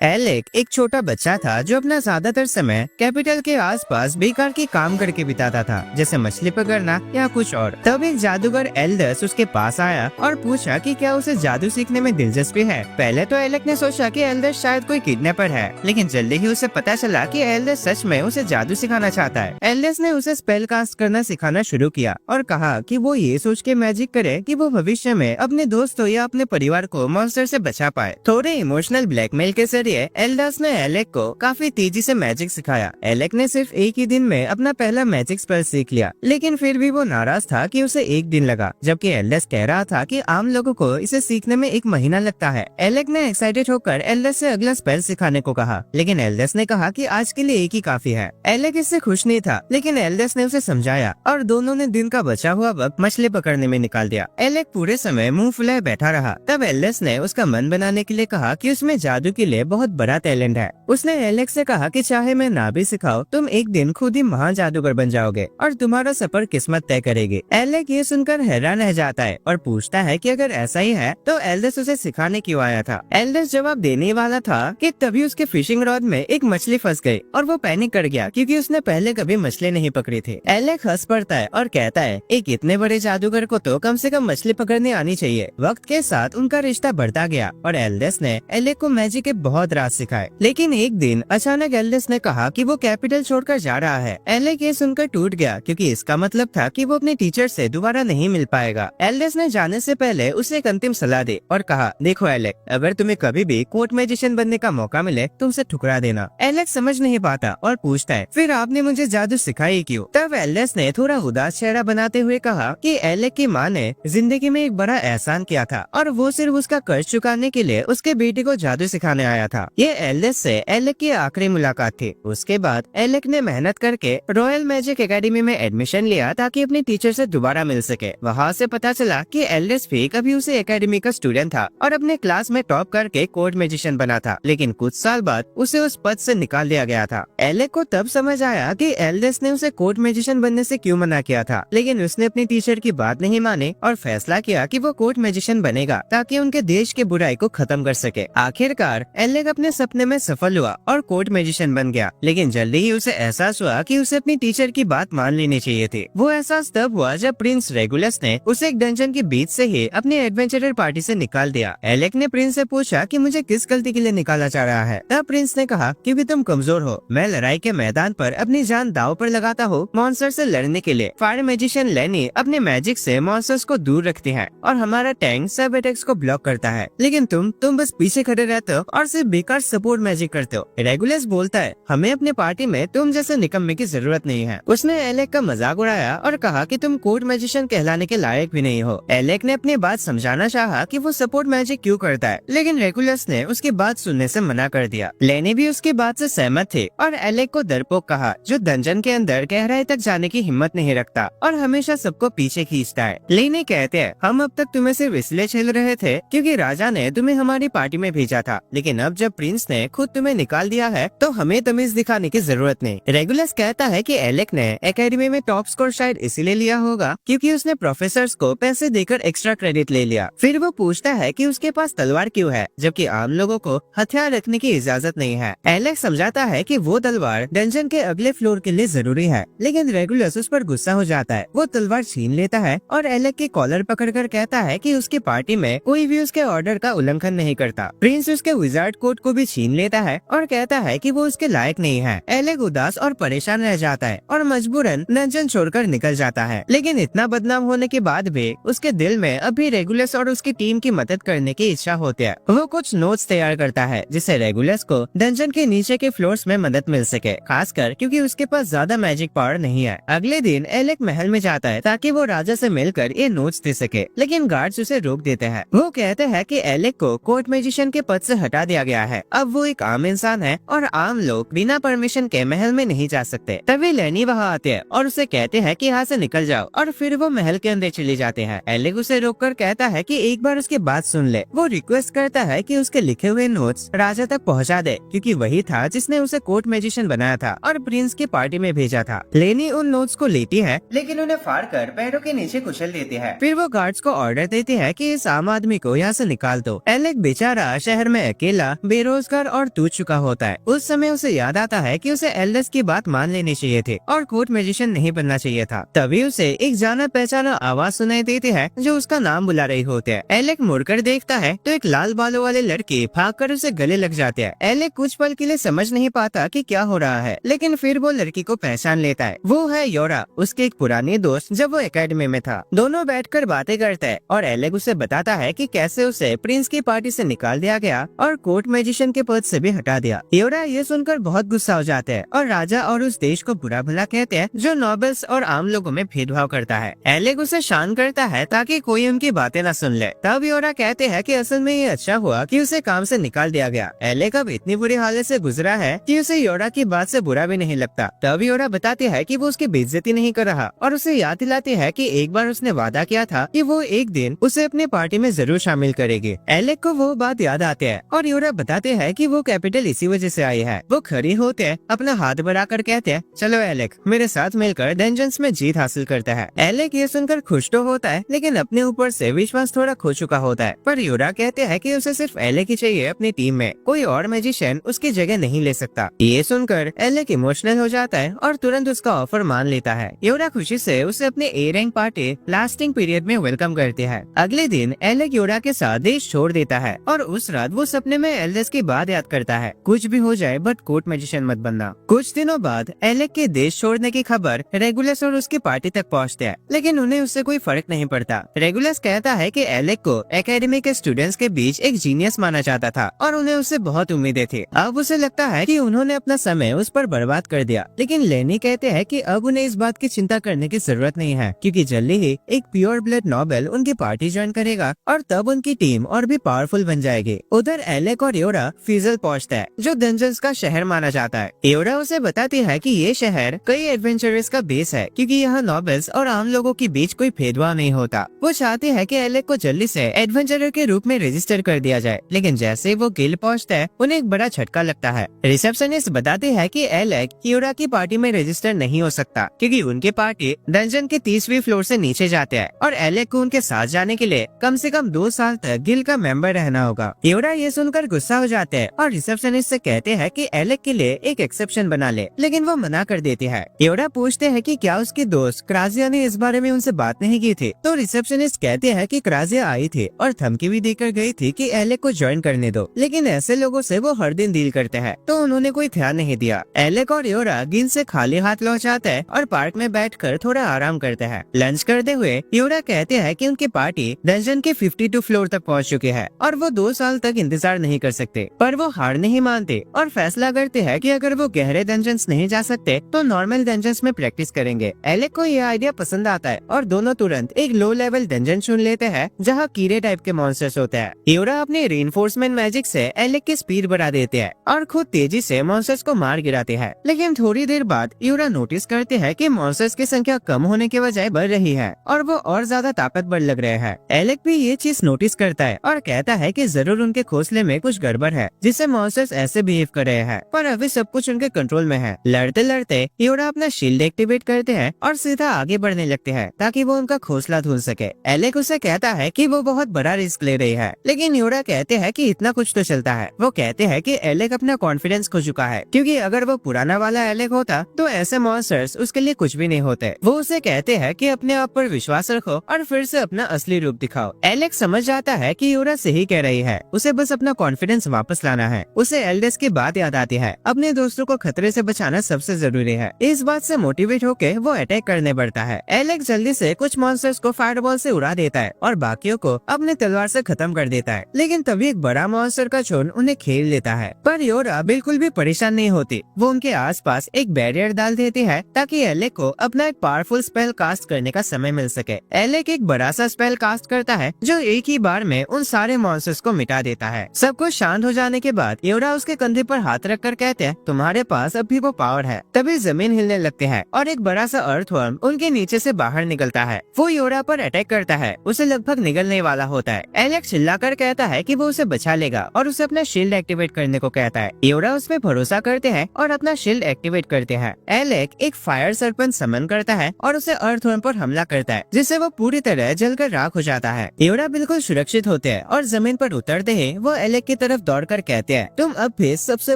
Alec एक छोटा बच्चा था जो अपना ज्यादातर समय कैपिटल के आसपास बेकार के काम करके बिताता था, जैसे मछली पकड़ना या कुछ और। तब एक जादूगर एल्डस उसके पास आया और पूछा कि क्या उसे जादू सीखने में दिलचस्पी है। पहले तो एलेक ने सोचा कि एल्डस शायद कोई किडनैपर है, लेकिन जल्दी ही उसे पता चला कि एल्डस सच में उसे जादू सिखाना चाहता है। एल्डस ने उसे स्पेल कास्ट करना सिखाना शुरू किया और कहा कि वो ये सोच के मैजिक करे कि वो भविष्य में अपने दोस्तों या अपने परिवार को मॉन्स्टर से बचा पाए। थोड़े इमोशनल ब्लैकमेल के जरिए एल्डस ने एलेक को काफी तेजी से मैजिक सिखाया। एलेक ने सिर्फ एक ही दिन में अपना पहला मैजिक स्पेल सीख लिया, लेकिन फिर भी वो नाराज था कि उसे एक दिन लगा, जबकि एल्डस कह रहा था कि आम लोगों को इसे सीखने में एक महीना लगता है। एलेक ने एक्साइटेड होकर एल्डस से अगला स्पेल सिखाने को कहा, लेकिन एल्डस ने कहा कि आज के लिए एक ही काफी है। एलेक इससे खुश नहीं था, लेकिन एल्डस ने उसे समझाया और दोनों ने दिन का बचा हुआ वक्त मछली पकड़ने में निकाल दिया। एलेक पूरे समय मुंह फुलाए बैठा रहा। तब एल्डस ने उसका मन बनाने के लिए कहा कि उसमें जादू के लिए बहुत बड़ा टैलेंट है। उसने एलेक से कहा कि चाहे मैं ना भी सिखाऊं, तुम एक दिन खुद ही महान जादूगर बन जाओगे और तुम्हारा सफर किस्मत तय करेगी। एलेक ये सुनकर हैरान रह जाता है और पूछता है कि अगर ऐसा ही है तो एल्डस उसे सिखाने क्यों आया था। एल्डस जवाब देने वाला था कि तभी उसके फिशिंग रॉड में एक मछली फंस गई और वो पैनिक कर गया क्योंकि उसने पहले कभी मछली नहीं पकड़ी थी। एलेक हंस पड़ता है और कहता है एक इतने बड़े जादूगर को तो कम से कम मछली पकड़ने आनी चाहिए। वक्त के साथ उनका रिश्ता बढ़ता गया और एल्डस ने एलेक को मैजिक के बहुत राज सिखाए। लेकिन एक दिन अचानक एल्डस ने कहा कि वो कैपिटल छोड़कर जा रहा है। एलेक ये सुनकर टूट गया क्योंकि इसका मतलब था कि वो अपने टीचर से दोबारा नहीं मिल पाएगा। एल्डस ने जाने से पहले उसे एक अंतिम सलाह दी और कहा, देखो एलेक, अगर तुम्हें कभी भी कोर्ट मैजिशियन बनने का मौका मिले तो उसे ठुकरा देना। एलेक समझ नहीं पाता और पूछता है, फिर आपने मुझे जादू सिखाई क्यों? तब एल्डस ने थोड़ा उदास चेहरा बनाते हुए कहा कि एलेक की माँ ने जिंदगी में एक बड़ा एहसान किया था और वो सिर्फ उसका कर्ज चुकाने के लिए उसके बेटे को जादू सिखाने आया था। ये एल्डस से एलेक की आखिरी मुलाकात थी। उसके बाद एलेक ने मेहनत करके रॉयल मैजिक एकेडमी में एडमिशन लिया ताकि अपने टीचर से दोबारा मिल सके। वहाँ से पता चला कि एल्डस भी कभी उसे एकेडमी का स्टूडेंट था और अपने क्लास में टॉप करके कोर्ट मैजिशियन बना था, लेकिन कुछ साल बाद उसे उस पद से निकाल दिया गया था। एलेक को तब समझ आया कि एल्डस ने उसे कोर्ट मैजिशियन बनने से क्यों मना किया था, लेकिन उसने अपनी टीचर की बात नहीं मानी और फैसला किया कि वो कोर्ट मैजिशियन बनेगा ताकि उनके देश के बुराई को खत्म कर सके। आखिरकार एलेक अपने सपने में सफल हुआ और कोर्ट मैजिशियन बन गया, लेकिन जल्दी ही उसे एहसास हुआ कि उसे अपनी टीचर की बात मान लेनी चाहिए थी। वो एहसास तब हुआ जब प्रिंस रेगुलस ने उसे एक डंजन के बीच से ही अपनी एडवेंचरर पार्टी से निकाल दिया। एलेक ने प्रिंस से पूछा कि मुझे किस गलती के लिए निकाला जा रहा है। तब प्रिंस ने कहा कि तुम कमजोर हो, मैं लड़ाई के मैदान पर अपनी जान दांव पर लगाता हूँ मॉन्स्टर से लड़ने के लिए। फायर मैजिशियन लेनी अपने मैजिक से मॉन्स्टर्स को दूर रखती है और हमारा टैंक सब अटैक्स को ब्लॉक करता है, लेकिन तुम बस पीछे खड़े रहते हो और सिर्फ बेकार सपोर्ट मैजिक करते हो। रेगुलस बोलता है, हमें अपने पार्टी में तुम जैसे निकम्मे की जरूरत नहीं है। उसने एलेक का मजाक उड़ाया और कहा कि तुम कोर्ट मैजिशियन कहलाने के लायक भी नहीं हो। एलेक ने अपनी बात समझाना चाहा कि वो सपोर्ट मैजिक क्यों करता है, लेकिन रेगुलस ने उसकी बात सुनने से मना कर दिया। लेनी भी उसकी बात से सहमत थे और एलेक को डरपोक कहा जो डंजन के अंदर गहराई तक जाने की हिम्मत नहीं रखता और हमेशा सबको पीछे खींचता है। लेनी कहते हैं, हम अब तक तुम्हें सिर्फ इसलिए छेड़ रहे थे क्योंकि राजा ने तुम्हें हमारी पार्टी में भेजा था, लेकिन अब जब प्रिंस ने खुद तुम्हें निकाल दिया है तो हमें तमीज दिखाने की जरूरत नहीं। रेगुलस कहता है कि एलेक ने एकेडमी में टॉप स्कोर शायद इसीलिए लिया होगा क्योंकि उसने प्रोफेसर्स को पैसे देकर एक्स्ट्रा क्रेडिट ले लिया। फिर वो पूछता है कि उसके पास तलवार क्यों है जबकि आम लोगों को हथियार रखने की इजाजत नहीं है। एलेक समझाता है कि वो तलवार डंजन के अगले फ्लोर के लिए जरूरी है, लेकिन रेगुलस उस पर गुस्सा हो जाता है। वो तलवार छीन लेता है और एलेक की कॉलर पकड़कर कहता है कि उसकी पार्टी में कोई भी उसके ऑर्डर का उल्लंघन नहीं करता। प्रिंस उसके विजार्ड कोट को भी छीन लेता है और कहता है कि वो उसके लायक नहीं है। एलेक उदास और परेशान रह जाता है और मजबूरन डंजन छोड़कर निकल जाता है, लेकिन इतना बदनाम होने के बाद भी उसके दिल में अभी रेगुलस और उसकी टीम की मदद करने की इच्छा होती है। वो कुछ नोट्स तैयार करता है जिससे रेगुलस को डंजन के नीचे के फ्लोर्स में मदद मिल सके, खासकर क्योंकि उसके पास ज्यादा मैजिक पावर नहीं है। अगले दिन एलेक महल में जाता है ताकि वो राजा से मिलकर ये नोट्स दे सके, लेकिन गार्ड्स उसे रोक देते हैं। वो कहते हैं कि एलेक को कोर्ट मैजिशियन के पद से हटा दिया गया है, अब वो एक आम इंसान है और आम लोग बिना परमिशन के महल में नहीं जा सकते। तभी लेनी वहाँ आते हैं और उसे कहते हैं कि यहाँ से निकल जाओ और फिर वो महल के अंदर चले जाते हैं। एलेक उसे रोककर कहता है कि एक बार उसकी बात सुन ले। वो रिक्वेस्ट करता है कि उसके लिखे हुए नोट्स राजा तक पहुँचा दे क्योंकि वही था जिसने उसे कोर्ट मैजिशियन बनाया था और प्रिंस की पार्टी में भेजा था। लेनी उन नोट्स को लेती है लेकिन उन्हें फाड़ कर पैरों के नीचे कुचल देती है। फिर वो गार्ड्स को ऑर्डर देती है कि इस आम आदमी को यहाँ से निकाल दो। एलेक बेचारा शहर में अकेला बेरोजगार और टूट चुका होता है। उस समय उसे याद आता है कि उसे एल्डस की बात मान लेनी चाहिए थी और कोर्ट मैजिशियन नहीं बनना चाहिए था। तभी उसे एक जाना पहचाना आवाज सुनाई देती है जो उसका नाम बुला रही होती है। एलेक मुड़कर देखता है तो एक लाल बालों वाले लड़के भागकर उसे गले लग जाते हैं। एलेक कुछ पल के लिए समझ नहीं पाता कि क्या हो रहा है, लेकिन फिर वो लड़की को पहचान लेता है। वो है योरा, उसके एक पुरानी दोस्त जब वो एकेडमी में था। दोनों बैठकर बातें करते हैं और एलेक उसे बताता है कि कैसे उसे प्रिंस की पार्टी से निकाल दिया गया और कोर्ट मैजिशियन के पद से भी हटा दिया। योरा ये सुनकर बहुत गुस्सा हो जाते हैं और राजा और उस देश को बुरा भला कहते हैं जो नोबल्स और आम लोगों में भेदभाव करता है। एलेक उसे शांत करता है ताकि कोई उनकी बातें न सुन ले। तब योरा कहते हैं कि असल में ये अच्छा हुआ कि उसे काम से निकाल दिया गया। एलेक अब इतनी बुरी हालत से गुजरा है कि उसे योरा की बात से बुरा भी नहीं लगता। तब योरा बताती है कि वो उसकी बेइज्जती नहीं कर रहा और उसे याद दिलाती है कि एक बार उसने वादा किया था कि वो एक दिन उसे अपनी पार्टी में जरूर शामिल करेगी। एलेक को वो बात याद आती है और योरा बताते हैं कि वो कैपिटल इसी वजह से आई है। वो खड़ी होते हैं, अपना हाथ बढ़ाकर कहते हैं, चलो एलेक, मेरे साथ मिलकर डंजन्स में जीत हासिल करता है। एलेक ये सुनकर खुश तो होता है, लेकिन अपने ऊपर से विश्वास थोड़ा खो चुका होता है। पर योरा कहते हैं कि उसे सिर्फ एलेक ही चाहिए अपनी टीम में, कोई और मैजिशियन उसकी जगह नहीं ले सकता। ये सुनकर एलेक इमोशनल हो जाता है और तुरंत उसका ऑफर मान लेता है। योरा खुशी से उसे अपने A rank party lasting period में वेलकम करते हैं। अगले दिन एलेक योरा के साथ देश छोड़ देता है और उस रात वो सपने में एल्डस की बात याद करता है, कुछ भी हो जाए बट कोर्ट मैजिशियन मत बनना। कुछ दिनों बाद एलेक के देश छोड़ने की खबर रेगुलस और उसकी पार्टी तक पहुंचते हैं, लेकिन उन्हें उससे कोई फर्क नहीं पड़ता। रेगुलस कहता है कि एलेक को एकेडमी के स्टूडेंट्स के बीच एक जीनियस माना जाता था और उन्हें उससे बहुत उम्मीदें थी। अब उसे लगता है कि उन्होंने अपना समय उस पर बर्बाद कर दिया, लेकिन लेनी कहते हैं कि अब उन्हें इस बात की चिंता करने की जरूरत नहीं है, क्योंकि जल्दी ही एक प्योर ब्लड नोबल उनकी पार्टी ज्वाइन करेगा और तब उनकी टीम और भी पावरफुल बन जाएगी। उधर एलेक और योरा फिजल पहुंचता है जो डंजन्स का शहर माना जाता है। योरा उसे बताती है कि ये शहर कई एडवेंचरर्स का बेस है, क्योंकि यहाँ नोबल्स और आम लोगों के बीच कोई भेदभाव नहीं होता। वो चाहती है कि एलेक को जल्दी से एडवेंचरर के रूप में रजिस्टर कर दिया जाए, लेकिन जैसे वो गिल्ड पहुंचता है उन्हें एक बड़ा झटका लगता है। रिसेप्शनिस्ट बताती है कि एलेक योरा की पार्टी में रजिस्टर नहीं हो सकता, क्योंकि उनकी पार्टी डंजन के 30वीं फ्लोर से नीचे जाते हैं और एलेक को उनके साथ जाने के लिए कम से कम 2 साल तक गिल्ड का मेंबर रहना होगा। योरा ये सुनकर गुस्सा हो जाते हैं और रिसेप्शनिस्ट से कहते हैं कि एलेक के लिए एक एक्सेप्शन बना ले, लेकिन वो मना कर देती है। योरा पूछते हैं कि क्या उसकी दोस्त क्राजिया ने इस बारे में उनसे बात नहीं की थी, तो रिसेप्शनिस्ट कहते हैं कि क्राजिया आई थी और धमकी भी देकर गई थी कि एलेक को ज्वाइन करने दो, लेकिन ऐसे लोगों से वो हर दिन डील करते हैं, तो उन्होंने कोई ध्यान नहीं दिया। एलेक और योरा गिल्ड से खाली हाथ लौट जाते हैं और पार्क में बैठकर थोड़ा आराम करते हैं। लंच करते हुए योरा कहते हैं कि उनकी पार्टी डंजन के 52 फ्लोर तक पहुंच चुकी है और वो 2 साल तक इंतजार नहीं कर सकते, पर वो हार नहीं मानते और फैसला करते हैं कि अगर वो गहरे डंजन्स नहीं जा सकते तो नॉर्मल डंजन्स में प्रैक्टिस करेंगे। एलेक को ये आइडिया पसंद आता है और दोनों तुरंत एक लो लेवल डंजन चुन लेते हैं जहाँ कीड़े टाइप के मॉन्स्टर्स होते हैं। योरा अपने रीइंफोर्समेंट मैजिक से एलेक की स्पीड बढ़ा देते हैं और खुद तेजी से मॉन्स्टर्स को मार गिराते हैं, लेकिन थोड़ी देर बाद योरा नोटिस करते हैं कि मॉन्स्टर्स की संख्या कम होने के बजाय बढ़ रही है और वो और ज्यादा ताकतवर लग रहे हैं। एलेक भी ये चीज नोटिस करता है और कहता है कि जरूर उनके घोंसले में कुछ गड़बड़ है जिससे मॉन्स्टर्स ऐसे बिहेव कर रहे हैं, पर अभी सब कुछ उनके कंट्रोल में है। लड़ते लड़ते योरा अपना शील्ड एक्टिवेट करते हैं और सीधा आगे बढ़ने लगते हैं ताकि वो उनका घोंसला ढूंढ सके। एलेक उसे कहता है कि वो बहुत बड़ा रिस्क ले रही है, लेकिन योरा कहते हैं कि इतना कुछ तो चलता है। वो कहते हैं कि एलेक अपना कॉन्फिडेंस खो चुका है, क्योंकि अगर वो पुराना वाला एलेक होता तो ऐसे मॉन्स्टर्स उसके लिए कुछ भी नहीं होते। वो उसे कहते हैं कि अपने आप पर विश्वास रखो और फिर से अपना असली रूप दिखाओ। एलेक समझ जाता है कि योरा सही कह रही है, उसे बस अपना कॉन्फिडेंस वापस लाना है। उसे एल्डस की बात याद आती है, अपने दोस्तों को खतरे से बचाना सबसे जरूरी है। इस बात से मोटिवेट होकर वो अटैक करने बढ़ता है। एलेक जल्दी से कुछ मॉन्स्टर्स को फायरबॉल से उड़ा देता है और बाकियों को अपने तलवार से खत्म कर देता है, लेकिन तभी एक बड़ा मॉन्स्टर का झुंड उन्हें घेर लेता है। पर योरा बिल्कुल भी परेशान नहीं होती। वो उनके आसपास एक बैरियर डाल देती है ताकि एलेक को अपना एक पावरफुल स्पेल कास्ट करने का समय मिल सके। एलेक एक बड़ा सा स्पेल कास्ट करता है जो एक ही बार में उन सारे मॉन्स्टर्स को मिटा देता है। सब कुछ शांत हो जाने के बाद योरा उसके कंधे पर हाथ रखकर कहते हैं, तुम्हारे पास अब भी वो पावर है। तभी जमीन हिलने लगती है और एक बड़ा सा अर्थवर्म उनके नीचे से बाहर निकलता है। वो योरा पर अटैक करता है, उसे लगभग निगलने वाला होता है। एलेक चिल्लाकर कहता है कि वो उसे बचा लेगा और उसे अपना शील्ड एक्टिवेट करने को कहता है। योरा उसमें भरोसा करते हैं और अपना शील्ड एक्टिवेट करते हैं। एलेक एक फायर सरपंच समन करता है और उसे अर्थवर्म पर हमला करता है, जिससे वो पूरी तरह जलकर राख हो जाता है। योरा बिल्कुल सुरक्षित होते हैं और जमीन पर उतरते ही वो एलेक की तरफ तरफ दौड़कर कहते हैं, तुम अब भी सबसे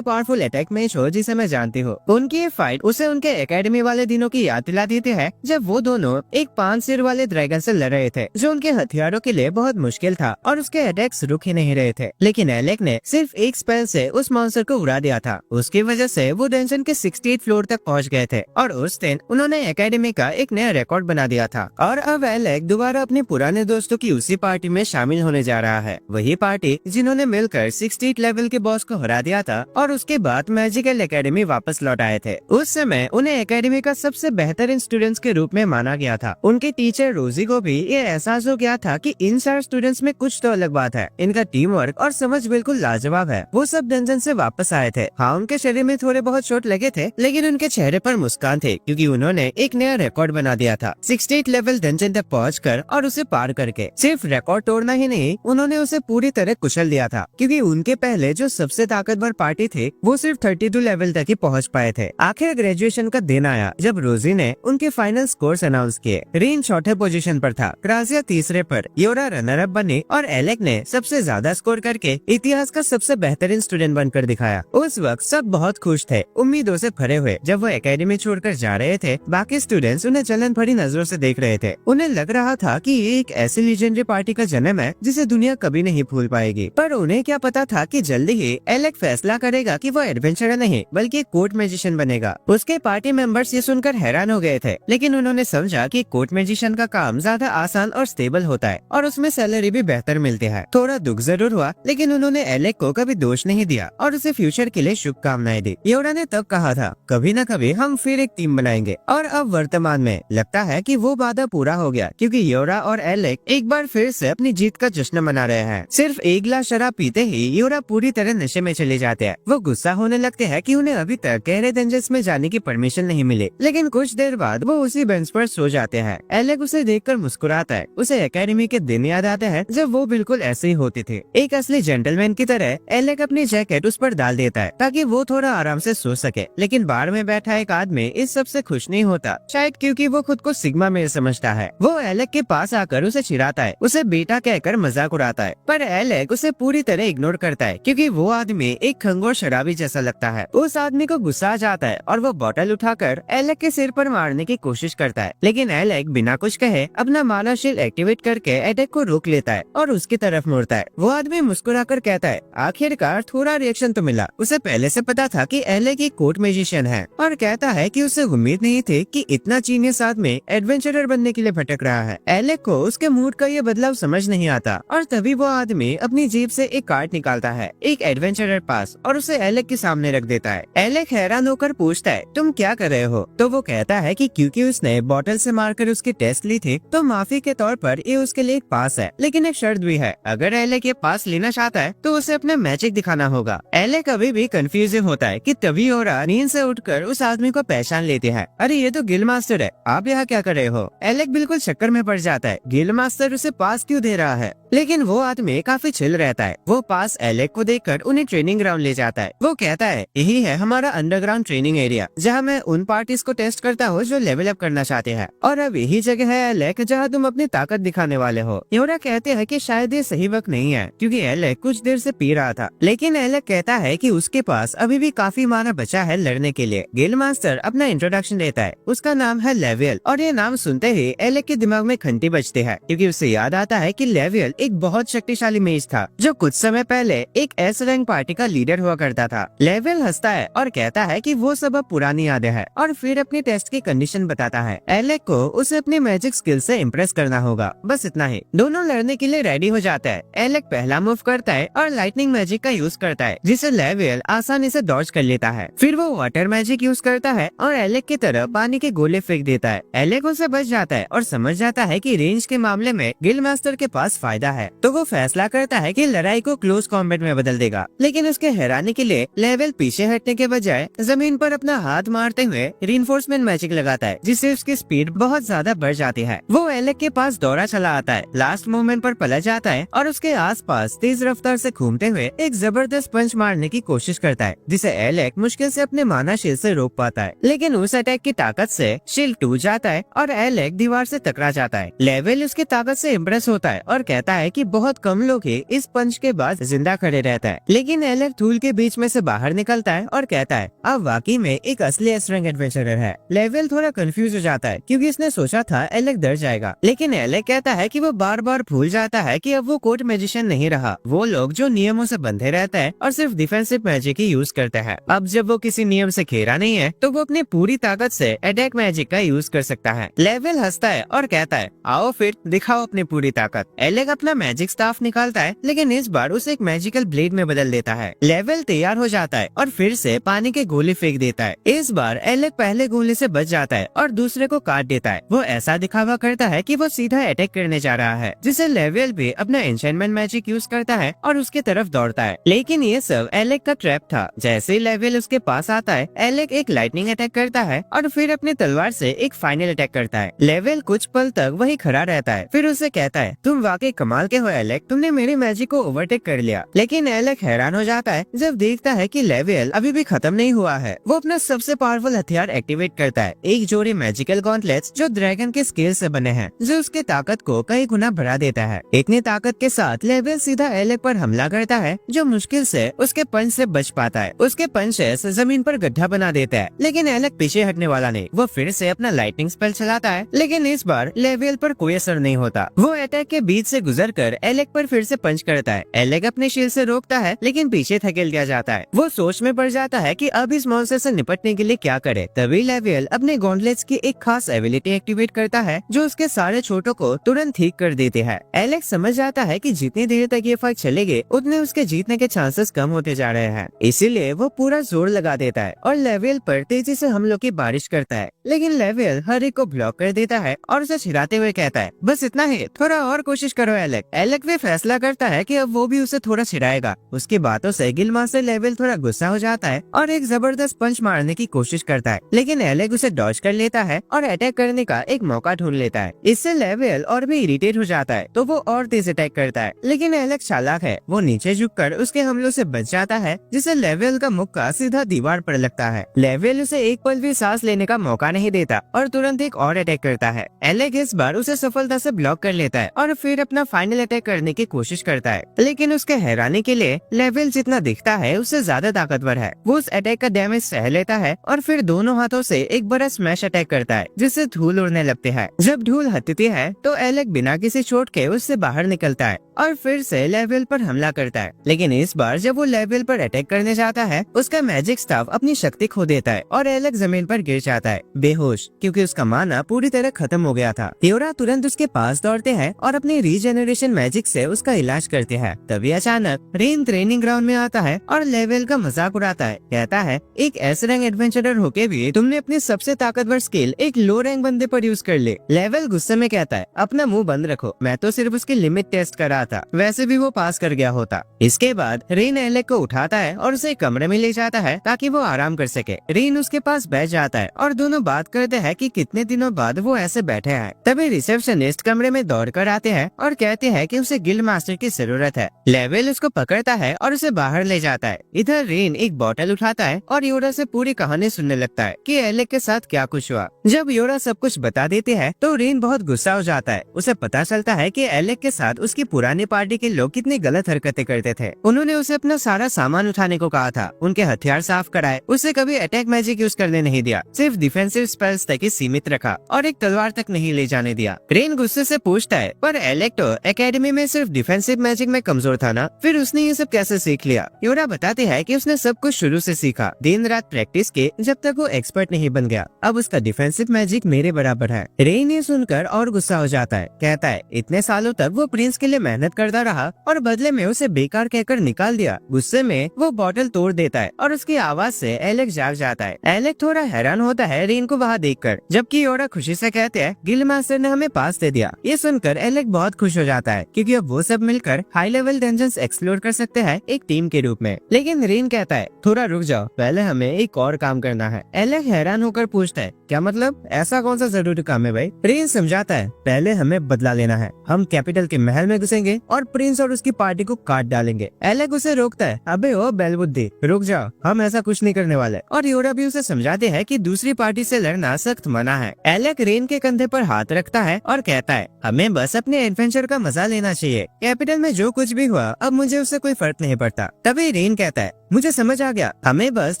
पावरफुल अटैक मेज हो जिसे मैं जानती हूँ। उनकी ये फाइट उसे उनके एकेडमी वाले दिनों की याद दिला देती है, जब वो दोनों एक 5 सिर वाले ड्रैगन से लड़ रहे थे, जो उनके हथियारों के लिए बहुत मुश्किल था और उसके अटैक्स रुक ही नहीं रहे थे। लेकिन एलेक ने सिर्फ एक स्पेल से उस मॉन्स्टर को उड़ा दिया था। उसकी वजह से वो डंजन के 68 फ्लोर तक पहुंच गए थे और उस दिन उन्होंने एकेडमी का एक नया रिकॉर्ड बना दिया था। और अब एलेक दोबारा अपने पुराने दोस्तों की उसी पार्टी में शामिल होने जा रहा है, वही पार्टी जिन्होंने मिलकर 68 लेवल के बॉस को हरा दिया था और उसके बाद मैजिकल एकेडमी वापस लौट आए थे। उस समय उन्हें एकेडमी का सबसे बेहतरीन स्टूडेंट्स के रूप में माना गया था। उनके टीचर रोजी को भी ये एहसास हो गया था कि इन सारे स्टूडेंट्स में कुछ तो अलग बात है, इनका टीम वर्क और समझ बिल्कुल लाजवाब है। वो सब डंजन से वापस आए थे। हाँ, उनके शरीर में थोड़े बहुत चोट लगे थे, लेकिन उनके चेहरे पर मुस्कान थे क्योंकि उन्होंने एक नया रिकॉर्ड बना दिया था। 68 लेवल डंजन तक पहुंचकर और उसे पार करके सिर्फ रिकॉर्ड तोड़ना ही नहीं, उन्होंने उसे पूरी तरह कुचल दिया था क्योंकि उनके पहले जो सबसे ताकतवर पार्टी थे वो सिर्फ 32 लेवल तक ही पहुंच पाए थे। आखिर ग्रेजुएशन का दिन आया जब रोजी ने उनके फाइनल स्कोर्स अनाउंस किए। रेन चौथे पोजीशन पर था, क्रासिया तीसरे पर, योरा रनर अप बने और एलेक ने सबसे ज्यादा स्कोर करके इतिहास का सबसे बेहतरीन स्टूडेंट बनकर दिखाया। उस वक्त सब बहुत खुश थे, उम्मीदों से भरे हुए। जब वो एकेडमी छोड़कर जा रहे थे, बाकी स्टूडेंट्स उन्हें जलन भरी नजरों से देख रहे थे। उन्हें लग रहा था कि ये एक ऐसी लीजेंडरी पार्टी का जन्म है जिसे दुनिया कभी नहीं भूल पाएगी। पर उन्हें क्या पता था कि जल्दी ही एलेक फैसला करेगा कि वो एडवेंचरर नहीं बल्कि कोर्ट मैजिशियन बनेगा। उसके पार्टी मेंबर्स ये सुनकर हैरान हो गए थे, लेकिन उन्होंने समझा कि कोर्ट मैजिशियन का काम ज्यादा आसान और स्टेबल होता है और उसमें सैलरी भी बेहतर मिलती है। थोड़ा दुख जरूर हुआ, लेकिन उन्होंने एलेक को कभी दोष नहीं दिया और उसे फ्यूचर के लिए शुभकामनाएं दी। योरा ने तब कहा था, कभी न कभी हम फिर एक टीम बनाएंगे। और अब वर्तमान में लगता है कि वो वादा पूरा हो गया क्योंकि योरा और एलेक एक बार फिर से अपनी जीत का जश्न मना रहे हैं। सिर्फ एक गिलास शराब पीते ही योरा पूरी तरह नशे में चले जाते हैं। वो गुस्सा होने लगते हैं कि उन्हें अभी तक गहरे डंजन्स में जाने की परमिशन नहीं मिली, लेकिन कुछ देर बाद वो उसी बेंच पर सो जाते हैं। एलेक उसे देखकर मुस्कुराता है। उसे एकेडमी के दिन याद आते हैं जब वो बिल्कुल ऐसे ही होती थी। एक असली जेंटलमैन की तरह एलेक अपनी जैकेट उस पर डाल देता है ताकि वो थोड़ा आराम से सो सके, लेकिन बार में बैठा एक आदमी इस सब से खुश नहीं होता, शायद क्योंकि वो खुद को सिग्मा मेल समझता है। वो एलेक के पास आकर उसे चिढ़ाता है, उसे बेटा कहकर मजाक उड़ाता है, पर एलेक उसे पूरी तरह इग्नोर करता है क्योंकि वो आदमी एक खंगोर शराबी जैसा लगता है। उस आदमी को गुस्सा आ जाता है और वो बोतल उठाकर एलेक के सिर पर मारने की कोशिश करता है, लेकिन एलेक बिना कुछ कहे अपना माना शील्ड एक्टिवेट करके अटैक को रोक लेता है और उसकी तरफ मुड़ता है। वो आदमी मुस्कुराकर कहता है, आखिरकार थोड़ा रिएक्शन तो मिला। उसे पहले से पता था कि एलेक एक कोर्ट मैजिशियन है और कहता है कि उसे उम्मीद नहीं थी कि इतना जीनियस आदमी एडवेंचरर बनने के लिए भटक रहा है। एलेक को उसके मूड का ये बदलाव समझ नहीं आता और तभी वो आदमी अपनी जेब से एक कार्ड निकालता है, एक एडवेंचरर पास, और उसे एलेक के सामने रख देता है। एलेक हैरान होकर पूछता है, तुम क्या कर रहे हो? तो वो कहता है कि क्योंकि उसने बोतल से मारकर उसकी टेस्ट ली थी तो माफी के तौर पर ये उसके लिए एक पास है, लेकिन एक शर्त भी है, अगर एलेक ये पास लेना चाहता है तो उसे अपना मैजिक दिखाना होगा। एलेक अभी भी कंफ्यूजिंग होता है कि तभी ओरा नींद से उठकर उस आदमी को पहचान लेती है। अरे ये तो गिल मास्टर है, आप यहाँ क्या कर रहे हो? एलेक बिल्कुल चक्कर में पड़ जाता है, गिल मास्टर उसे पास क्यों दे रहा है? लेकिन वो आदमी काफी चिल रहता है। वो पास एलेक को देखकर उन्हें ट्रेनिंग ग्राउंड ले जाता है। वो कहता है, यही है हमारा अंडरग्राउंड ट्रेनिंग एरिया जहाँ मैं उन पार्टीज को टेस्ट करता हूँ जो लेवल अप करना चाहते हैं, और अब यही जगह है एलेक जहाँ तुम अपनी ताकत दिखाने वाले हो। योरा कहते हैं कि शायद ये सही वक्त नहीं है क्योंकि एलेक कुछ देर से पी रहा था, लेकिन एलेक कहता है कि उसके पास अभी भी काफी माना बचा है लड़ने के लिए। गिल मास्टर अपना इंट्रोडक्शन देता है, उसका नाम है लेवियल, और ये नाम सुनते ही एलेक के दिमाग में घंटी बजती है क्योंकि उसे याद आता है कि लेवियल एक बहुत शक्तिशाली मेज था जो कुछ समय पहले एक एस रैंक पार्टी का लीडर हुआ करता था। लेवियल हंसता है और कहता है कि वो सब अब पुरानी यादें हैं, और फिर अपनी टेस्ट की कंडीशन बताता है। एलेक को उसे अपनी मैजिक स्किल से इम्प्रेस करना होगा, बस इतना ही। दोनों लड़ने के लिए रेडी हो जाता है। एलेक पहला मूव करता है और लाइटनिंग मैजिक का यूज करता है जिसे लेवियल आसानी से डॉज कर लेता है। फिर वो वाटर मैजिक यूज करता है और एलेक की तरफ पानी के गोले फेंक देता है। एलेक उसे बच जाता है और समझ जाता है कि रेंज के मामले में गिल मास्टर के पास फायदा है, तो वो फैसला करता है कि लड़ाई को क्लोज कॉम्बैट में बदल देगा। लेकिन उसके हैरानी के लिए लेवियल पीछे हटने के बजाय जमीन पर अपना हाथ मारते हुए रीइंफोर्समेंट मैजिक लगाता है जिससे उसकी स्पीड बहुत ज्यादा बढ़ जाती है। वो एलेक के पास दौड़ा चला आता है, लास्ट मोमेंट पर पलट जाता है और उसके आसपास तेज रफ्तार से घूमते हुए एक जबरदस्त पंच मारने की कोशिश करता है जिसे एलेक मुश्किल से अपने माना शील्ड से रोक पाता है। लेकिन उस अटैक की ताकत से शील्ड टूट जाता है और एलेक दीवार से टकरा जाता है। लेवियल उसकी ताकत से इम्प्रेस होता है और कहता है कि बहुत कम लोग ही इस पंच के बाद जिंदा जिंदा खड़े रहता है, लेकिन एलेक धूल के बीच में से बाहर निकलता है और कहता है अब वाकई में एक असली एस रैंक एडवेंचरर है। लेवल थोड़ा कंफ्यूज हो जाता है क्योंकि इसने सोचा था एलेक डर जाएगा, लेकिन एलेक कहता है कि वो बार बार भूल जाता है कि अब वो कोर्ट मैजिशियन नहीं रहा, वो लोग जो नियमों से बंधे रहता है और सिर्फ डिफेंसिव मैजिक ही यूज करता है। अब जब वो किसी नियम से घेरा नहीं है तो वो अपनी पूरी ताकत से अटैक मैजिक का यूज कर सकता है। लेवल हंसता है और कहता है आओ फिर दिखाओ अपनी पूरी ताकत। एलेक अपना मैजिक स्टाफ निकालता है, लेकिन इस बार उसे एक मैजिकल ब्लेड में बदल देता है। लेवल तैयार हो जाता है और फिर से पानी के गोले फेंक देता है। इस बार एलेक पहले गोले से बच जाता है और दूसरे को काट देता है। वो ऐसा दिखावा करता है कि वो सीधा अटैक करने जा रहा है, जिसे लेवल भी अपना एन्चेंटमेंट मैजिक यूज करता है और उसके तरफ दौड़ता है। लेकिन ये सब एलेक का ट्रैप था। जैसे ही लेवल उसके पास आता है, एलेक एक लाइटनिंग अटैक करता है और फिर अपनी तलवार से एक फाइनल अटैक करता है। लेवल कुछ पल तक वही खड़ा रहता है, फिर उसे कहता है तुम वाकई कमाल के हो एलेक, तुमने मेरी मैजिक को ओवरटेक कर लिया। लेकिन एलेक हैरान हो जाता है जब देखता है कि लेवल अभी भी खत्म नहीं हुआ है। वो अपना सबसे पावरफुल हथियार एक्टिवेट करता है, एक जोड़ी मैजिकल गॉन्टलेट्स जो ड्रैगन के स्केल से बने हैं, जो उसके ताकत को कई गुना बढ़ा देता है। इतनी ताकत के साथ लेवल सीधा एलेक पर हमला करता है, जो मुश्किल से उसके पंच से बच पाता है। उसके पंचेस जमीन पर गड्ढा बना देता है, लेकिन एलेक पीछे हटने वाला नहीं। वो फिर से अपना लाइटनिंग स्पेल चलाता है, लेकिन इस बार लेवल पर कोई असर नहीं होता। वो अटैक के बीच से गुजर कर एलेक पर फिर से पंच करता है। एलेक अपने शील्ड से रोकता है, लेकिन पीछे धकेल दिया जाता है। वो सोच में पड़ जाता है कि अब इस मॉन्स्टर से निपटने के लिए क्या करे। तभी लेवल अपने गॉन्टलेट्स की एक खास एबिलिटी एक्टिवेट करता है, जो उसके सारे चोटों को तुरंत ठीक कर देती है। एलेक समझ जाता है कि जितनी देर तक ये फाइट चलेगी, उतने उसके जीतने के चांसेस कम होते जा रहे हैं। इसीलिए वो पूरा जोर लगा देता है और लेवल पर तेजी से हमलों की बारिश करता है। लेकिन लेवल हर एक को ब्लॉक कर देता है और उसे चिढ़ाते हुए कहता है बस इतना ही, थोड़ा और कोशिश करो एलेक। एलेक भी फैसला करता है कि अब वो भी उसे थोड़ा चिढ़ाएगा। उसकी बातों से गिलमास्टर लेवल थोड़ा गुस्सा हो जाता है और एक जबरदस्त पंच मारने की कोशिश करता है, लेकिन एलेक उसे डॉज कर लेता है और अटैक करने का एक मौका ढूंढ लेता है। इससे लेवल और भी इरिटेट हो जाता है, तो वो और तेज अटैक करता है, लेकिन एलेक चालाक है। वो नीचे झुककर उसके हमलों से बच जाता है, जिससे लेवल का मुक्का सीधा दीवार पर लगता है। लेवल उसे एक पल भी सांस लेने का मौका नहीं देता और तुरंत एक और अटैक करता है। एलेक इस बार उसे सफलता से ब्लॉक कर लेता है और फिर अपना फाइनल अटैक करने की कोशिश करता है, लेकिन उसके हैरानी के लिए लेवल जितना दिखता है उससे ज्यादा ताकतवर है। वो उस अटैक का डैमेज सह लेता है और फिर दोनों हाथों से एक बड़ा स्मैश अटैक करता है, जिससे धूल उड़ने लगती है। जब धूल हटती है तो एलेक बिना किसी चोट के उससे बाहर निकलता है और फिर से लेवल पर हमला करता है। लेकिन इस बार जब वो लेवल पर अटैक करने जाता है, उसका मैजिक स्टाफ अपनी शक्ति खो देता है और एलेक जमीन पर गिर जाता है बेहोश, क्योंकि उसका माना पूरी तरह खत्म हो गया था। योरा तुरंत उसके पास दौड़ते हैं और अपनी रीजेनरेशन मैजिक से उसका इलाज करते हैं। तभी अचानक रेन ट्रेनिंग ग्राउंड में आता है और लेवल का मजाक उड़ाता है। कहता है एक एस रैंक एडवेंचरर होके भी तुमने अपनी सबसे ताकतवर स्किल एक लो रैंक बंदे पर यूज कर ले। लेवल गुस्से में कहता है अपना मुंह बंद रखो, मैं तो सिर्फ उसकी लिमिट टेस्ट कर रहा था, वैसे भी वो पास कर गया होता। इसके बाद रेन एलेक को उठाता है और उसे कमरे में ले जाता है ताकि वो आराम कर सके। रेन उसके पास बैठ जाता है और दोनों बात करते हैं कि कितने दिनों बाद वो ऐसे बैठे हैं। तभी रिसेप्शनिस्ट कमरे में दौड़ कर आते हैं और कहते हैं कि उसे गिल्ड मास्टर की जरूरत है। लेवल उसको पकड़ता है और उसे बाहर ले जाता है। इधर रेन एक बॉटल उठाता है और योरा से पूरी कहानी सुनने लगता है कि एलेक के साथ क्या कुछ हुआ। जब योरा सब कुछ बता देती है तो रेन बहुत गुस्सा हो जाता है। उसे पता चलता है कि एलेक के साथ उसकी पुरानी पार्टी के लोग कितनी गलत हरकतें करते थे। उन्होंने उसे अपना सारा सामान उठाने को कहा था, उनके हथियार साफ कराए, उसे कभी अटैक मैजिक यूज करने नहीं दिया, सिर्फ डिफेंसिव स्पेल्स तक ही सीमित रखा और एक तलवार तक नहीं ले जाने दिया। रेन गुस्से से पूछता है पर एलेक तो एकेडमी में सिर्फ डिफेंसिव मैजिक में कमजोर था ना, फिर उसने ये सब कैसे सीख लिया। योरा बताते हैं कि उसने सब कुछ शुरू से सीखा, दिन रात प्रैक्टिस के, जब तक वो एक्सपर्ट नहीं बन गया। अब उसका डिफेंसिव मैजिक मेरे बराबर है। रेन ये सुनकर और गुस्सा हो जाता है। कहता है इतने सालों तक वो प्रिंस के लिए मेहनत करता रहा और बदले में उसे बेकार कहकर निकाल दिया। गुस्से में वो बॉटल तोड़ देता है और उसकी आवाज से एलेक जाग जाता है। एलेक थोड़ा हैरान होता है रेन को वहाँ देखकर, जबकि योरा खुशी से कहते हैं गिल्ड मास्टर ने हमें पास दे दिया। ये सुनकर एलेक बहुत खुश हो जाता है क्योंकि अब वो सब मिलकर हाई लेवल डंजन्स एक्सप्लोर कर सकते हैं एक टीम के रूप में। लेकिन रेन कहता है थोड़ा रुक जाओ, पहले हमें एक और काम करना है। एलेक हैरान होकर पूछता है क्या मतलब, ऐसा कौन सा जरूरी काम है भाई। रेन समझाता है पहले हमें बदला लेना है, हम कैपिटल के महल में घुसेंगे और प्रिंस और उसकी पार्टी को काट डालेंगे। एलेक उसे रोकता है अबे ओ बेलबुद्धि, रुक जाओ, हम ऐसा कुछ नहीं करने वाले। और योरा भी उसे समझाते हैं कि दूसरी पार्टी से लड़ना सख्त मना है। एलेक रेन के कंधे पर हाथ रखता है और कहता है हमें बस अपने एडवेंचर का मजा लेना चाहिए। कैपिटल में जो कुछ भी हुआ अब मुझे उससे कोई फर्क नहीं पड़ता। तभी रेन कहता है, मुझे समझ आ गया, हमें बस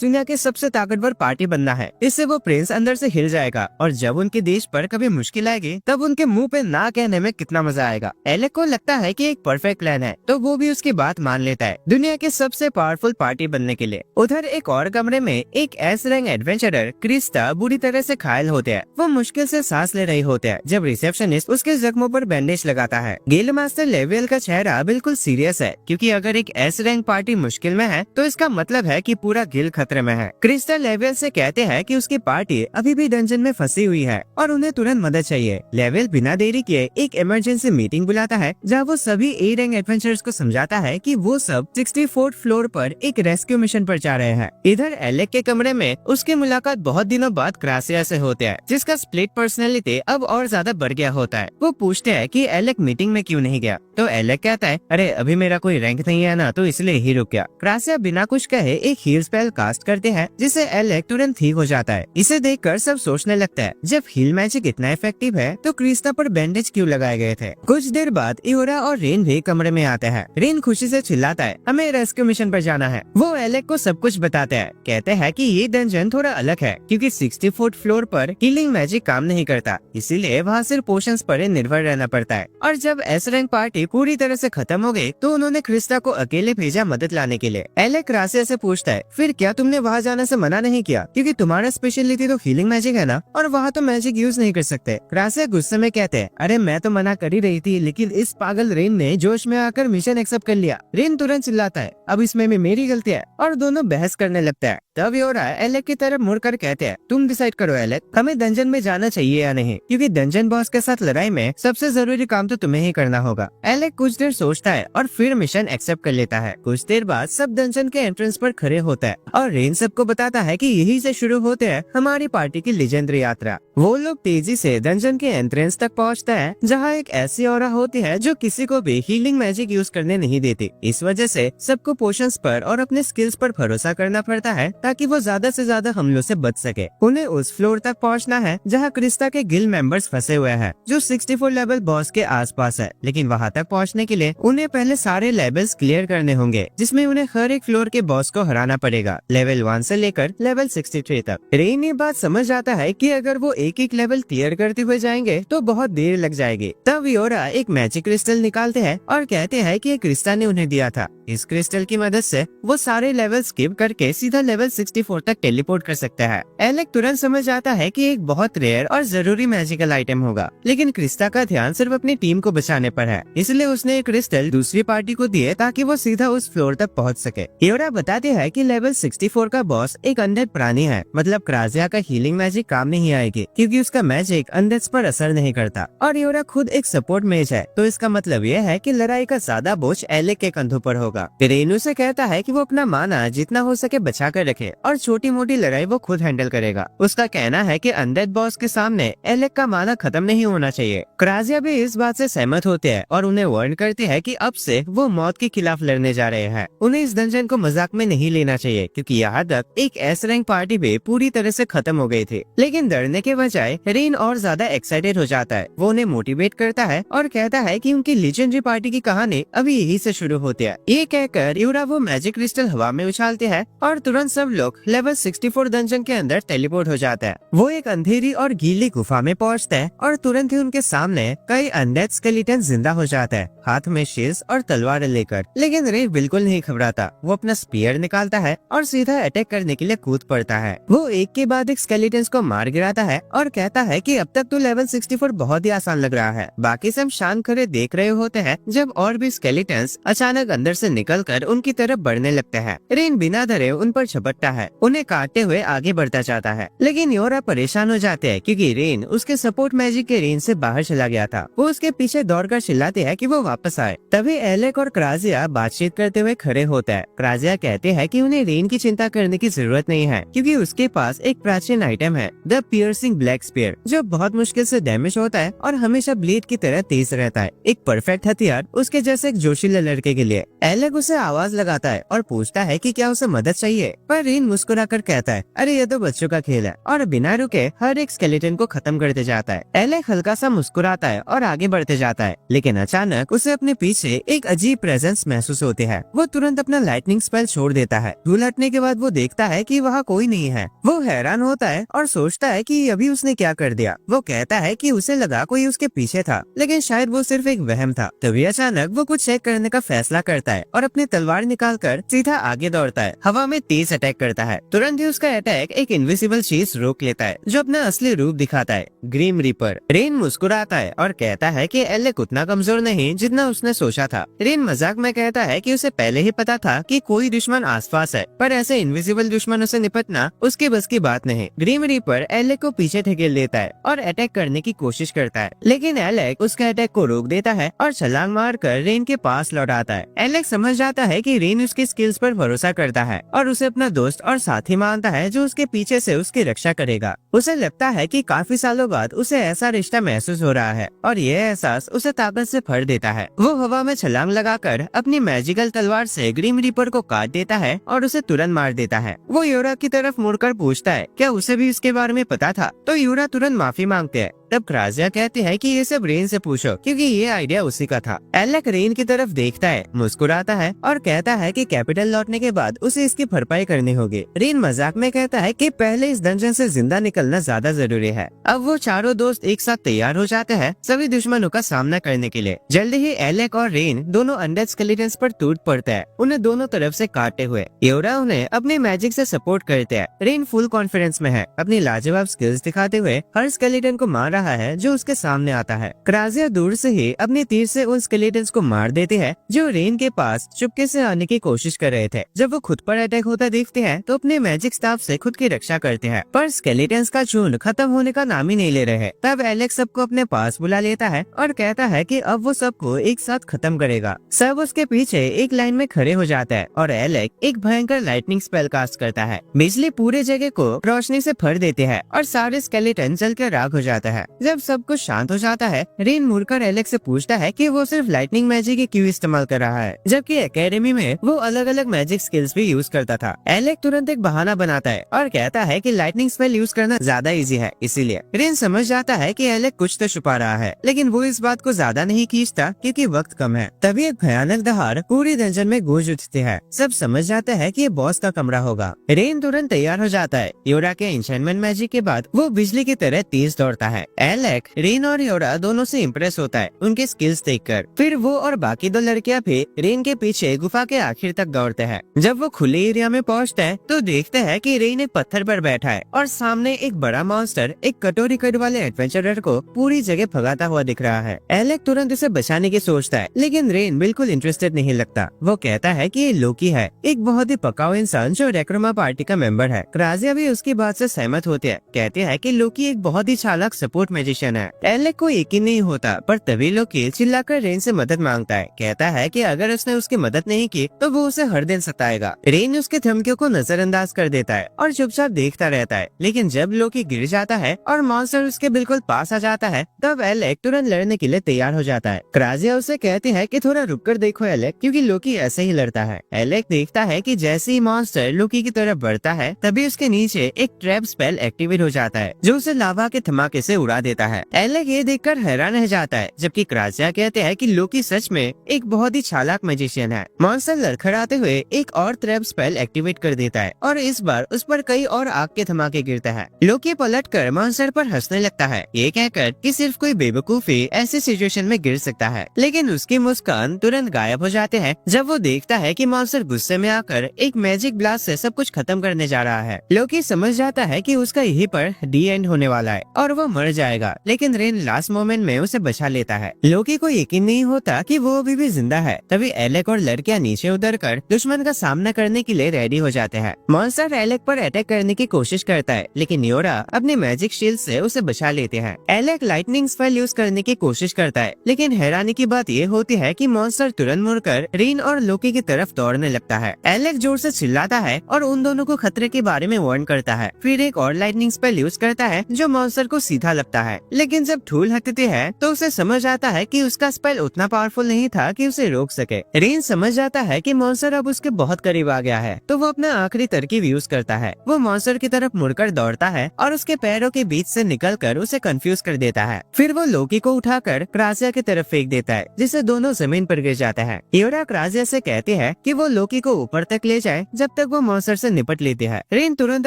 दुनिया के सबसे ताकतवर पार्टी बनना है। इससे वो प्रिंस अंदर से हिल जाएगा और जब उनके देश पर कभी मुश्किल आएगी तब उनके मुंह पे ना कहने में कितना मजा आएगा। एलेक को लगता है कि एक परफेक्ट प्लान है, तो वो भी उसकी बात मान लेता है दुनिया के सबसे पावरफुल पार्टी बनने के लिए। उधर एक और कमरे में एक एस रैंक एडवेंचरर क्रिस्टा बुरी तरह से घायल होते हैं। वो मुश्किल से सांस ले रही होते हैं जब रिसेप्शनिस्ट उसके जख्मों पर बैंडेज लगाता है। गिल्ड मास्टर लेवियल का चेहरा बिल्कुल सीरियस है, क्योंकि अगर एक एस रैंक पार्टी मुश्किल में है तो इसका मतलब है कि पूरा गिल्ड खतरे में है। क्रिस्टा लेवियल से कहते हैं कि उसकी पार्टी अभी भी डंजन में फंसी हुई है और उन्हें तुरंत मदद चाहिए। लेवियल बिना देरी किए एक इमरजेंसी मीटिंग बुलाता है, जहाँ वो सभी ए रैंक एडवेंचरर्स को समझाता है कि वो सब 64th फ्लोर पर एक रेस्क्यू मिशन पर जा रहे हैं। इधर एलेक के कमरे में उसकी मुलाकात बहुत दिनों बाद क्रासिया से होते है, जिसका स्प्लिट पर्सनैलिटी अब और ज्यादा बढ़ गया होता है। वो पूछते हैं कि एलेक मीटिंग में क्यों नहीं गया, तो एलेक कहता है, अरे अभी मेरा कोई रैंक नहीं है ना, तो इसलिए ही रुक गया। क्रासिया बिना कुछ कहे एक हील स्पेल कास्ट करते हैं, जिससे एलेक तुरंत ठीक हो जाता है। इसे देखकर सब सोचने लगता है, जब हील मैजिक इतना इफेक्टिव है तो क्रिस्टा पर बैंडेज क्यों लगाए गए थे। कुछ देर बाद इयोरा और रेन भी कमरे में आते हैं। रेन खुशी से चिल्लाता है, हमें रेस्क्यू मिशन पर जाना है। वो एलेक को सब कुछ बताते हैं, कहते हैं कि ये डंजन थोड़ा अलग है, क्योंकि 64th फ्लोर पर हीलिंग मैजिक काम नहीं करता, इसीलिए वहाँ सिर्फ पोशंस पर निर्भर रहना पड़ता है। और जब एस रैंक पार्टी पूरी तरह से खत्म हो गई तो उन्होंने क्रिस्टा को अकेले भेजा मदद लाने के लिए। एलेक क्रासिया से पूछता है, फिर क्या तुमने वहाँ जाने से मना नहीं किया, क्योंकि तुम्हारा स्पेशलिटी तो हीलिंग मैजिक है ना, और वहाँ तो मैजिक यूज नहीं कर सकते। क्रासिया गुस्से में कहते हैं, अरे मैं तो मना कर ही रही थी, लेकिन इस पागल रेन ने जोश में आकर मिशन एक्सेप्ट कर लिया। रेन तुरंत चिल्लाता है, अब इसमें भी मेरी गलती है, और दोनों बहस करने लगता है। तब योरा एलेक की तरफ मुड़कर कहते हैं, तुम डिसाइड करो एलेक, हमें डंजन में जाना चाहिए या नहीं, क्योंकि डंजन बॉस के साथ लड़ाई में सबसे जरूरी काम तो तुम्हें ही करना होगा। एलेक कुछ देर सोचता है और फिर मिशन एक्सेप्ट कर लेता है। कुछ देर बाद सब डंजन के एंट्रेंस पर खड़े होता है और रेन सबको बताता है कि यही से शुरू होते है हमारी पार्टी की लेजेंडरी यात्रा। वो लोग तेजी से डंजन के एंट्रेंस तक पहुँचता है, जहाँ एक ऐसी ऑरा होती है जो किसी को भी हीलिंग मैजिक यूज करने नहीं देती। इस वजह से सबको पोशंस पर और अपने स्किल्स पर भरोसा करना पड़ता है, ताकि वो ज्यादा से ज्यादा हमलों से बच सके। उन्हें उस फ्लोर तक पहुंचना है जहां क्रिस्टा के गिल्ड मेंबर्स फंसे हुए हैं, जो 64 लेवल बॉस के आसपास है। लेकिन वहां तक पहुंचने के लिए उन्हें पहले सारे लेवल्स क्लियर करने होंगे, जिसमें उन्हें हर एक फ्लोर के बॉस को हराना पड़ेगा, लेवल 1 से लेकर लेवल 63 तक। रेन ये बात समझ आता है कि अगर वो एक एक लेवल क्लियर करते हुए जाएंगे तो बहुत देर लग जाएगी। तब योरा एक मैजिक क्रिस्टल निकालते हैं और कहते हैं कि ये क्रिस्टा ने उन्हें दिया था। इस क्रिस्टल की मदद से वो सारे लेवल स्किप करके सीधा लेवल 64 तक टेलीपोर्ट कर सकता है। एलेक तुरंत समझ आता है कि एक बहुत रेयर और जरूरी मैजिकल आइटम होगा, लेकिन क्रिस्टा का ध्यान सिर्फ अपनी टीम को बचाने पर है, इसलिए उसने एक क्रिस्टल दूसरी पार्टी को दिए ताकि वो सीधा उस फ्लोर तक पहुंच सके। योरा बताते हैं कि लेवल 64 का बॉस एक अनडेड प्राणी है, मतलब क्रासिया का हीलिंग मैजिक काम नहीं आएगी, क्योंकि उसका मैजिक अनडेड्स पर असर नहीं करता। और योरा खुद एक सपोर्ट मेज है, तो इसका मतलब ये है कि लड़ाई का ज्यादा बोझ एलेक के कंधों पर होगा। रेनू से कहता है कि वो अपना माना जितना हो सके बचा कर रखे और छोटी मोटी लड़ाई वो खुद हैंडल करेगा। उसका कहना है कि अनडेड बॉस के सामने एलेक का माना खत्म नहीं होना चाहिए। क्रासिया भी इस बात से सहमत होते हैं और उन्हें वार्न करते हैं कि अब से वो मौत के खिलाफ लड़ने जा रहे हैं। उन्हें इस डंजन को मजाक में नहीं लेना चाहिए, क्योंकि यहाँ तक एक एस रैंक पार्टी भी पूरी तरह से खत्म हो गई थी। लेकिन डरने के बजाय रेन और ज्यादा एक्साइटेड हो जाता है। वो उन्हें मोटिवेट करता है और कहता है कि उनकी लेजेंडरी पार्टी की कहानी अभी यही से शुरू होती है। ये कहकर योरा वो मैजिक क्रिस्टल हवा में उछालते हैं और तुरंत सब लोग लेवल 64 डंजन के अंदर टेलीपोर्ट हो जाता है। वो एक अंधेरी और गीली गुफा में पहुंचता है और तुरंत ही उनके सामने कई अनडेड स्केलेटन जिंदा हो जाता है, हाथ में शील्ड और तलवार लेकर। लेकिन रेन बिल्कुल नहीं घबराता। वो अपना स्पीयर निकालता है और सीधा अटैक करने के लिए कूद पड़ता है। वो एक के बाद एक स्केलेटन्स को मार गिराता है और कहता है कि अब तक तो लेवल 64 बहुत ही आसान लग रहा है। बाकी सब शांत खड़े देख रहे होते हैं जब और भी स्केलेटन्स अचानक अंदर से निकलकर उनकी तरफ बढ़ने लगते हैं। रेन बिना डरे उन पर झपटता है, उन्हें काटते हुए आगे बढ़ता जाता है। लेकिन योरा परेशान हो जाते हैं, क्योंकि रेन उसके सपोर्ट मैजिक के रेंज से बाहर चला गया था। वो उसके पीछे दौड़कर चिल्लाते हैं कि वो वापस आए। तभी एलेक और क्रासिया बातचीत करते हुए खड़े होता है। क्रासिया कहते हैं कि उन्हें रेन की चिंता करने की जरूरत नहीं है, क्योंकि उसके पास एक प्राचीन आइटम है, द पियर्सिंग ब्लैक स्पीयर, जो बहुत मुश्किल से डैमेज होता है और हमेशा ब्लेड की तरह तेज रहता है। एक परफेक्ट हथियार उसके जैसे एक जोशीले लड़के के लिए। एलेक उसे आवाज लगाता है और पूछता है कि क्या उसे मदद चाहिए, पर रेन मुस्कुराकर कहता है, अरे ये तो बच्चों का खेल है, और बिना रुके हर एक स्केलेटन को खत्म करते जाता है। एलेक हल्का सा मुस्कुराता है और आगे बढ़ते जाता है, लेकिन अचानक उसे अपने पीछे एक अजीब प्रेजेंस महसूस होती है। वो तुरंत अपना लाइटनिंग स्पेल छोड़ देता है। दूर हटने के बाद वो देखता है कि वहाँ कोई नहीं है। वो हैरान होता है और सोचता है कि अभी उसने क्या कर दिया। वो कहता है कि उसे लगा कोई उसके पीछे था, लेकिन शायद वो सिर्फ एक वहम था। तभी अचानक वो कुछ चेक करने का फैसला करता है और अपनी तलवार निकालकर सीधा आगे दौड़ता है। हवा में तेज अटैक करता है। तुरंत ही उसका अटैक एक इनविजिबल चीज रोक लेता है, जो अपना असली रूप दिखाता है, ग्रीम रीपर। रेन मुस्कुराता है और कहता है कि एलेक उतना कमजोर नहीं जितना उसने सोचा था। रेन मजाक में कहता है कि उसे पहले ही पता था कि कोई दुश्मन आसपास है, पर ऐसे इनविजिबल दुश्मनों से निपटना उसके बस की बात नहीं। ग्रीम रीपर एलेक को पीछे ढकेल लेता है और अटैक करने की कोशिश करता है, लेकिन एलेक उसके अटैक को रोक देता है और छलांग मारकर रेन के पास लौट आता है। एलेक समझ जाता है कि रेन उसकी स्किल्स पर भरोसा करता है और उसे अपना दोस्त और साथी मानता है जो उसके पीछे से उसकी रक्षा करेगा। उसे लगता है कि काफी सालों बाद उसे ऐसा रिश्ता महसूस हो रहा है और यह एहसास उसे ताकत से भर देता है। वो हवा में छलांग लगाकर अपनी मैजिकल तलवार से ग्रीम रीपर को काट देता है और उसे तुरंत मार देता है। वो यूरा की तरफ मुड़कर पूछता है, क्या उसे भी इसके बारे में पता था? तो यूरा तुरंत माफी मांगते हैं। तब क्राजिया कहते हैं कि ये सब रेन से पूछो, क्योंकि ये आइडिया उसी का था। एलेक रेन की तरफ देखता है, मुस्कुराता है और कहता है कि कैपिटल लौटने के बाद उसे इसकी भरपाई करनी होगी। रेन मजाक में कहता है कि पहले इस डंजन से जिंदा निकलना ज्यादा जरूरी है। अब वो चारों दोस्त एक साथ तैयार हो जाते हैं सभी दुश्मनों का सामना करने के लिए। जल्दी ही एलेक और रेन दोनों अनडेड स्केलेटन्स पर टूट पड़ते हैं, उन्हें दोनों तरफ से काटते हुए। यूरा उन्हें अपने मैजिक से सपोर्ट करते हैं। रेन फुल कॉन्फिडेंस में है, अपनी लाजवाब स्किल्स दिखाते हुए हर स्केलेटन को मार रहा है जो उसके सामने आता है। क्राजिया दूर से ही अपने तीर से उन स्केलेटन्स को मार देते हैं जो रेन के पास चुपके से आने की कोशिश कर रहे थे। जब वो खुद पर अटैक होता देखते हैं तो अपने मैजिक स्टाफ से खुद की रक्षा करते हैं, पर स्केलेटन्स का झुंड खत्म होने का नाम ही नहीं ले रहे। तब एलेक्स सबको अपने पास बुला लेता है और कहता है कि अब वो सबको एक साथ खत्म करेगा। सब उसके पीछे एक लाइन में खड़े हो जाता है और एलेक एक भयंकर लाइटनिंग स्पेल कास्ट करता है। बिजली पूरे जगह को रोशनी से भर देते हैं और सारे स्केलेटन जलकर राख हो जाता है। जब सब कुछ शांत हो जाता है, रेन मुड़कर एलेक्स से पूछता है कि वो सिर्फ लाइटनिंग मैजिक ही क्यों इस्तेमाल कर रहा है, जबकि एकेडमी में वो अलग अलग मैजिक स्किल्स भी यूज करता था। एलेक तुरंत एक बहाना बनाता है और कहता है कि लाइटनिंग स्पेल यूज करना ज्यादा इजी है, इसीलिए। रेन समझ जाता है कि एलेक कुछ तो छुपा रहा है, लेकिन वो इस बात को ज्यादा नहीं खींचता क्योंकि वक्त कम है। तभी एक भयानक दहाड़ पूरी डंजन में गूंज उठती है। सब समझ जाते हैं कि ये बॉस का कमरा होगा। रेन तुरंत तैयार हो जाता है। यूरा के एन्चेंटमेंट मैजिक के बाद वो बिजली की तरह तेज दौड़ता है। एलेक रेन और यूरा दोनों से इम्प्रेस होता है उनके स्किल्स देखकर। फिर वो और बाकी दो लड़कियां भी रेन के पीछे गुफा के आखिर तक दौड़ते हैं। जब वो खुले एरिया में पहुंचते हैं तो देखते हैं कि रेन एक पत्थर पर बैठा है और सामने एक बड़ा मॉन्स्टर एक कटोरी कट वाले एडवेंचरर को पूरी जगह भगाता हुआ दिख रहा है। एलेक तुरंत उसे बचाने की सोचता है, लेकिन रेन बिल्कुल इंटरेस्टेड नहीं लगता। वो कहता है कि ये लोकी है, एक बहुत ही पकाऊ इंसान जो रेक्रोमा पार्टी का मेंबर है। क्राजिया भी उसकी बात से सहमत होते हैं, कहते हैं कि लोकी एक बहुत ही चालाक सपोर्ट मैजिशियन है। एलेक को यकीन नहीं होता, पर तभी लोकी चिल्लाकर रेन से मदद मांगता है। कहता है कि अगर उसने उसकी मदद नहीं की तो वो उसे हर दिन सताएगा। रेन उसके धमकियों को नजरअंदाज कर देता है और चुपचाप देखता रहता है, लेकिन जब लोकी गिर जाता है और मॉन्स्टर उसके बिल्कुल पास आ जाता है तब एलेक तुरंत लड़ने के लिए तैयार हो जाता है। क्राजिया उसे कहती है कि थोड़ा रुक कर देखो एलेक, क्योंकि लोकी ऐसे ही लड़ता है। एलेक देखता है कि जैसे ही मॉन्स्टर लोकी की तरफ बढ़ता है तभी उसके नीचे एक ट्रैप स्पेल एक्टिवेट हो जाता है जो उसे लावा के धमाके से उड़ा देता है। एलेक ये देखकर हैरान रह जाता है, जबकि क्राजिया कहते हैं कि लोकी सच में एक बहुत ही चालाक मैजिशियन है। मॉन्स्टर लड़खड़ाते हुए एक और ट्रैप स्पेल एक्टिवेट कर देता है और इस बार उस पर कई और आग के धमाके गिरते हैं। लोकी पलटकर मॉन्स्टर पर हंसने लगता है, ये कहकर कि सिर्फ कोई बेवकूफी ऐसी सिचुएशन में गिर सकता है, लेकिन उसकी मुस्कान तुरंत गायब हो जाते हैं जब वो देखता है कि मॉन्स्टर गुस्से में आकर एक मैजिक ब्लास्ट से सब कुछ खत्म करने जा रहा है। लोकी समझ जाता है कि उसका यहीं पर डी एंड होने वाला है और वो मर जाएगा, लेकिन रेन लास्ट मोमेंट में उसे बचा लेता है। लोकी को यकीन नहीं होता कि वो अभी भी जिंदा है। तभी एलेक और लड़कियां नीचे उतरकर दुश्मन का सामना करने के लिए रेडी हो जाते हैं। मॉन्स्टर एलेक पर अटैक करने की कोशिश करता है, लेकिन यूरा अपने मैजिक शील्ड से उसे बचा लेते हैं। एलेक लाइटनिंग स्पेल यूज करने की कोशिश करता है, लेकिन हैरानी की बात ये होती है कि मॉन्स्टर तुरंत मुड़कर रेन और लोकी की तरफ दौड़ने लगता है। एलेक जोर से चिल्लाता है और उन दोनों को खतरे के बारे में वार्न करता है। फिर एक और लाइटनिंग स्पेल यूज करता है जो मॉन्स्टर को सीधा लगता करता है, लेकिन जब धूल हटती है तो उसे समझ आता है कि उसका स्पेल उतना पावरफुल नहीं था कि उसे रोक सके। रेन समझ जाता है कि मॉन्स्टर अब उसके बहुत करीब आ गया है, तो वो अपना आखिरी तरकीब यूज करता है। वो मॉन्स्टर की तरफ मुड़कर दौड़ता है और उसके पैरों के बीच से निकलकर उसे कंफ्यूज कर देता है। फिर वो लोकी को उठाकर क्रासिया की तरफ फेंक देता है, जिससे दोनों जमीन पर गिर जाते हैं। यूरा क्रासिया से कहती है कि वो लोकी को ऊपर तक ले जाए जब तक वो मॉन्स्टर से निपट लेती है। रेन तुरंत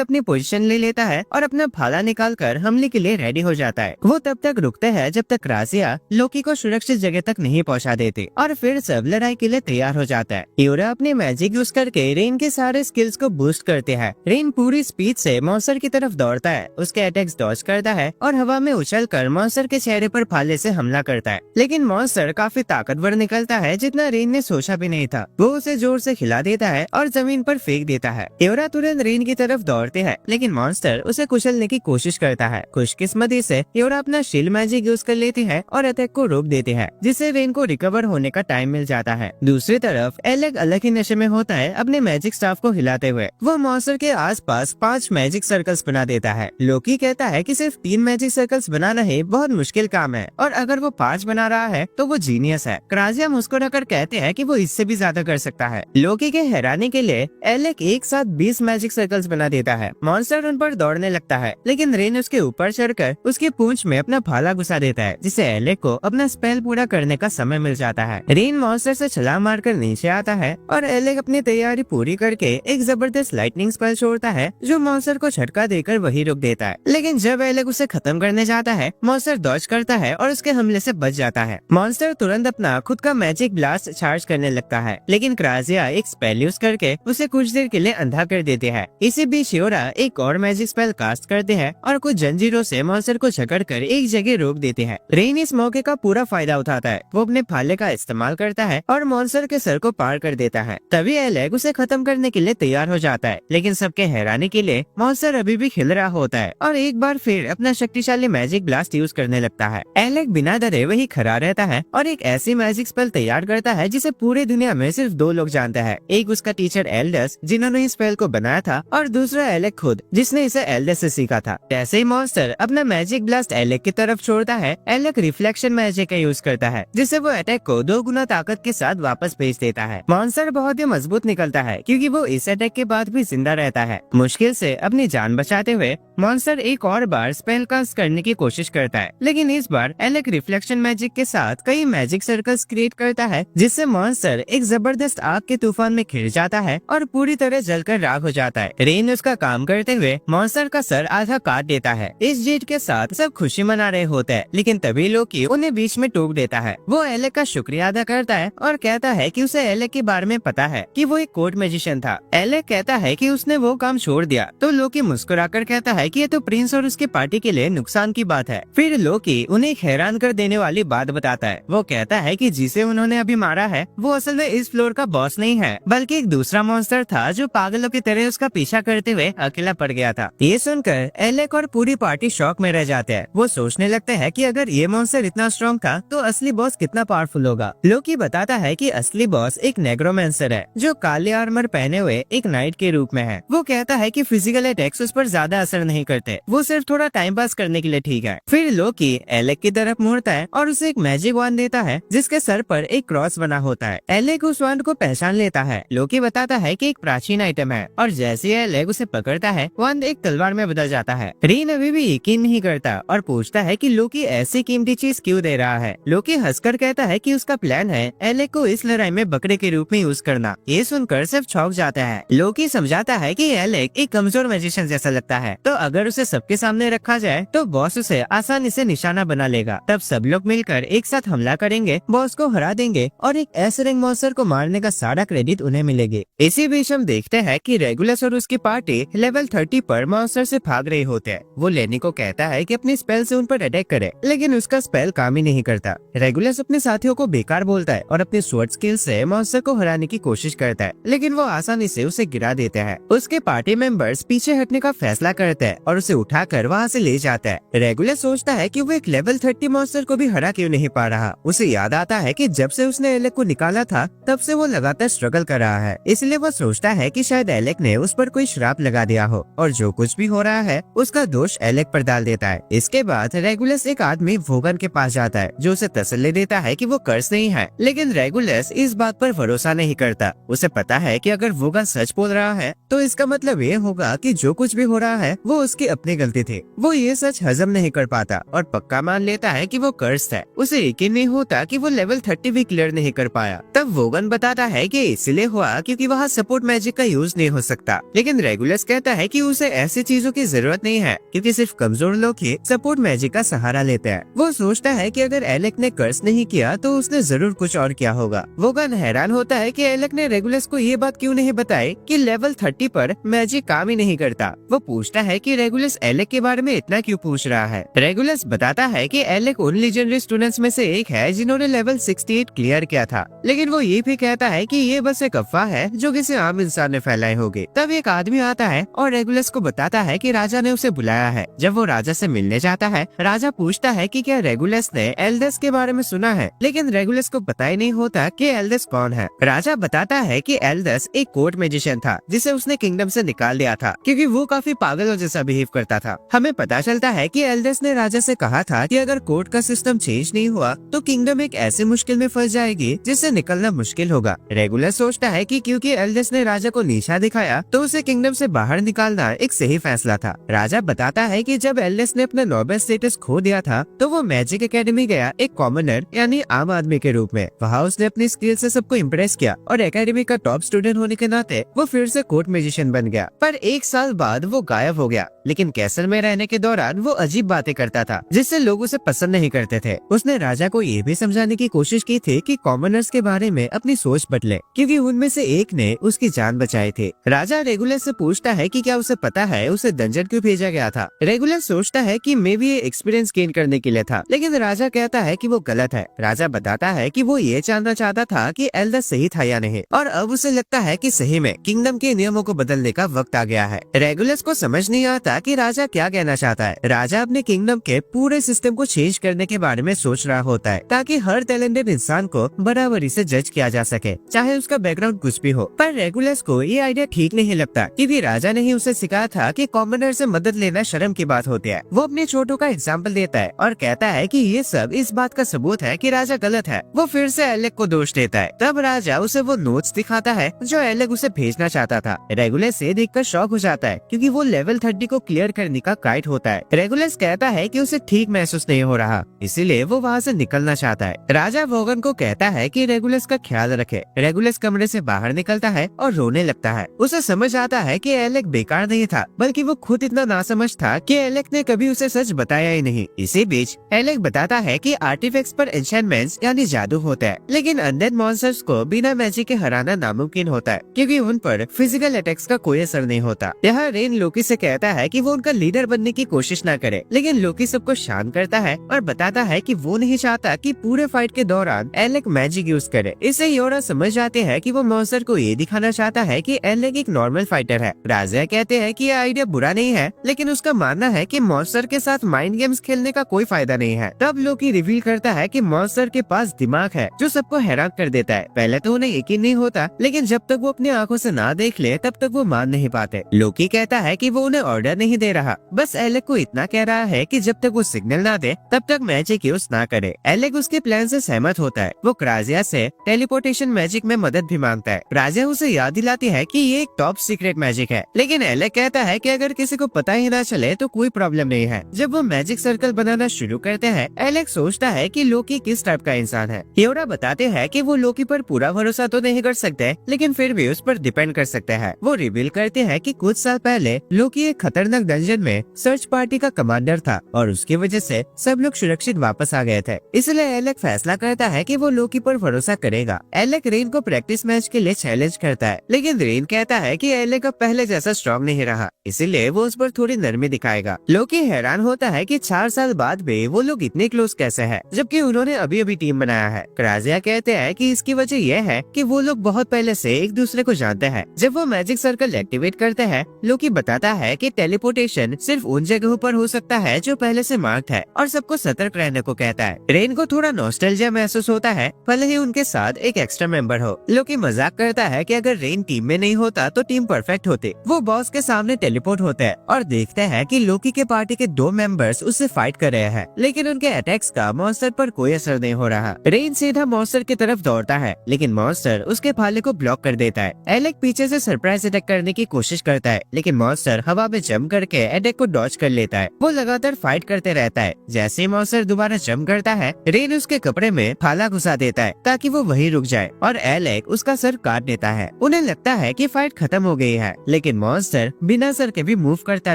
अपनी पोजीशन ले लेता है और अपना भाला निकालकर हमले के लिए रेडी हो जाता है। वो तब तक रुकते हैं जब तक क्रासिया लोकी को सुरक्षित जगह तक नहीं पहुंचा देती, और फिर सब लड़ाई के लिए तैयार हो जाता है। यूरा अपनी मैजिक यूज करके रेन के सारे स्किल्स को बूस्ट करते हैं। रेन पूरी स्पीड से मॉन्स्टर की तरफ दौड़ता है, उसके अटैक्स डॉज करता है और हवा में उछलकर मॉन्स्टर के चेहरे पर भाले से हमला करता है। लेकिन मॉन्स्टर काफी ताकतवर निकलता है, जितना रेन ने सोचा भी नहीं था। वो उसे जोर से हिला देता है और जमीन पर फेंक देता है। यूरा तुरंत रेन की तरफ दौड़ते हैं, लेकिन मॉन्स्टर उसे कुचलने की कोशिश करता है। खुशकिस्मती से यूरा अपना शील्ड मैजिक यूज कर लेती है और अटैक को रोक देती है, जिससे रेन को रिकवर होने का टाइम मिल जाता है। दूसरी तरफ एलेक अलग ही नशे में होता है, अपने मैजिक स्टाफ को हिलाते हुए। वो मॉन्स्टर के आसपास 5 मैजिक सर्कल्स बना देता है। लोकी कहता है कि सिर्फ 3 मैजिक सर्कल्स बनाना ही बहुत मुश्किल काम है, और अगर वो 5 बना रहा है तो वो जीनियस है। क्रासिया मुस्कुराकर कहते हैं कि वो इससे भी ज्यादा कर सकता है। लोकी के हैरानी के लिए एलेक एक साथ 20 मैजिक सर्कल्स बना देता है। मॉन्स्टर उन पर दौड़ने लगता है, लेकिन रेन उसके ऊपर चढ़कर उसकी पूंछ में अपना भाला घुसा देता है, जिससे एलेक को अपना स्पेल पूरा करने का समय मिल जाता है। रेन मॉन्स्टर से छलांग मारकर नीचे आता है और एलेक अपनी तैयारी पूरी करके एक जबरदस्त लाइटनिंग स्पेल छोड़ता है, जो मॉन्स्टर को झटका देकर वही रोक देता है। लेकिन जब एलेक उसे खत्म करने जाता है, मॉन्स्टर डॉज करता है और उसके हमले से बच जाता है। मॉन्स्टर तुरंत अपना खुद का मैजिक ब्लास्ट चार्ज करने लगता है, लेकिन क्रासिया एक स्पेल यूज करके उसे कुछ देर के लिए अंधा कर देते हैं। इसी बीच यूरा एक और मैजिक स्पेल कास्ट करते हैं और कुछ जंजीरों से मॉन्स्टर को जकड़कर एक जगह रोक देते हैं। रेन इस मौके का पूरा फायदा उठाता है। वो अपने भाले का इस्तेमाल करता है और मॉन्स्टर के सर को पार कर देता है। तभी एलेक उसे खत्म करने के लिए तैयार हो जाता है, लेकिन सबके हैरानी के लिए मॉन्स्टर अभी भी खिल रहा होता है और एक बार फिर अपना शक्तिशाली मैजिक ब्लास्ट यूज करने लगता है। एलेक बिना डरे वही खड़ा रहता है और एक ऐसी मैजिक स्पेल तैयार करता है जिसे पूरी दुनिया में सिर्फ 2 लोग जानते हैं। एक उसका टीचर एल्डस, जिन्होंने इस स्पेल को बनाया था, और दूसरा एलेक खुद, जिसने इसे एल्डस से सीखा था। जैसे ही मॉन्स्टर अपना मैजिक ब्लास्ट एलेक की तरफ छोड़ता है, एलेक रिफ्लेक्शन मैजिक का यूज करता है, जिससे वो अटैक को 2 गुना ताकत के साथ वापस भेज देता है। मॉन्स्टर बहुत ही मजबूत निकलता है, क्योंकि वो इस अटैक के बाद भी जिंदा रहता है। मुश्किल से अपनी जान बचाते हुए मॉन्स्टर एक और बार स्पेल कास्ट करने की कोशिश करता है, लेकिन इस बार एलेक रिफ्लेक्शन मैजिक के साथ कई मैजिक सर्कल्स क्रिएट करता है, जिससे मॉन्स्टर एक जबरदस्त आग के तूफान में घिर जाता है और पूरी तरह जलकर राख हो जाता है। रेन उसका काम करते हुए मॉन्स्टर का सर आधा काट देता है। इस जीत के साथ सब खुशी मना रहे होते हैं, लेकिन तभी लोकी उन्हें बीच में टोक देता है। वो एलेक का शुक्रिया अदा करता है और कहता है कि उसे एलेक के बारे में पता है कि वो एक कोर्ट मैजिशियन था। एलेक कहता है कि उसने वो काम छोड़ दिया, तो लोकी मुस्कुराकर कहता है कि ये तो प्रिंस और उसकी पार्टी के लिए नुकसान की बात है। फिर लोकी उन्हें एक हैरान कर देने वाली बात बताता है। वो कहता है कि जिसे उन्होंने अभी मारा है वो असल में इस फ्लोर का बॉस नहीं है, बल्कि एक दूसरा मॉन्स्टर था जो पागलों की तरह उसका पीछा करते हुए अकेला पड़ गया था। ये सुनकर एलेक और पूरी पार्टी शॉक में रह जाते हैं। वो सोचने लगते हैं कि अगर ये मॉन्स्टर इतना स्ट्रॉन्ग था तो असली बॉस कितना पावरफुल होगा। लोकी बताता है कि असली बॉस एक नेग्रोमेंसर है, जो काले आर्मर पहने हुए एक नाइट के रूप में है। वो कहता है कि फिजिकल अटैक्स उस पर ज्यादा असर नहीं करते, वो सिर्फ थोड़ा टाइम पास करने के लिए ठीक है। फिर लोकी एलेक की तरफ मुड़ता है और उसे एक मैजिक वांड देता है, जिसके सर पर एक क्रॉस बना होता है। एलेक उस वांड को पहचान लेता है। लोकी बताता है कि एक प्राचीन आइटम है, और जैसे ही एलेक उसे पकड़ता है, वांड एक तलवार में बदल जाता है। रेन अभी भी यकीन नहीं करता और पूछता है कि लोकी ऐसी कीमती चीज क्यों दे रहा है। लोकी हंसकर कहता है कि उसका प्लान है एलेक को इस लड़ाई में बकरे के रूप में यूज करना। ये सुनकर सब चौंक जाता है। लोकी समझाता है कि एलेक एक कमजोर मैजिशियन जैसा लगता है, तो अगर उसे सबके सामने रखा जाए तो बॉस उसे आसानी से निशाना बना लेगा। तब सब लोग मिलकर एक साथ हमला करेंगे, बॉस को हरा देंगे और एक ऐसे रंग मॉन्स्टर को मारने का सारा क्रेडिट उन्हें मिलेगी। इसी बीच हम देखते हैं कि रेगुलस और उसकी पार्टी लेवल 30 पर मॉन्स्टर से भाग रहे होते हैं। वो लेनी को कहता है कि अपनी स्पेल से उन पर अटैक करे, लेकिन उसका स्पेल काम ही नहीं करता। रेगुलस अपने साथियों को बेकार बोलता है और अपने स्वॉर्ड स्किल से मॉन्स्टर को हराने की कोशिश करता है, लेकिन वो आसानी से उसे गिरा देते हैं। उसके पार्टी मेंबर्स पीछे हटने का फैसला करते हैं है और उसे उठाकर वहाँ से ले जाता है। रेगुलस सोचता है कि वो एक लेवल 30 मॉन्स्टर को भी हरा क्यों नहीं पा रहा। उसे याद आता है कि जब से उसने एलेक को निकाला था तब से वो लगातार स्ट्रगल कर रहा है, इसलिए वो सोचता है कि शायद एलेक ने उस पर कोई श्राप लगा दिया हो और जो कुछ भी हो रहा है उसका दोष एलेक पर डाल देता है। इसके बाद रेगुलस एक आदमी वोगन के पास जाता है जो उसे तसल्ली देता है कि वो कर्स नहीं है, लेकिन रेगुलस इस बात पर भरोसा नहीं करता। उसे पता है कि अगर वोगन सच बोल रहा है तो इसका मतलब ये होगा कि जो कुछ भी हो रहा है वो उसकी अपनी गलती थी। वो ये सच हजम नहीं कर पाता और पक्का मान लेता है कि वो कर्स है। उसे यकीन नहीं होता कि वो लेवल 30 भी क्लियर नहीं कर पाया। तब वोगन बताता है कि इसलिए हुआ क्योंकि वहाँ सपोर्ट मैजिक का यूज नहीं हो सकता, लेकिन रेगुलस कहता है कि उसे ऐसी चीजों की जरूरत नहीं है क्योंकि सिर्फ कमजोर लोग ही सपोर्ट मैजिक का सहारा लेते हैं। वो सोचता है कि अगर एलेक ने कर्स नहीं किया तो उसने जरूर कुछ और किया होगा। वोगन हैरान होता है कि एलेक ने रेगुलस को ये बात क्यों नहीं बताई कि लेवल 30 पर मैजिक काम ही नहीं करता। वो पूछता है कि रेगुलस एलेक के बारे में इतना क्यों पूछ रहा है। रेगुलस बताता है कि एलेक उन लीजेंडरी स्टूडेंट्स में से एक है जिन्होंने लेवल 68 क्लियर किया था, लेकिन वो ये भी कहता है कि ये बस एक अफवाह है जो किसी आम इंसान ने फैलाई होगी। तब एक आदमी आता है और रेगुलस को बताता है कि राजा ने उसे बुलाया है। जब वो राजा से मिलने जाता है, राजा पूछता है कि क्या रेगुलस ने एल्दस के बारे में सुना है, लेकिन रेगुलस को पता ही नहीं होता कि एल्दस कौन है। राजा बताता है कि एल्दस एक कोर्ट मैजिशियन था जिसे उसने किंगडम से निकाल दिया था क्योंकि वो काफी पागलों जैसा बिहेव करता था। हमें पता चलता है कि एल्दस ने राजा से कहा था कि अगर कोर्ट का सिस्टम चेंज नहीं हुआ तो किंगडम एक ऐसी मुश्किल में फंस जाएगी जिससे निकलना मुश्किल होगा। रेगुलस सोचता है कि क्योंकि एल्दस ने राजा को नीचा दिखाया तो उसे किंगडम से बाहर निकालना एक सही फैसला था। राजा बताता है कि जब एल्दस ने अपना नोबल स्टेटस खो दिया था तो वो मैजिक एकेडमी गया एक कॉमनर यानी आम आदमी के रूप में। वहाँ उसने अपनी स्किल से सबको इम्प्रेस किया और एकेडमी का टॉप स्टूडेंट होने के नाते वो फिर से कोर्ट मैजिशियन बन गया। पर एक साल बाद वो गायब हो गया, लेकिन कैसल में रहने के दौरान वो अजीब बातें करता था जिससे लोग उसे पसंद नहीं करते थे। उसने राजा को ये भी समझाने की कोशिश की थी कि कॉमनर्स के बारे में अपनी सोच बदले क्योंकि उनमें से एक ने उसकी जान बचाई थी। राजा रेगुलस से पूछता है कि क्या उसे पता है उसे डंजन क्यों भेजा गया था। रेगुलस सोचता है कि मे बी ये एक्सपीरियंस गेन करने के लिए था, लेकिन राजा कहता है कि वो गलत है। राजा बताता है कि वो ये जानना चाहता था कि एल्दस सही था या नहीं, और अब उसे लगता है कि सही में किंगडम के नियमों को बदलने का वक्त आ गया है। रेगुलस को समझ नहीं आता कि राजा क्या कहना चाहता है। राजा अपने किंगडम के पूरे सिस्टम को चेंज करने के बारे में सोच रहा होता है ताकि हर टैलेंटेड इंसान को बराबरी से जज किया जा सके, चाहे उसका बैकग्राउंड कुछ भी हो। पर रेगुलस को ये आइडिया ठीक नहीं लगता क्योंकि राजा ने ही उसे सिखाया था कि कॉमनर से मदद लेना शर्म की बात होती है। वो अपने छोटों का एग्जाम्पल देता है और कहता है कि ये सब इस बात का सबूत है कि राजा गलत है। वो फिर से एलेक को दोष देता है। तब राजा उसे वो नोट्स दिखाता है जो एलेक उसे भेजना चाहता था। रेगुलस ये देखकर शॉक हो जाता है क्योंकि वो लेवल 30 को क्लियर करने का काइट होता है। रेगुलस कहता है कि उसे ठीक महसूस नहीं हो रहा, इसीलिए वो वहाँ से निकलना चाहता है। राजा वोगन को कहता है कि रेगुलस का ख्याल रखे। रेगुलस कमरे से बाहर निकलता है और रोने लगता है। उसे समझ आता है कि एलेक बेकार नहीं था, बल्कि वो खुद इतना नासमझ था कि एलेक ने कभी उसे सच बताया ही नहीं। इसी बीच एलेक बताता है कि आर्टिफैक्ट्स पर एन्चेंटमेंट्स यानी जादू होता है, लेकिन अनडेड मॉन्स्टर्स को बिना मैजिक के हराना नामुमकिन होता है क्योंकि उन पर फिजिकल अटैक्स का कोई असर नहीं होता। यहाँ रेन लोकी से कहता है कि वो उनका लीडर बनने की कोशिश न करे, लेकिन लोकी सबको शांत करता है और बताता है कि वो नहीं चाहता कि पूरे फाइट के दौरान एलेक मैजिक यूज करे। इससे योरा समझ जाते हैं कि वो मॉन्स्टर को ये दिखाना चाहता है कि एलेक एक नॉर्मल फाइटर है। राजा कहते हैं कि ये आइडिया बुरा नहीं है, लेकिन उसका मानना है कि मॉन्स्टर के साथ माइंड गेम्स खेलने का कोई फायदा नहीं है। तब लोकी रिवील करता है कि मॉन्स्टर के पास दिमाग है जो सबको हैरान कर देता है। पहले तो उन्हें यकीन नहीं होता, लेकिन जब तक वो अपनी आंखों से ना देख ले तब तक वो मान नहीं पाते। लोकी कहता है कि वो उन्हें ऑर्डर नहीं दे रहा, बस एलेक को इतना कह रहा है कि जब तक वो सिग्नल ना दे तब तक मैजिक यूज ना करे। एलेक उसके प्लान से सहमत होता है। वो क्राजिया से टेलीपोर्टेशन मैजिक में मदद भी मांगता है। क्राजिया उसे याद दिलाती है कि ये एक टॉप सीक्रेट मैजिक है, लेकिन एलेक कहता है कि अगर किसी को पता ही ना चले तो कोई प्रॉब्लम नहीं है। जब वो मैजिक सर्कल बनाना शुरू करते हैं, एलेक सोचता है कि लोकी किस टाइप का इंसान है। योरा बताते हैं कि वो लोकी पर पूरा भरोसा तो नहीं कर सकते, लेकिन फिर भी उस पर डिपेंड कर सकते हैं। वो रिवील करते हैं कि कुछ साल पहले लोकी एक खतरनाक डंजन में सर्च पार्टी का कमांडर था और उसकी वजह से सब लोग सुरक्षित वापस आ गए थे। इसलिए एलेक फैसला करता है कि वो लोकी पर भरोसा करेगा। एलेक रेन को प्रैक्टिस मैच के लिए चैलेंज करता है, लेकिन रेन कहता है कि एलेक अब पहले जैसा स्ट्रॉन्ग नहीं रहा, इसीलिए वो उस पर थोड़ी नरमी दिखाएगा। लोकी हैरान होता है कि 4 साल बाद भी वो लोग इतने क्लोज कैसे हैं, जबकि उन्होंने अभी अभी टीम बनाया है। क्राजिया कहते हैं कि इसकी वजह यह है कि वो लोग बहुत पहले से एक दूसरे को जानते हैं। जब वो मैजिक सर्कल एक्टिवेट करते हैं, लोकी बताता है कि टेलीपोर्टेशन सिर्फ उन जगहों पर हो सकता है जो पहले से मार्क्ड है और सबको सतर्क रहने को कहता है। रेन को थोड़ा नॉस्टैल्जिया महसूस होता है, भले ही उनके साथ एक एक्स्ट्रा मेंबर हो। लोकी मजाक करता है कि अगर रेन टीम में नहीं होता तो टीम परफेक्ट होती। वो बॉस के सामने टेलीपोर्ट होते हैं और देखते हैं कि लोकी के पार्टी के 2 मेंबर्स उससे फाइट कर रहे हैं, लेकिन उनके अटैक्स का मॉन्स्टर पर कोई असर नहीं हो रहा। रेन सीधा मॉन्स्टर की तरफ दौड़ता है, लेकिन मॉन्स्टर उसके भाले को ब्लॉक कर देता है। एलेक पीछे से सरप्राइज अटैक करने की कोशिश करता है, लेकिन मॉन्स्टर हवा में जंप करके अटैक को डॉज कर लेता है। वो लगातार फाइट करते रहता है। जैसे ही मॉन्स्टर दोबारा जंप करता है, रेन उसके कपड़े में भाला घुसा देता है ताकि वो वहीं रुक जाए और एलेक उसका सर काट देता है। उन्हें लगता है कि फाइट खत्म हो गई है, लेकिन मॉन्स्टर बिना सर के भी मूव करता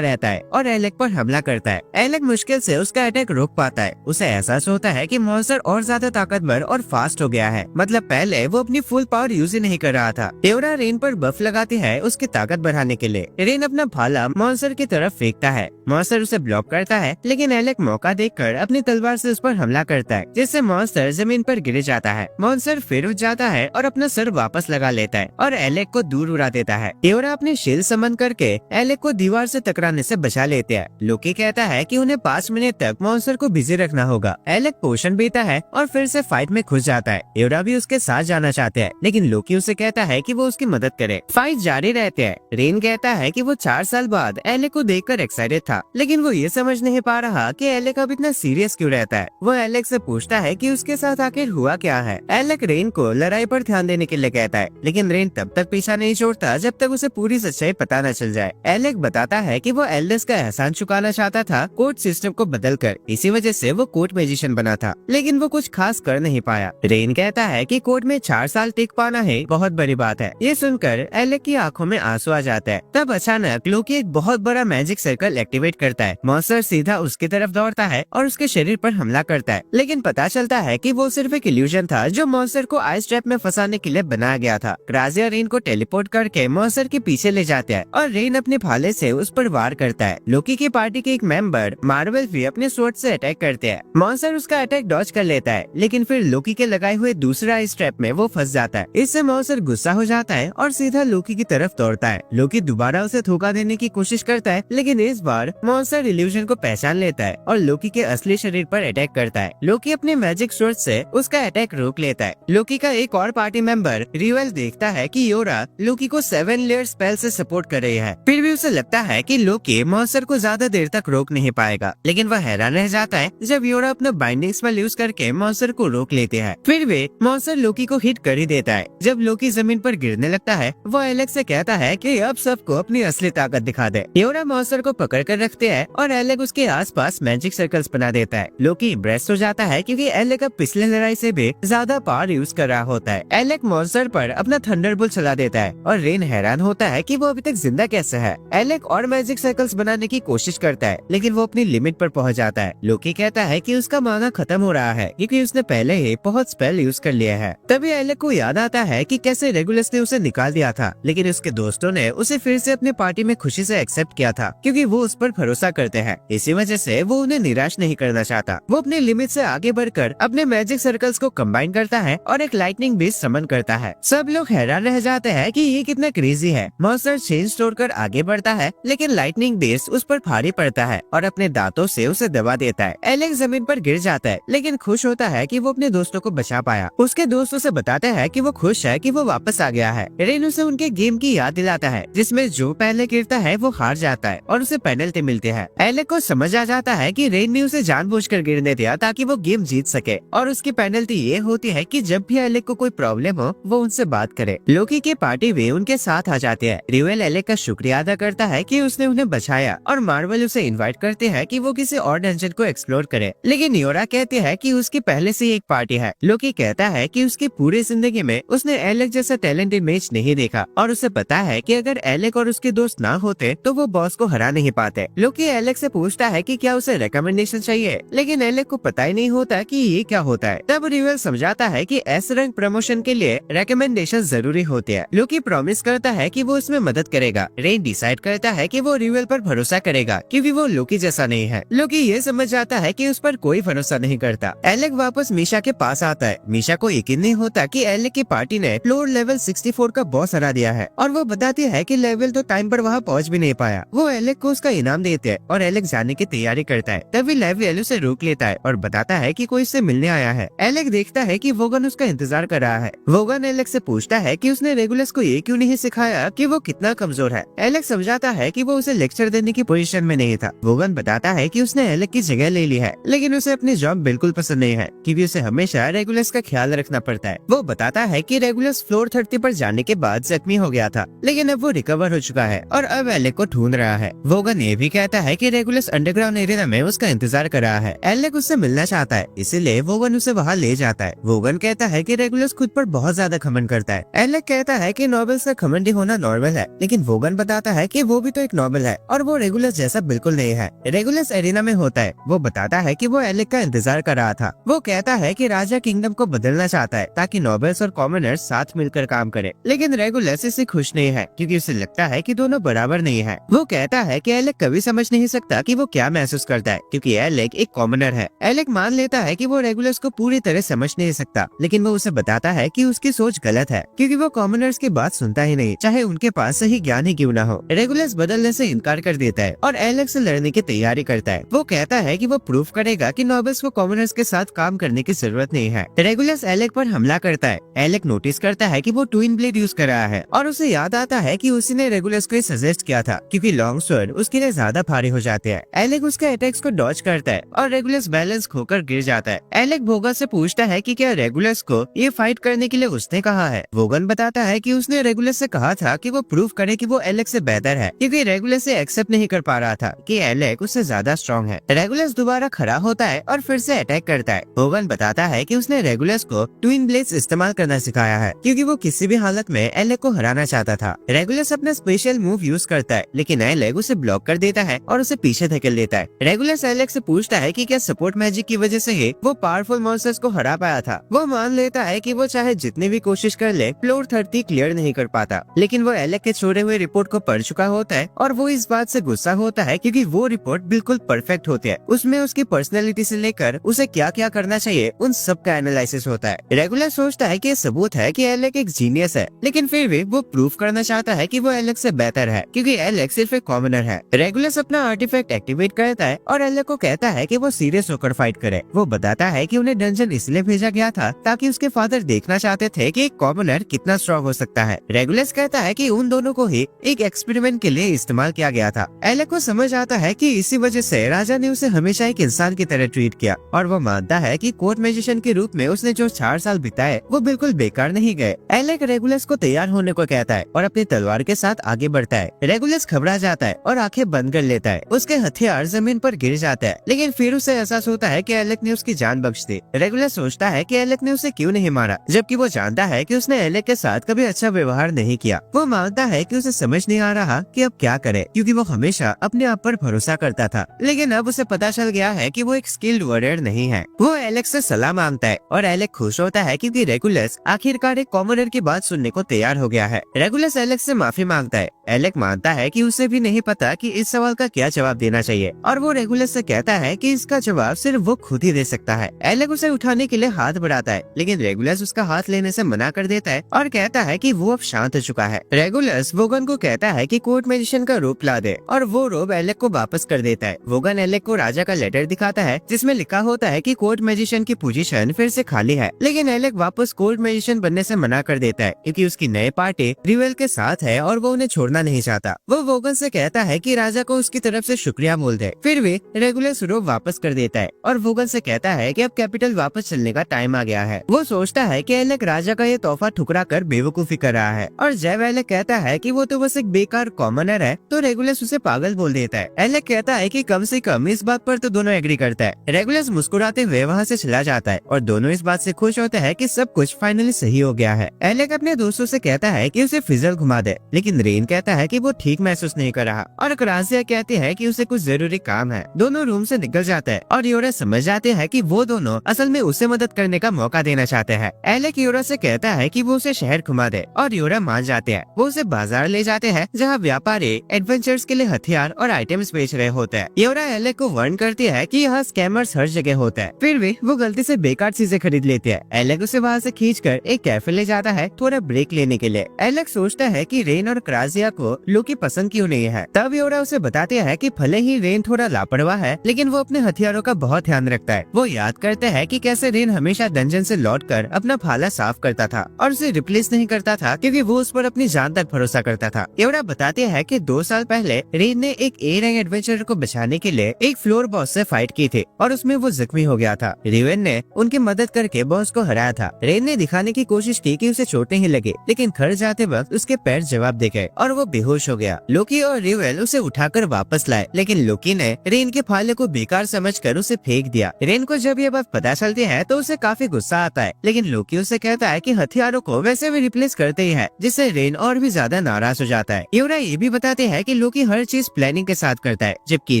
रहता है और एलेक पर हमला करता है। एलेक मुश्किल से उसका अटैक रोक पाता है। उसे एहसास होता है कि मॉन्स्टर और ज्यादा ताकतवर और फास्ट हो गया है, मतलब पहले वो अपनी फुल पावर यूज ही नहीं कर रहा था। टेओरा रेन पर बफ लगाती है उसकी ताकत बढ़ाने के लिए। रेन अपना भाला मॉन्स्टर की तरफ फेंकता है। मॉन्स्टर उसे ब्लॉक करता है, लेकिन एलेक मौका देखकर अपनी तलवार से उस पर हमला करता है, जिससे मॉन्स्टर जमीन पर गिर जाता है। मॉन्स्टर फिर उठ जाता है और अपना सर वापस लगा लेता है और एलेक को दूर उड़ा देता है। टेओरा अपने शील्ड समन करके एलेक को दीवार से टकराने से बचा लेते हैं। लोकी कहता है कि उन्हें 5 मिनट तक मॉन्स्टर को बिजी रखना होगा। एलेक पोशन पीता है और फिर से फाइट में घुस जाता है। टेओरा भी उसके साथ जाना चाहते हैं, लेकिन लोकी उसे कहता है कि वो उसकी मदद करे। फाइट जारी रहते हैं। रेन कहता है कि वो 4 साल बाद एलेक को देखकर एक्साइटेड था, लेकिन वो ये समझ नहीं पा रहा कि एलेक अब इतना सीरियस क्यों रहता है। वो एलेक से पूछता है कि उसके साथ आखिर हुआ क्या है। एलेक रेन को लड़ाई पर ध्यान देने के लिए कहता है, लेकिन रेन तब तक पीछा नहीं छोड़ता जब तक उसे पूरी सच्चाई पता न चल जाए। एलेक बताता है कि वो एल्डर्स का एहसान चुकाना चाहता था कोर्ट सिस्टम को बदलकर, इसी वजह से वो कोर्ट मैजिशियन बना था, लेकिन वो कुछ खास कर नहीं पाया। रेन कहता है कि कोर्ट में 4 साल टिक पाना है बहुत बड़ी बात है। ये सुनकर एलेक की आंखों में आंसू आ जाता है। तब अचानक लोकी एक बहुत बड़ा मैजिक सर्कल एक्टिवेट करता है। मॉन्स्टर सीधा उसकी तरफ दौड़ता है और उसके शरीर पर हमला करता है, लेकिन पता चलता है कि वो सिर्फ एक इल्यूजन था जो मॉन्स्टर को आइस ट्रैप में फंसाने के लिए बनाया गया था। क्राजिया रेन को टेलीपोर्ट करके मॉन्स्टर के पीछे ले जाते हैं और रेन अपने भाले से उस पर वार करता है। लोकी की पार्टी के एक मेंबर मार्वल भी अपने स्वॉर्ड से अटैक करते हैं। मॉन्स्टर उसका अटैक डॉज कर लेता है, लेकिन फिर लोकी के लगाए हुए दूसरा आइस ट्रैप में वो फंस जाता है। इससे मॉन्स्टर गुस्सा हो जाता है और सीधा लोकी की तरफ दौड़ता है। लोकी दोबारा उसे धोखा देने की कोशिश करता है, लेकिन इस बार मॉन्स्टर इल्यूजन को पहचान लेता है और लोकी के असली शरीर पर अटैक करता है। लोकी अपने मैजिक स्वॉर्ड से उसका अटैक रोक लेता है। लोकी का एक और पार्टी मेंबर रिवेल देखता है कि योरा लोकी को 7 लेयर स्पेल से सपोर्ट कर रही है। फिर भी उसे लगता है कि लोकी मॉन्स्टर को ज्यादा देर तक रोक नहीं पाएगा, लेकिन वह हैरान रह जाता है जब योरा अपना बाइंडिंग स्पेल यूज करके मॉन्स्टर को रोक लेते हैं। फिर वे मॉन्स्टर लोकी को हिट कर ही देता है। जब लोकी जमीन पर गिरने लगता है, वो एलेक्स से कहता है कि अब सबको अपनी असली ताकत दिखा दे। योरा मॉन्स्टर को पकड़ कर रखते हैं और एलेक उसके आसपास मैजिक सर्कल्स बना देता है। लोकी इम्प्रेस हो जाता है क्योंकि एलेक अब पिछले लड़ाई से भी ज्यादा पावर यूज कर रहा होता है। एलेक मॉन्स्टर पर अपना थंडरबोल्ट चला देता है और रेन हैरान होता है कि वो अभी तक जिंदा कैसे है। एलेक और मैजिक सर्कल्स बनाने की कोशिश करता है, लेकिन वो अपनी लिमिट पर पहुंच जाता है। लोकी कहता है कि उसका माना खत्म हो रहा है क्योंकि उसने पहले ही बहुत स्पेल यूज कर लिया है। तभी एलेक को याद आता है कि कैसे रेगुलस ने उसे निकाल दिया था, लेकिन उसके दोस्तों ने उसे फिर से अपनी पार्टी में खुशी से एक्सेप्ट किया था क्योंकि वो उस पर भरोसा करते हैं। इसी वजह से वो उन्हें निराश नहीं करना चाहता। वो अपनी लिमिट से आगे बढ़कर अपने मैजिक सर्कल्स को कंबाइन करता है और एक लाइटनिंग बीस्ट समन करता है। सब लोग हैरान रह जाते हैं कि ये कितना क्रेजी है। मॉन्स्टर चेंज तोड़कर आगे बढ़ता है, लेकिन लाइटनिंग बीस्ट उस पर भारी पड़ता है और अपने दांतों से उसे दबा देता है। एलेक जमीन पर गिर जाता है, लेकिन खुश होता है कि वो अपने दोस्तों को बचा पाया। उसके दोस्त उसे बताते हैं कि वो खुश है कि वो वापस आ गया है। रेन उसे उनके गेम की याद दिलाता है जिसमें जो पहले गिरता है वो हार जाता है और उसे पेनल्टी मिलती है। एलेक को समझ आ जाता है कि रेन ने उसे जानबूझकर गिरने दिया ताकि वो गेम जीत सके और उसकी पेनल्टी ये होती है कि जब भी एलेक को कोई प्रॉब्लम हो वो उनसे बात करे। लोकी की पार्टी वे उनके साथ आ जाते हैं। रिवेल एलेक का शुक्रिया अदा करता है कि उसने उन्हें बचाया और मार्वल उसे इनवाइट करते हैं कि वो किसी और डंजन को एक्सप्लोर करे, लेकिन योरा कहती है कि उसकी पहले से एक पार्टी है। लोकी कहता है कि उसकी पूरी जिंदगी में उसने एलेक जैसा टैलेंटेड मैच नहीं देखा और उसे पता है कि अगर एलेक और उसके दोस्त ना होते तो वो बॉस को हरा नहीं पाते। लोकी एलेक से पूछता है कि क्या उसे रिकमेंडेशन चाहिए, लेकिन एलेक को पता ही नहीं होता कि ये क्या होता है। तब रिवेल समझाता है कि एस रैंक प्रमोशन के लिए रिकमेंडेशन जरूरी होती है। लोकी प्रॉमिस करता है कि वो उसमें मदद करेगा। रेन डिसाइड करता है कि वो रिवेल पर भरोसा करेगा क्योंकि वो लोकी जैसा नहीं है। लोकी ये समझ जाता है कि उस पर कोई भरोसा नहीं करता। एलेक वापस मीशा के पास आता है। मीशा को यकीन नहीं होता कि एलेक की पार्टी ने फ्लोर लेवल 64 का बॉस हरा दिया है और वो बताती है कि लेवल तो टाइम पर वहाँ पहुँच भी नहीं पाया। आया। वो एलेक को उसका इनाम देते हैं और एलेक जाने की तैयारी करता है। तभी लेवियल उसे रोक लेता है और बताता है कि कोई इससे मिलने आया है। एलेक देखता है कि वोगन उसका इंतजार कर रहा है। वोगन एलेक से पूछता है कि उसने रेगुलस को ये क्यों नहीं सिखाया कि वो कितना कमजोर है। एलेक समझाता है कि वो उसे लेक्चर देने की पोजीशन में नहीं था। वोगन बताता है कि उसने एलेक की जगह ले ली है, लेकिन उसे अपनी जॉब बिल्कुल पसंद नहीं है क्योंकि उसे हमेशा रेगुलस का ख्याल रखना पड़ता है। वो बताता है कि रेगुलस फ्लोर 30 पर जाने के बाद जख्मी हो गया था, लेकिन अब वो रिकवर हो चुका है और अब एलेक को ढूंढ रहा है। वोगन ये भी कहता है कि रेगुलस अंडरग्राउंड एरिया में उसका इंतजार कर रहा है। एलेक उससे मिलना चाहता है, इसीलिए वोगन उसे वहाँ ले जाता है। वोगन कहता है कि रेगुलस खुद पर बहुत ज्यादा घमंड करता है। एलेक कहता है कि नॉबल्स का घमंडी होना नॉर्मल है, लेकिन वोगन बताता है कि वो भी तो एक नॉबल है और वो रेगुलस जैसा बिल्कुल नहीं है। रेगुलस एरिना में होता है। वो बताता है कि वो एलेक का इंतजार कर रहा था। वो कहता है कि राजा किंगडम को बदलना चाहता है ताकि नॉबल्स और कॉमनर्स साथ मिलकर काम करें, लेकिन रेगुलस इससे खुश नहीं है क्योंकि उसे लगता है कि दोनों बराबर नहीं है। वो कहता है कि एलेक कभी समझ नहीं सकता कि वो क्या महसूस करता है क्योंकि एलेक एक कॉमनर है। एलेक मान लेता है कि वो रेगुलस को पूरी तरह समझ नहीं सकता, लेकिन वो उसे बताता है कि उसकी सोच गलत है क्योंकि वो कॉमनर्स की बात सुनता ही नहीं, चाहे उनके पास सही ज्ञान ही क्यों न हो। रेगुलस बदलने से इनकार कर देता है और एलेक से लड़ने की तैयारी करता है। वो कहता है कि वो प्रूफ करेगा कि नॉबल्स को कॉमनर्स के साथ काम करने की जरूरत नहीं है। रेगुलस एलेक पर हमला करता है। एलेक नोटिस करता है कि वो ट्विन ब्लेड यूज कर रहा है और उसे याद आता है कि उसी ने रेगुलस को सजेस्ट किया था क्योंकि लॉन्ग स्वॉर्ड उसके लिए ज्यादा भारी हो जाते हैं। एलेक उसके अटैक्स को डॉज करता है और रेगुलस बैलेंस खोकर गिर जाता है। एलेक वोगन से पूछता है कि क्या रेगुलस को ये फाइट करने के लिए उसने कहा है। वोगन बताता है कि उसने रेगुलस से कहा था कि वो प्रूफ करे कि वो एलेक से बेहतर है क्योंकि रेगुलस से एक्सेप्ट नहीं कर पा रहा था कि एलेक उससे ज्यादा स्ट्रॉन्ग है। रेगुलस दोबारा खड़ा होता है और फिर से अटैक करता है। वोगन बताता है कि उसने रेगुलस को ट्विन ब्लेड्स इस्तेमाल करना सिखाया है क्योंकि वो किसी भी हालत में एलेक को हराना चाहता था। रेगुलस अपना स्पेशल मूव यूज करता है, लेकिन एलेक उसे ब्लॉक कर देता है और उसे पीछे धकेल देता है। रेगुलस एलेक से पूछता है कि क्या सपोर्ट मैजिक की वजह से ही वो पावरफुल मॉन्स्टर्स को हरा पाया था। वो मान लेता है कि वो चाहे जितनी भी कोशिश कर ले फ्लोर 30 क्लियर नहीं कर पाता, लेकिन वो एलेक के छोड़े हुए रिपोर्ट को पढ़ चुका होता है और वो इस बात से गुस्सा होता है क्योंकि वो रिपोर्ट बिल्कुल परफेक्ट होती है। उसमें उसकी पर्सनैलिटी से लेकर उसे क्या क्या करना चाहिए उन सब का एनालिसिस होता है। रेगुलर सोचता है कि ये सबूत है कि एलेक एक जीनियस है, लेकिन फिर भी वो प्रूफ करना चाहता है कि वो एलेक से बेहतर है क्योंकि एलेक सिर्फ एक कॉमनर है। रेगुलर अपना आर्टिफैक्ट एक्टिवेट करता है और एलेक को कहता है कि वो सीरियस होकर फाइट करे। वो बताता है कि उन्हें डंजन इसलिए भेजा गया था ताकि उसके फादर देखना चाहते थे कि एक कॉमनर कितना स्ट्रॉन्ग हो सकता है। रेगुलस कहता है कि उन दोनों को ही एक एक्सपेरिमेंट के लिए इस्तेमाल किया गया था। एलेक को समझ आता है कि इसी वजह से राजा ने उसे हमेशा एक इंसान की तरह ट्रीट किया और वो मानता है कि कोर्ट मैजिशियन के रूप में उसने जो 4 साल बिताए वो बिल्कुल बेकार नहीं गए। एलेक रेगुलस को तैयार होने को कहता है और अपनी तलवार के साथ आगे बढ़ता है। रेगुलस घबरा जाता है और आंखें बंद कर लेता है। उसके हथियार जमीन पर गिर जाता है, लेकिन फिर उसे एहसास होता है कि एलेक ने उसकी जान बख्श दी। रेगुलस सोचता है कि एलेक ने उसे क्यों नहीं मारा, जबकि वो जानता है कि उसने एलेक के साथ कभी अच्छा व्यवहार नहीं किया। वो मानता है कि उसे समझ नहीं आ रहा कि अब क्या करे क्योंकि वो हमेशा अपने आप पर भरोसा करता था, लेकिन अब उसे पता चल गया है कि वो एक स्किल्ड वॉरियर नहीं है। वो एलेक से सलाह मांगता है और एलेक खुश होता है क्योंकि रेगुलस आखिरकार एक कॉमनर की बात सुनने को तैयार हो गया है। रेगुलस एलेक से माफी मांगता है। एलेक मानता है कि उसे भी नहीं पता कि इस सवाल का क्या जवाब देना चाहिए और वो रेगुलस से कहता है कि इसका जवाब सिर्फ वो खुद ही दे सकता है। एलेक उसे उठाने के लिए हाथ बढ़ाता है, लेकिन रेगुलस उसका हाथ लेने से मना कर देता है और कहता है कि वो अब शांत हो चुका है। रेगुलस वोगन को कहता है कि कोर्ट मैजिशियन का रूप ला दे और वो रोब एलेक को वापस कर देता है। वोगन एलेक को राजा का लेटर दिखाता है जिसमें लिखा होता है कि कोर्ट मैजिशियन की पोजीशन फिर से खाली है, लेकिन एलेक वापस कोर्ट मैजिशियन बनने से मना कर देता है क्योंकि उसकी नई पार्टी रिवेल के साथ है और वो उन्हें छोड़ना नहीं चाहता। वो वोगन से कहता है कि राजा को उसकी तरफ से शुक्रिया बोल दे, फिर भी रेगुलस रोब वापस कर देता है और वोगन से कहता है कि अब कैपिटल वापस चलने का टाइम आ गया है। वो सोचता है कि एलेक राजा का ये तोहफा ठुकरा कर बेवकूफी कर रहा है और जब एलेक कहता है कि वो तो बस एक बेकार कॉमनर है तो रेगुलस उसे पागल बोल देता है। एलेक कहता है कि कम से कम इस बात पर तो दोनों एग्री करता है। रेगुलस मुस्कुराते हुए वहाँ से चला जाता है और दोनों इस बात से खुश होते हैं कि सब कुछ फाइनली सही हो गया है। एलेक अपने दोस्तों से कहता है कि उसे फिजल घुमा दे, लेकिन रेन कहता है कि वो ठीक महसूस नहीं कर रहा और क्रासिया कहती है कि उसे कुछ जरूरी काम है। दोनों रूम से निकल जाते हैं और योरा समझ जाते हैं कि वो दोनों असल में उसे मदद करने का मौका देना चाहते हैं। एलेक योरा से कहता है कि वो उसे शहर घुमा दे और योरा मान जाते हैं। वो उसे बाजार ले जाते हैं जहाँ व्यापारी एडवेंचर्स के लिए हथियार और आइटम्स बेच रहे होते हैं। योरा एलेक को वार्न करती है कि यहाँ स्कैमर्स हर जगह होते हैं, फिर भी वो गलती से बेकार चीजें खरीद लेते हैं। एलेक उसे वहाँ से खींचकर एक कैफे ले जाता है थोड़ा ब्रेक लेने के लिए। एलेक सोचता है कि रेन और क्रासिया को लोकी पसंद क्यों नहीं है। तब योरा उसे बताते हैं कि भले ही रेन थोड़ा लापरवाह है, लेकिन वो अपने हथियारों का बहुत ध्यान रखता है। वो याद करते हैं कि कैसे रेन हमेशा डंजन से लौटकर अपना भाला साफ करता था और उसे रिप्लेस नहीं करता था, क्योंकि वो उस पर अपनी जान तक भरोसा करता था। योरा बताते हैं कि 2 साल पहले रेन ने एक ए रैंक एडवेंचरर को बचाने के लिए एक फ्लोर बॉस से फाइट की थी और उसमें वो जख्मी हो गया था। रिवेन ने उनकी मदद करके बॉस को हराया था। रेन ने दिखाने की कोशिश की कि उसे चोट नहीं लगी, लेकिन घर जाते वक्त उसके पैर जवाब दे गए और वो बेहोश हो गया। लोकी और रिवेल उसे उठाकर वापस लाए, लेकिन लोकी ने रेन के भाले को बेकार समझकर उसे फेंक दिया। रेन को जब ये बात पता चलती है तो उसे काफी गुस्सा आता है, लेकिन लोकी उसे कहता है कि हथियारों को वैसे भी रिप्लेस करते ही है, जिससे रेन और भी ज्यादा नाराज हो जाता है। योरा ये भी बताते हैं कि लोकी हर चीज प्लानिंग के साथ करता है, जबकि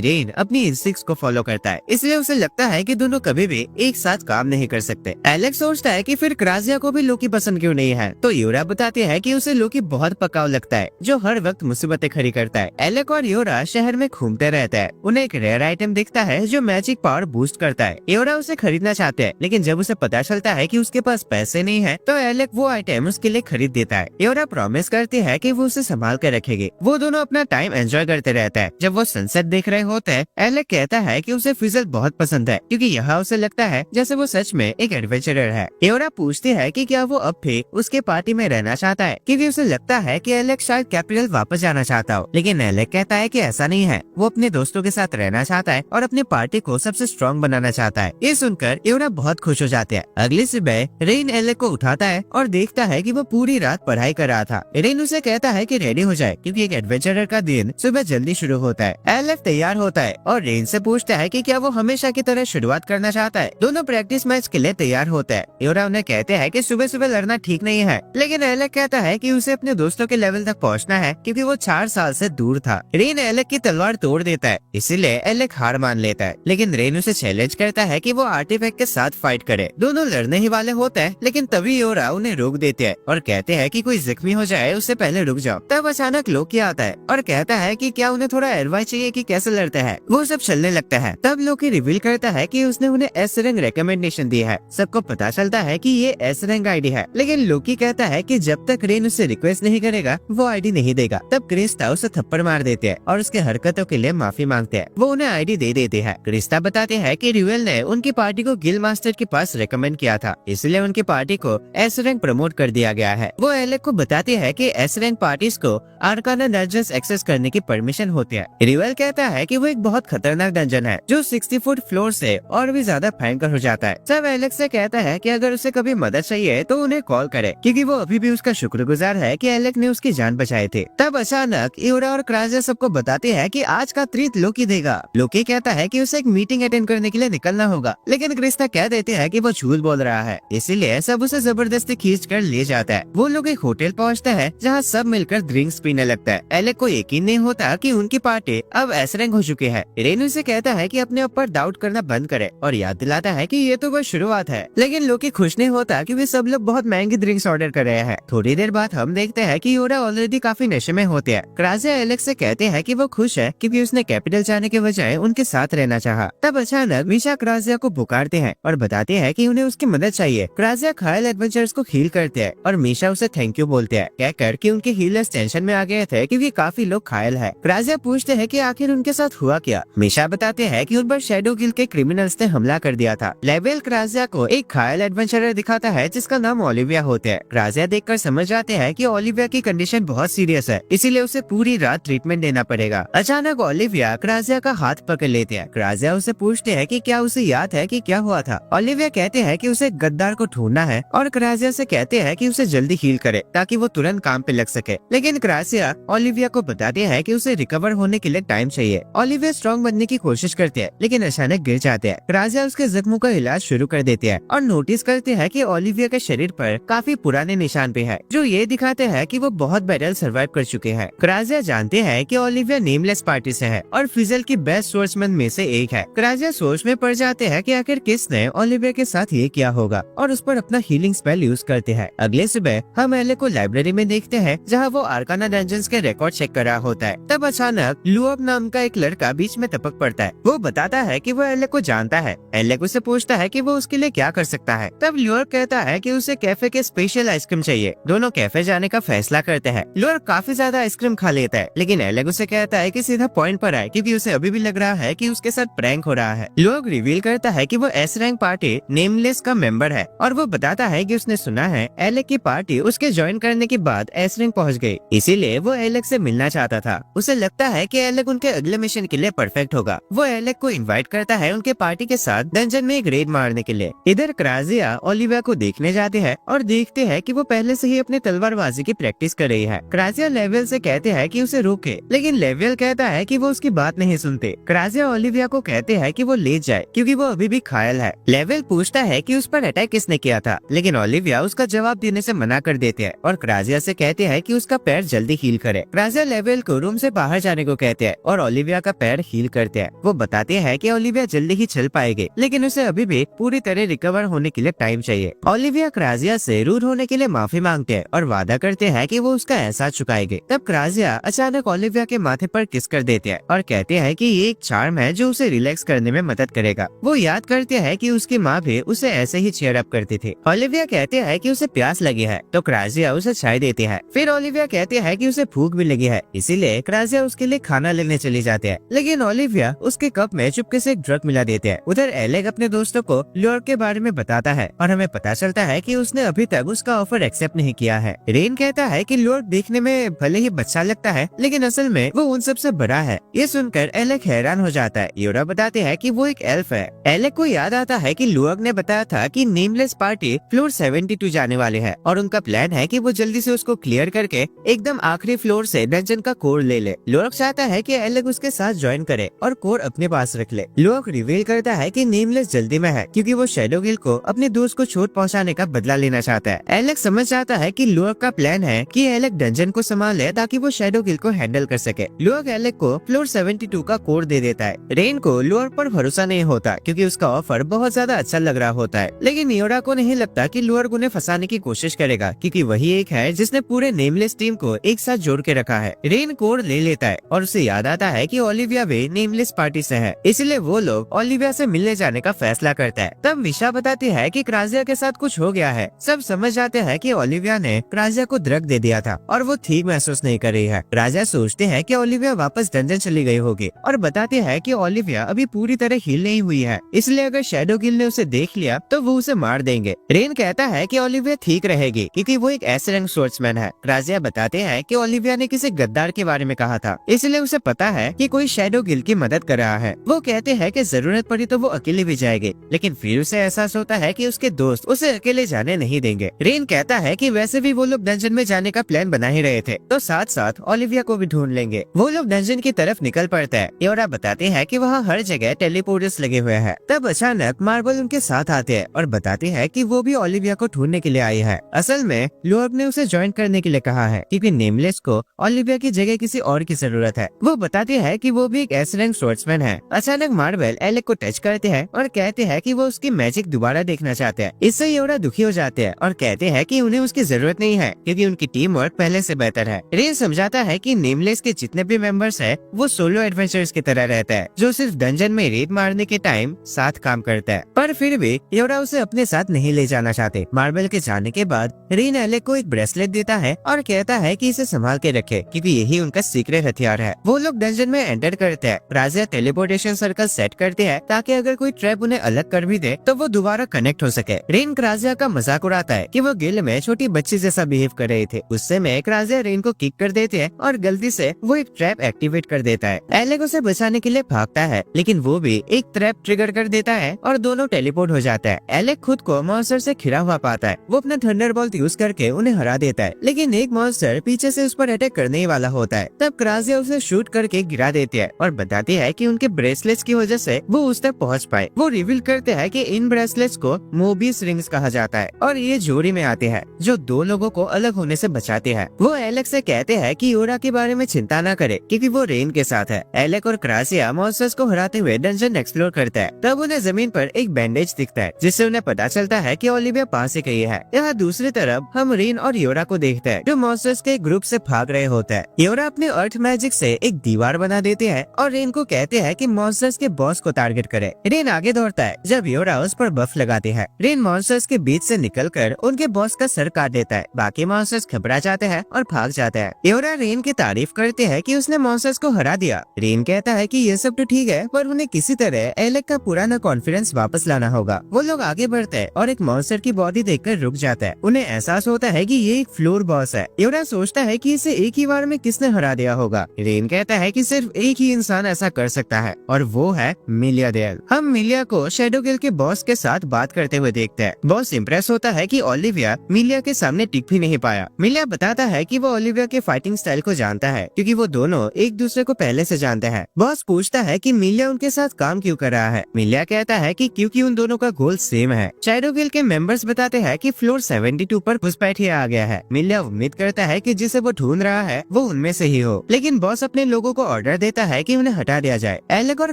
रेन अपनी इंस्टिंक्ट्स को फॉलो करता है। इसलिए उसे लगता है कि दोनों कभी भी एक साथ काम नहीं कर सकते। एलेक्स सोचता है कि फिर क्राजिया को भी लोकी पसंद क्यों नहीं है, तो योरा बताते हैं कि उसे लोकी बहुत पकाऊ लगता है, जो हर वक्त मुसीबतें खड़ी करता है। एलेक और योरा शहर में घूमते रहते हैं। उन्हें एक रेयर आइटम दिखता है जो मैजिक पावर बूस्ट करता है। योरा उसे खरीदना चाहते हैं, लेकिन जब उसे पता चलता है कि उसके पास पैसे नहीं है, तो एलेक वो आइटम उसके लिए खरीद देता है। योरा प्रॉमिस करती है कि वो उसे संभाल कर रखेगी। वो दोनों अपना टाइम एंजॉय करते रहते हैं। जब वो सनसेट देख रहे होते हैं, एलेक कहता है कि उसे फिजल बहुत पसंद है, क्योंकि यहाँ उसे लगता है जैसे वो सच में एक एडवेंचरर है। योरा पूछती है कि क्या वो अब भी उसके पार्टी में रहना चाहता है, क्योंकि उसे लगता है कि एलेक शायद कैपिटल वापस जाना चाहता हो। लेकिन एलेक कहता है कि ऐसा नहीं है, वो अपने दोस्तों के साथ रहना चाहता है और अपनी पार्टी को सबसे स्ट्रॉन्ग बनाना चाहता है। ये सुनकर योरा बहुत खुश हो जाते हैं। अगली सुबह रेन एलेक को उठाता है और देखता है कि वो पूरी रात पढ़ाई कर रहा था। रेन उसे कहता है कि रेडी हो जाए, क्योंकि एक एडवेंचरर का दिन सुबह जल्दी शुरू होता है। एलेक तैयार होता है और रेन से पूछता है कि क्या वो हमेशा की तरह शुरुआत करना चाहता है। दोनों प्रैक्टिस मैच के लिए तैयार होते हैं। योरा उन्हें कहते हैं कि सुबह सुबह लड़ना ठीक नहीं है, लेकिन एलेक कहता है कि उसे अपने दोस्तों के लेवल तक पहुंचना है, क्योंकि वो 4 साल से दूर था। रेन एलेक की तलवार तोड़ देता है, इसीलिए एलेक हार मान लेता है। लेकिन रेन उसे चैलेंज करता है कि वो आर्टिफैक्ट के साथ फाइट करे। दोनों लड़ने ही वाले होते हैं, लेकिन तभी योरा उन्हें रोक देते हैं और कहते हैं कि कोई जख्मी हो जाए उससे पहले रुक जाओ। तब अचानक लोकी आता है और कहता है कि क्या उन्हें थोड़ा एडवाइस चाहिए कि कैसे लड़ते हैं। वो सब चलने लगता है। तब लोकी रिवील करता है कि उसने उन्हें एस रैंक रिकमेंडेशन दी है। सबको पता चलता है कि ये एस रैंक आईडी है, लेकिन लोकी कहता है कि जब तक रेन उससे रिक्वेस्ट नहीं करेगा वो आईडी नहीं देगा। तब क्रिस्टा उसे थप्पड़ मार देते हैं और उसके हरकतों के लिए माफी मांगते हैं। वो उन्हें आईडी दे देते हैं। क्रिस्टा बताते हैं कि रिवेल ने उनकी पार्टी को गिल मास्टर के पास रेकमेंड किया था, इसलिए उनकी पार्टी को एस रैंक प्रमोट कर दिया गया है। वो एलेक को बताते हैं कि एस रैंक पार्टीज को आर्काना डंजन्स एक्सेस करने की परमिशन होती है। रिवेल कहता है कि वो एक बहुत खतरनाक डंजन है, जो 60 फुट फ्लोर से और भी ज्यादा भयंकर हो जाता है। तब एलेक्स से कहता है कि अगर उसे कभी मदद चाहिए तो उन्हें कॉल करे, क्योंकि वो अभी भी उसका शुक्रगुजार है कि एलेक ने उसकी जान बचाई थी। तब अचानक योरा और क्राजिया सबको बताते हैं कि आज का ट्रीट लोकी देगा। लोकी कहता है कि उसे एक मीटिंग अटेंड करने के लिए निकलना होगा, लेकिन क्रिस्टा कह देते हैं कि वो झूठ बोल रहा है, इसीलिए सब उसे जबरदस्ती खींच कर ले जाता है। वो लोग एक होटल पहुँचते हैं जहाँ सब मिलकर ड्रिंक्स पीने लगता है। एलेक को यकीन नहीं होता कि उनकी पार्टी अब एस रैंक हो चुकी है। रेनू से कहता है कि अपने ऊपर डाउट करना बंद करे और याद दिलाता है कि ये तो बस शुरुआत है। लेकिन लोकी खुश नहीं होता कि वे सब लोग बहुत महंगी ड्रिंक्स ऑर्डर कर रहे हैं। थोड़ी देर बाद हम देखते हैं कि योरा ऑलरेडी काफी नशे में होते हैं। क्राजिया एलेक्स से कहते हैं कि वो खुश है क्योंकि उसने कैपिटल जाने के बजाय उनके साथ रहना चाहा। तब अचानक मीशा क्राजिया को पुकारते हैं और बताते हैं कि उन्हें उसकी मदद चाहिए। क्राजिया घायल एडवेंचर्स को हील करते हैं और मीशा उसे थैंक यू बोलते हैं, कहकर कि उनके हीलर्स टेंशन में आ गए थे क्योंकि काफी लोग घायल है। क्राजिया पूछते हैं कि आखिर उनके साथ हुआ क्या। मीशा बताते हैं कि उन पर शैडो गिल्ड के क्रिमिनल्स ने हमला कर दिया था। लेवल क्राजिया को एक घायल एडवेंचरर दिखाता है जिसका नाम ओलिविया होता है। क्राजिया देखकर समझ जाते हैं कि ओलिविया की कंडीशन बहुत सीरियस है, इसीलिए उसे पूरी रात ट्रीटमेंट देना पड़ेगा। अचानक ओलिविया क्राजिया का हाथ पकड़ लेते हैं। क्राजिया उसे पूछते हैं कि क्या उसे याद है कि क्या हुआ था। ओलिविया कहते हैं कि उसे गद्दार को ढूंढना है और क्राजिया से कहते हैं कि उसे जल्दी हील करे ताकि वो तुरंत काम पे लग सके। लेकिन क्राजिया ओलिविया को बताते हैं कि उसे रिकवर होने के लिए टाइम चाहिए। ओलिविया स्ट्रॉन्ग बनने की कोशिश करते हैं, लेकिन अचानक गिर जाते हैं। क्राजिया उसके जख्मों का इलाज शुरू कर देते हैं और नोटिस करते हैं कि ओलिविया के शरीर पर काफी पुराने निशान भी है, जो ये दिखाते हैं कि वो बहुत बैटल सर्वाइव कर चुके हैं। क्राजिया जानते हैं कि ओलिविया नेमलेस पार्टी से है और फिजल की बेस्ट सोर्समैन में से एक है। क्राजिया सोच में पड़ जाते हैं कि आखिर किसने ओलिविया के साथ ये किया होगा और उस पर अपना हीलिंग स्पेल यूज करते हैं। अगले सुबह हम एले को लाइब्रेरी में देखते हैं जहाँ वो आर्काना डंजन्स के रिकॉर्ड चेक कर रहा होता है। तब अचानक लुअब नाम का एक लड़का बीच में टपक पड़ता है। वो बताता है कि वो एले को जानता है। एले उसे पूछता है कि वो उसके लिए क्या कर सकता है। तब लुअब कहता है कि उसे कैफे के स्पेशल आइसक्रीम चाहिए। दोनों कैफे जाने का फैसला करते हैं। लुअब काफी ज्यादा आइसक्रीम खा लेता है, लेकिन एलेक उसे कहता है कि सीधा पॉइंट पर आए, क्योंकि उसे अभी भी लग रहा है कि उसके साथ प्रैंक हो रहा है। लोग रिवील करता है कि वो एस रैंक पार्टी नेमलेस का मेंबर है, और वो बताता है कि उसने सुना है एलेक की पार्टी उसके ज्वाइन करने के बाद एस रैंक पहुंच गई, इसीलिए वो एलेक से मिलना चाहता था। उसे लगता है कि एलेक उनके अगले मिशन के लिए परफेक्ट होगा। वो एलेक को इनवाइट करता है उनके पार्टी के साथ डंजन में एक रेड मारने के लिए। इधर क्राजिया ओलिविया को देखने जाते हैं और देखते हैं कि वो पहले से ही अपने तलवारबाजी की प्रैक्टिस कर रही है। क्राजिया लेवल से कहते हैं कि उसे रोके, लेकिन लेवल कहता है कि वो उसकी बात नहीं सुनते। क्राजिया ओलिविया को कहते हैं कि वो ले जाए, क्योंकि वो अभी भी घायल है। लेवल पूछता है कि उस पर अटैक किसने किया था, लेकिन ओलिविया उसका जवाब देने से मना कर देते हैं और क्राजिया से कहते हैं कि उसका पैर जल्दी हील करे। क्राजिया लेवल को रूम से बाहर जाने को कहते हैं और ओलिविया का पैर हील करते हैं। वो बताते हैं कि ओलिविया जल्दी ही चल पाएगी, लेकिन उसे अभी भी पूरी तरह रिकवर होने के लिए टाइम चाहिए। ओलिविया क्राजिया से रूड होने के लिए माफी मांगते हैं और वादा करते हैं कि वो उसका एहसास चुकाएंगे। तब क्राजिया अचानक ओलिविया के माथे पर किस कर देते हैं और कहते हैं कि ये एक चार्म है जो उसे रिलैक्स करने में मदद करेगा। वो याद करते हैं कि उसकी माँ भी उसे ऐसे ही चीयर अप करती थी। ओलिविया कहते हैं कि उसे प्यास लगी है, तो क्राजिया उसे चाय देती है। फिर ओलिविया कहते हैं कि उसे भूख भी लगी है, इसीलिए क्राजिया उसके लिए खाना लेने चली जाते हैं, लेकिन ओलिविया उसके कप में चुपके से एक ड्रग मिला देते हैं। उधर एलेक अपने दोस्तों को ल्योर के बारे में बताता है और हमें पता चलता है कि उसने अभी तक उसका ऑफर एक्सेप्ट नहीं किया है। रेन कहता है कि ल्योर देखने में भले ही बच्चा लगता है, लेकिन असल में वो उन सबसे बड़ा है। ये सुनकर एलेक हैरान हो जाता है। योरा बताते हैं कि वो एक एल्फ है। एलेक को याद आता है कि लुअग ने बताया था कि नेमलेस पार्टी फ्लोर 72 जाने वाले है और उनका प्लान है कि वो जल्दी से उसको क्लियर करके एकदम आखिरी फ्लोर से डंजन का कोर ले ले। लुअग चाहता है कि एलेक उसके साथ ज्वाइन करे और कोर अपने पास रख ले। लुअग रिवील करता है कि नेमलेस जल्दी में है, क्योंकि वो शैडो गिल को अपने दोस्त को चोट पहुंचाने का बदला लेना चाहता है। एलेक समझ जाता है कि लुअग का प्लान है कि एलेक डंजन को संभाले ताकि वो शैडो गिल को हैंडल कर सके। लुअग एलेक को फ्लोर 72 का कोड दे देता है। रेन को लुअग पर भरोसा नहीं होता, क्योंकि उसका ऑफर बहुत ज्यादा अच्छा लग रहा होता है, लेकिन योरा को नहीं लगता कि लुअग उन्हें फंसाने की कोशिश करेगा, क्योंकि वही एक है जिसने पूरे नेमलेस टीम को एक साथ जोड़ के रखा है। रेन कोड ले लेता है और उसे याद आता है कि ओलिविया भी नेमलेस पार्टी से है, इसलिए वो लोग ओलिविया से मिलने जाने का फैसला करता है। तब विशा बताती है कि क्राजिया के साथ कुछ हो गया है। सब समझ जाते हैं कि ओलिविया ने क्राजिया को ड्रग दे दिया था और वो ठीक महसूस नहीं कर रही है। क्राजिया सोचते हैं कि ओलिविया वापस डंजन चली गई होगी और बताते हैं कि ओलिविया अभी पूरी तरह हील नहीं हुई है, इसलिए अगर शैडो गिल ने उसे देख लिया तो वो उसे मार देंगे। रेन कहता है कि ओलिविया ठीक रहेगी, क्योंकि वो एक एस रैंक स्वॉर्ड्समैन है। क्राजिया बताते हैं कि ओलिविया ने किसी गद्दार के बारे में कहा था, इसलिए उसे पता है कि कोई शैडो गिल की मदद कर रहा है। वो कहते हैं कि जरूरत पड़ी तो वो अकेले भी जाएगी, लेकिन फिर उसे एहसास होता है कि उसके दोस्त उसे अकेले जाने नहीं देंगे। रेन कहता है कि वैसे भी वो लोग डंजन में जाने का प्लान बना ही रहे थे, तो साथ साथ ओलिविया को भी ढूंढ लेंगे। वो लोग डंजन की तरफ निकल पड़ता है। योरा बताते हैं कि वहाँ हर जगह टेलीपोर्टर्स लगे हुए हैं। तब अचानक मार्बल उनके साथ आते हैं और बताते हैं कि वो भी ओलिविया को ढूंढने के लिए आई है। असल में लुअग ने उसे ज्वाइन करने के लिए कहा है, क्योंकि नेमलेस को ओलिविया की जगह किसी और की जरूरत है। वो बताते हैं कि वो भी एक एस रैंक स्वॉर्ड्समैन है। अचानक मार्बल एलेक को टच करते हैं और कहते हैं कि वो उसकी मैजिक दोबारा देखना चाहते हैं। इससे योरा दुखी हो जाते हैं और कहते हैं कि उन्हें उसकी जरूरत नहीं है, क्योंकि उनकी टीम वर्क पहले से बेहतर है। रेन समझाता है कि नेमलेस के जितने भी मेंबर्स हैं, वो सोलो एडवेंचर्स की तरह रहता है, जो सिर्फ डंजन में रेड मारने के टाइम साथ काम करता है। पर फिर भी योरा उसे अपने साथ नहीं ले जाना चाहते। मार्बल के जाने के बाद रेन एलेक को एक ब्रेसलेट देता है और कहता है कि इसे संभाल के रखे, क्योंकि यही उनका सीक्रेट हथियार है। वो लोग डंजन में एंटर करते हैं। क्राजिया टेलीपोर्टेशन सर्कल सेट करते हैं ताकि अगर कोई ट्रैप उन्हें अलग कर भी दे तो वो दोबारा कनेक्ट हो सके। रेन क्राजिया का मजाक उड़ाता है कि वो गिल में छोटी बच्ची जैसा बिहेव कर रहे थे। उससे में क्राजिया रेन को किक कर देते हैं और गलती से वो एक ट्रैप एक्टिवेट कर देता है। एलेक उसे बचाने के लिए भागता है, लेकिन वो भी एक ट्रैप ट्रिगर कर देता है और दोनों टेलीपोर्ट हो जाता है। एलेक खुद को मॉन्स्टर से घिरा हुआ पाता है। वो अपना थंडरबोल्ट यूज करके उन्हें हरा देता है, लेकिन एक मॉन्स्टर पीछे से उस पर अटैक करने ही वाला होता है। तब क्राजिया उसे शूट करके गिरा देती है और बताती है कि उनके ब्रेसलेट्स की वजह से वो उस तक पहुंच पाए। वो रिवील करते हैं कि इन ब्रेसलेट्स को मोबियस रिंग्स कहा जाता है और ये जोड़ी में आते हैं, जो दो लोगों को अलग होने से बचाते हैं। वो एलेक से कहते हैं कि योरा के बारे में चिंता न करे, क्योंकि वो रेन के साथ है। एलेक और क्राजिया मॉन्स्टर्स को हराते हुए डंजन एक्सप्लोर करता है। तब उन्हें जमीन पर एक बैंडेज दिखता है, जिससे उन्हें पता चलता है कि ओलिविया पास ही गई है। यहाँ दूसरी तरफ हम रेन और योरा को देखते हैं, जो मॉन्स्टर्स के ग्रुप से भाग रहे होते हैं। योरा अपने अर्थ मैजिक से एक दीवार बना देते हैं और रेन को कहते हैं कि मॉन्स्टर्स के बॉस को टारगेट करे। रेन आगे दौड़ता है जब योरा उस पर बफ लगाते हैं। रेन मॉन्स्टर्स के बीच से निकलकर उनके बॉस का सर काट देता है। बाकी मॉन्स्टर्स घबरा जाते हैं और भाग भाग जाता है। एवरा रेन की तारीफ करते हैं कि उसने मॉन्स्टर्स को हरा दिया। रेन कहता है कि ये सब तो ठीक है, पर उन्हें किसी तरह एलेक का पुराना कॉन्फिडेंस वापस लाना होगा। वो लोग आगे बढ़ते हैं और एक मॉन्स्टर की बॉडी देखकर रुक जाता है। उन्हें एहसास होता है कि ये एक फ्लोर बॉस है। एवरा सोचता है कि इसे एक ही बार में किसने हरा दिया होगा। रेन कहता है कि सिर्फ एक ही इंसान ऐसा कर सकता है और वो है मिलिया डेल। हम मिलिया को शैडो गिल के बॉस के साथ बात करते हुए देखते हैं। बॉस इम्प्रेस होता है कि ओलिविया मिलिया के सामने टिक भी नहीं पाया। मिलिया बताता है कि वो ओलिविया के फाइटिंग स्टाइल को जानता है क्योंकि वो दोनों एक दूसरे को पहले से जानते हैं। बॉस पूछता है कि मिलिया उनके साथ काम क्यों कर रहा है। मिलिया कहता है कि क्योंकि उन दोनों का गोल सेम है। शैडो गिल के मेंबर्स बताते हैं कि फ्लोर 72 पर घुसपैठिया आ गया है। मिलिया उम्मीद करता है कि जिसे वो ढूंढ रहा है वो उनमें से ही हो, लेकिन बॉस अपने लोगों को ऑर्डर देता है कि उन्हें हटा दिया जाए। एलेक और